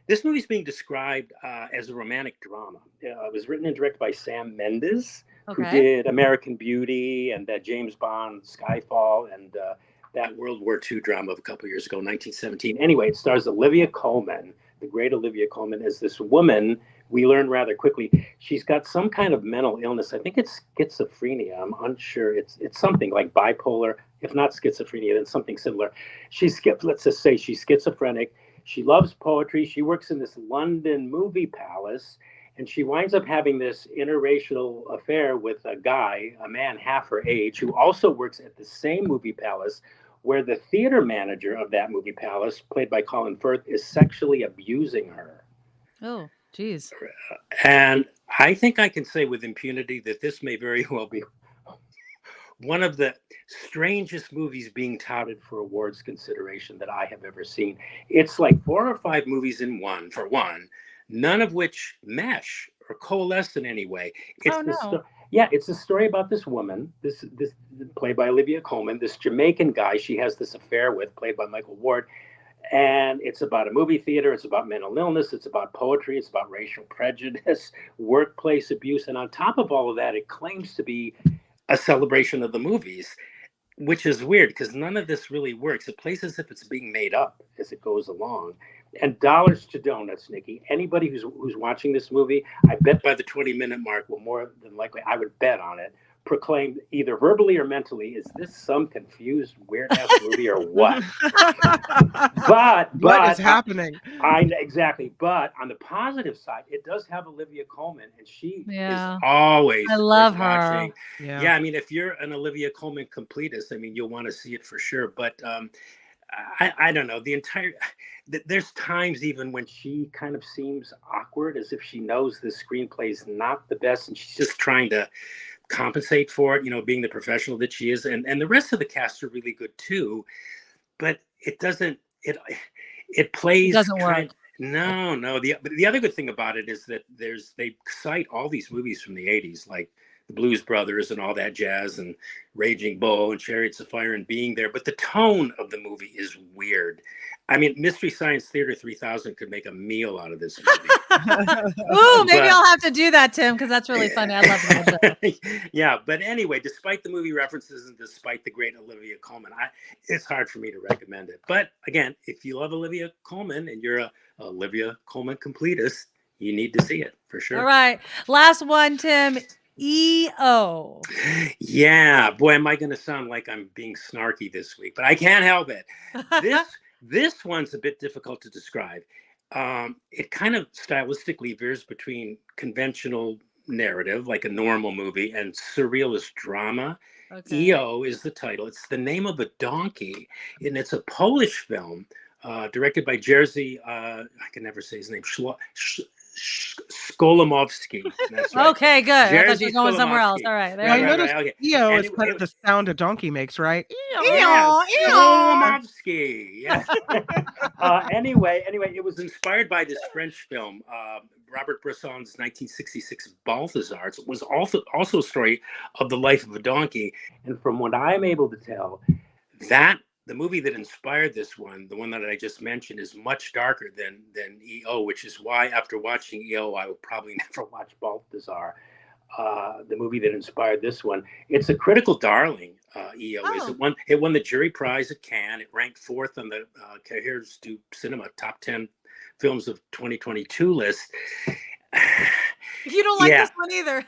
this movie's being described as a romantic drama. It was written and directed by Sam Mendes, who did American Beauty and that James Bond Skyfall and that World War II drama of a couple years ago, 1917. Anyway, it stars Olivia Colman, the great Olivia Colman, as this woman. We learn rather quickly she's got some kind of mental illness. I think it's schizophrenia. I'm unsure. It's something like bipolar. If not schizophrenia, then something similar. Let's just say she's schizophrenic. She loves poetry. She works in this London movie palace, and she winds up having this interracial affair with a guy, a man half her age, who also works at the same movie palace, where the theater manager of that movie palace, played by Colin Firth, is sexually abusing her. Oh, geez. And I think I can say with impunity that this may very well be one of the strangest movies being touted for awards consideration that I have ever seen. It's like 4 or 5 movies in one, for one, none of which mesh or coalesce in any way. It's it's a story about this woman, this played by Olivia Colman, this Jamaican guy she has this affair with, played by Michael Ward. And it's about a movie theater. It's about mental illness. It's about poetry. It's about racial prejudice, workplace abuse. And on top of all of that, it claims to be a celebration of the movies, which is weird because none of this really works. It plays as if it's being made up as it goes along. And dollars to donuts, Nikki. Anybody who's watching this movie, I bet by the 20-minute mark will more than likely, I would bet on it, proclaim either verbally or mentally, is this some confused weird ass movie or what? But what is happening? Exactly. But on the positive side, it does have Olivia Colman, and she is Yeah. always I love worth her. watching. Yeah. I mean, if you're an Olivia Colman completist, I mean, you'll want to see it for sure. But I don't know. There's times even when she kind of seems awkward, as if she knows the screenplay is not the best, and she's just trying to compensate for it, you know, being the professional that she is. And the rest of the cast are really good too. But it doesn't. It plays. It doesn't work. No. The other good thing about it is that they cite all these movies from the 80s, like the Blues Brothers and all that jazz, and Raging Bull and Chariots of Fire and Being There. But the tone of the movie is weird. I mean, Mystery Science Theater 3000 could make a meal out of this movie. Ooh, maybe I'll have to do that, Tim, because that's really funny. I love that. Yeah, but anyway, despite the movie references and despite the great Olivia Colman, it's hard for me to recommend it. But again, if you love Olivia Colman and you're a Olivia Colman completist, you need to see it for sure. All right. Last one, Tim. EO. Yeah, boy, am I going to sound like I'm being snarky this week, but I can't help it. This one's a bit difficult to describe. It kind of stylistically veers between conventional narrative, like a normal movie, and surrealist drama. Okay. EO is the title. It's the name of a donkey, and it's a Polish film directed by Jerzy, I can never say his name, Skolimowski. That's right. Okay, good. I thought you were going somewhere else. All right. I noticed EO is kind of the sound a donkey makes, right? Skolimowski. Yes. Anyway, it was inspired by this French film, Robert Bresson's 1966 Balthazar. It was also a story of the life of a donkey. And from what I'm able to tell, the movie that inspired this one, the one that I just mentioned, is much darker than EO, which is why after watching EO, I would probably never watch Balthazar, the movie that inspired this one. It's a critical darling, EO is. It won the jury prize at Cannes. It ranked 4th on the Cahiers du Cinema top 10 films of 2022 list. You don't like this one either.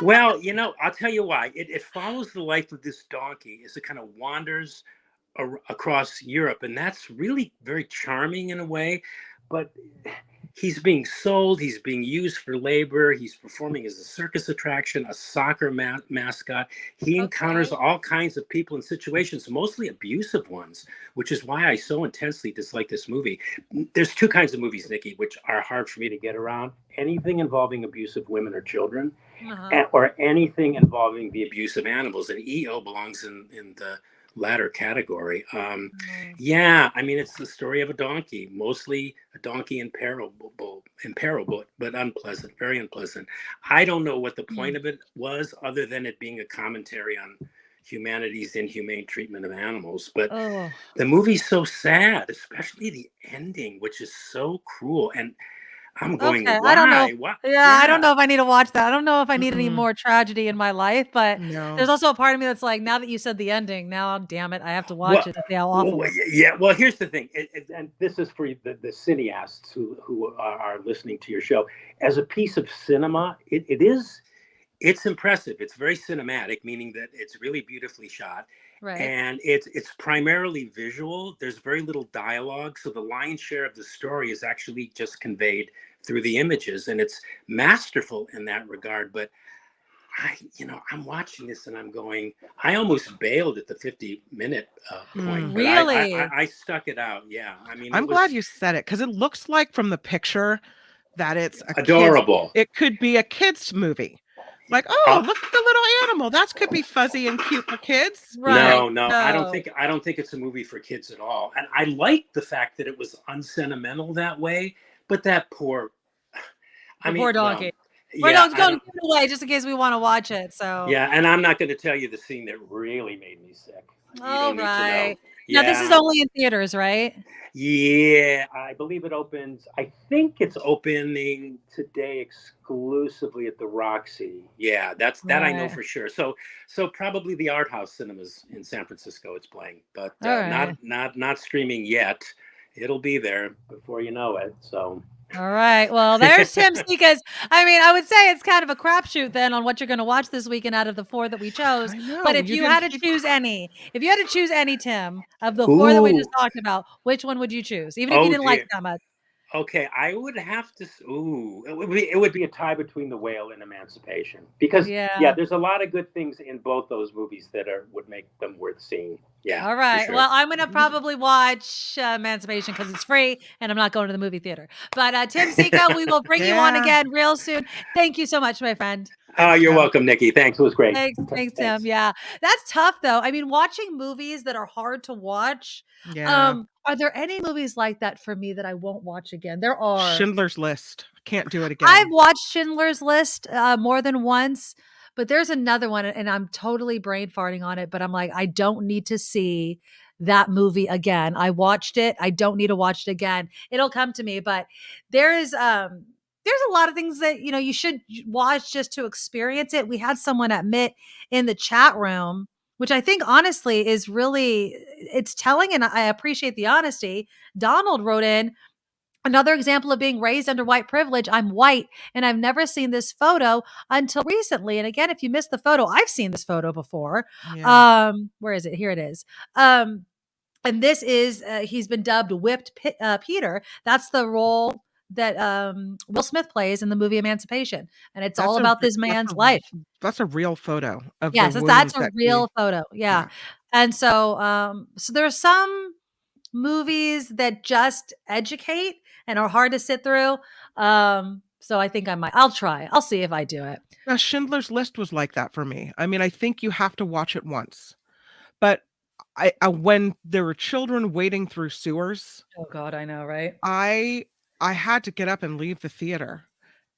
Well, I'll tell you why. It follows the life of this donkey as it kind of wanders across Europe, and that's really very charming in a way, but he's being sold, he's being used for labor, he's performing as a circus attraction, a soccer mascot. He encounters all kinds of people and situations, mostly abusive ones, which is why I so intensely dislike this movie. There's two kinds of movies, Nikki, which are hard for me to get around: anything involving abusive women or children, or anything involving the abuse of animals, and EO belongs in the latter category. I mean, it's the story of a donkey, mostly a donkey in peril, but unpleasant, very unpleasant. I don't know what the point of it was, other than it being a commentary on humanity's inhumane treatment of animals. But the movie's so sad, especially the ending, which is so cruel. And I'm going, why? I don't know. I don't know if I need to watch that. I don't know if I need any more tragedy in my life, but there's also a part of me that's like, now that you said the ending, now, damn it, I have to watch it to see how awful it is. Well, here's the thing, and this is for the cineasts who are listening to your show. As a piece of cinema, it's impressive. It's very cinematic, meaning that it's really beautifully shot. Right. And it's primarily visual. There's very little dialogue. So the lion's share of the story is actually just conveyed through the images. And it's masterful in that regard. But I'm watching this and I'm going, I almost bailed at the 50-minute point. Really? I stuck it out. Yeah. I mean, I'm glad you said it, because it looks like from the picture that it's adorable. It could be a kid's movie. Like, look at the little animal. That could be fuzzy and cute for kids. Right. No. I don't think it's a movie for kids at all. And I like the fact that it was unsentimental that way. But that poor donkey. Well, go give it away just in case we want to watch it. So and I'm not going to tell you the scene that really made me sick. All right. Now this is only in theaters, right? Yeah, I believe it opens. I think it's opening today exclusively at the Roxy. Yeah, that I know for sure. So probably the art house cinemas in San Francisco it's playing, but not streaming yet. it'll be there before you know it. So. All right. Well, there's Tim Sika's. I mean, I would say it's kind of a crapshoot then on what you're going to watch this weekend out of the 4 that we chose. I know. But if you had to choose any, Tim, of the 4 that we just talked about, which one would you choose? Even if you didn't like it that much. Okay, I would have to. It would be a tie between The Whale and Emancipation because there's a lot of good things in both those movies that would make them worth seeing. Yeah. All right. Sure. Well, I'm going to probably watch Emancipation because it's free and I'm not going to the movie theater. But Tim Sika, we will bring you on again real soon. Thank you so much, my friend. Oh, you're welcome, Nikki. Thanks. It was great. Thanks, Tim. Yeah. That's tough, though. I mean, watching movies that are hard to watch. Yeah. Are there any movies like that for me that I won't watch again? There are. Schindler's List. Can't do it again. I've watched Schindler's List more than once, but there's another one, and I'm totally brain farting on it, but I'm like, I don't need to see that movie again. I watched it. I don't need to watch it again. It'll come to me, but there's a lot of things that, you should watch just to experience it. We had someone admit in the chat room, which I think honestly is really, it's telling, and I appreciate the honesty. Donald wrote in, another example of being raised under white privilege. I'm white and I've never seen this photo until recently. And again, if you missed the photo, I've seen this photo before. Yeah. Where is it? Here it is. And this is, he's been dubbed Whipped Peter. That's the role that Will Smith plays in the movie Emancipation. And it's all about this man's life. That's a real photo of yes, that's a real photo. Yeah. And so there's some movies that just educate and are hard to sit through. So I think I'll try. I'll see if I do it. Now, Schindler's List was like that for me. I mean, I think you have to watch it once. But I when there were children wading through sewers. Oh God, I know, right? I had to get up and leave the theater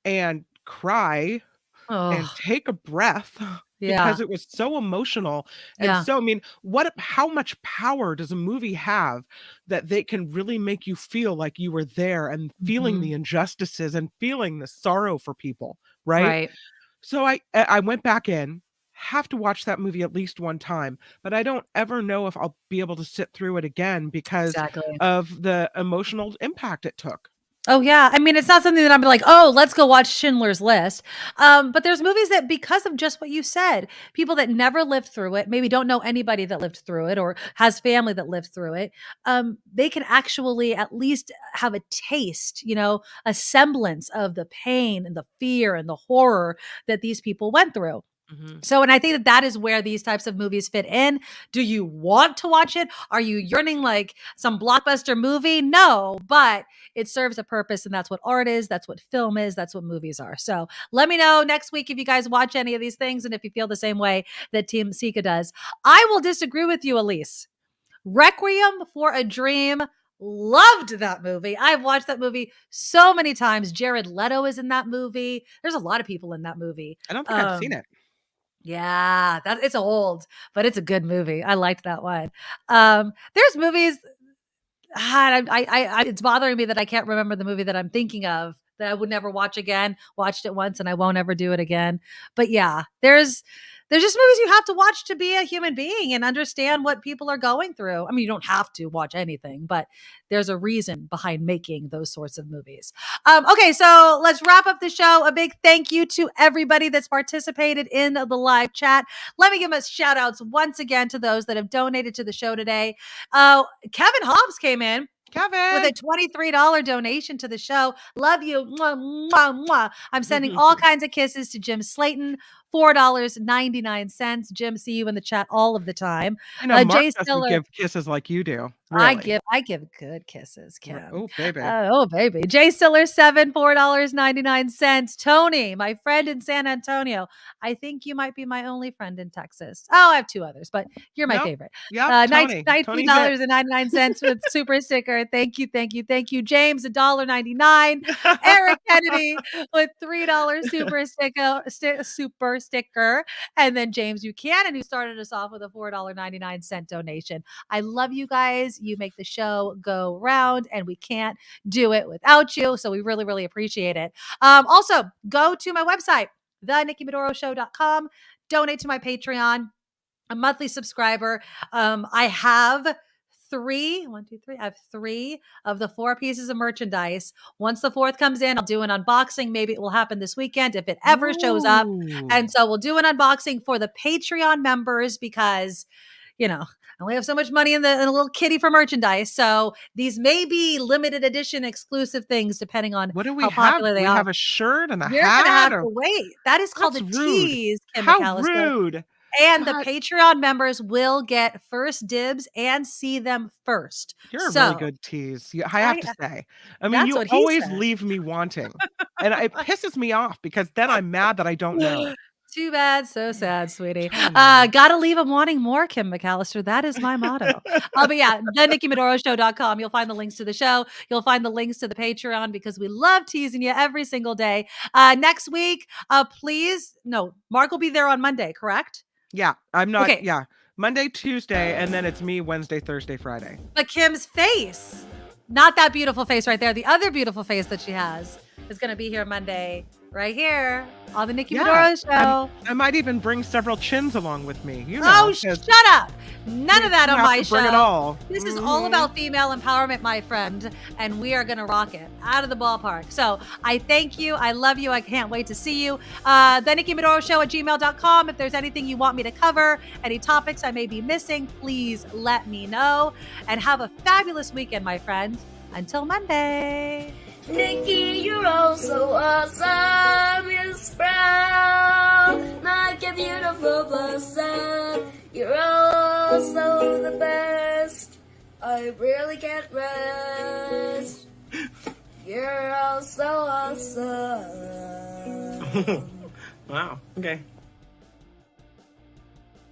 and cry and take a breath because it was so emotional. And so, I mean, how much power does a movie have that they can really make you feel like you were there and feeling the injustices and feeling the sorrow for people, right? So I went back in, have to watch that movie at least one time, but I don't ever know if I'll be able to sit through it again because of the emotional impact it took. Oh yeah. I mean, it's not something that I'm like, oh, let's go watch Schindler's List. But there's movies that, because of just what you said, people that never lived through it, maybe don't know anybody that lived through it or has family that lived through it. They can actually at least have a taste, a semblance of the pain and the fear and the horror that these people went through. So, and I think that is where these types of movies fit in. Do you want to watch it? Are you yearning like some blockbuster movie? No, but it serves a purpose, and that's what art is. That's what film is. That's what movies are. So let me know next week if you guys watch any of these things and if you feel the same way that Tim Sika does. I will disagree with you, Elise. Requiem for a Dream. Loved that movie. I've watched that movie so many times. Jared Leto is in that movie. There's a lot of people in that movie. I don't think I've seen it. Yeah, it's old, but it's a good movie. I liked that one. There's movies. It's bothering me that I can't remember the movie that I'm thinking of that I would never watch again. Watched it once and I won't ever do it again. But yeah, there's just movies you have to watch to be a human being and understand what people are going through. I mean, you don't have to watch anything, but there's a reason behind making those sorts of movies. Okay, so let's wrap up the show. A big thank you to everybody that's participated in the live chat. Let me give us shout outs once again to those that have donated to the show today. Kevin Hobbs came in. Kevin with a $23 donation to the show. Love you. Mwah, mwah, mwah. I'm sending all kinds of kisses to Jim Slayton. $4.99. Jim, see you in the chat all of the time. Mark doesn't give kisses like you do. Really. I give good kisses, Kim. Oh, baby. Oh, baby. Jay Stiller 7, $4.99. Tony, my friend in San Antonio. I think you might be my only friend in Texas. Oh, I have 2 others, but you're my favorite. $19.99 with super sticker. Thank you. James, $1.99. Eric Kennedy with $3 super sticker. And then James Buchanan, who started us off with a $4.99 donation. I love you guys. You make the show go round, and we can't do it without you. So we really, really appreciate it. Also, go to my website, thenikkimedoroshow.com. Donate to my Patreon. A monthly subscriber. I have three. I have 3 of the 4 pieces of merchandise. Once the 4th comes in, I'll do an unboxing. Maybe it will happen this weekend if it ever shows up. And so we'll do an unboxing for the Patreon members because, you know, I only have so much money in a little kitty for merchandise. So these may be limited edition exclusive things depending on What do we how have? popular they We are. have a shirt and a You're hat. going to have to wait. That is called That's a rude. tease, Kim How McAllister. rude. And God. the Patreon members will get first dibs and see them first. You're a really good tease. I have to say. I mean, That's you what he always said. leave me wanting. And it pisses me off because then I'm mad that I don't know. Too bad, so sad, sweetie. Gotta leave them wanting more, Kim McAllister. That is my motto. But yeah, the NikkiMedoroShow.com. You'll find the links to the show. You'll find the links to the Patreon because we love teasing you every single day. Next week, Mark will be there on Monday, correct? Yeah, I'm not. Okay. Yeah, Monday, Tuesday, and then it's me Wednesday, Thursday, Friday. But Kim's face, not that beautiful face right there. The other beautiful face that she has is going to be here Monday, right here on the Nikki Medoro Show. I might even bring several chins along with me. You know, shut up. None of that on my show. Bring it all. This is all about female empowerment, my friend, and we are going to rock it out of the ballpark. So I thank you. I love you. I can't wait to see you. The Nikki Medoro Show at gmail.com. If there's anything you want me to cover, any topics I may be missing, please let me know. And have a fabulous weekend, my friend. Until Monday. Nikki, you're all so awesome. Miss Brown, like a beautiful blossom. You're also the best. I really can't rest. You're all so awesome. Wow. Okay.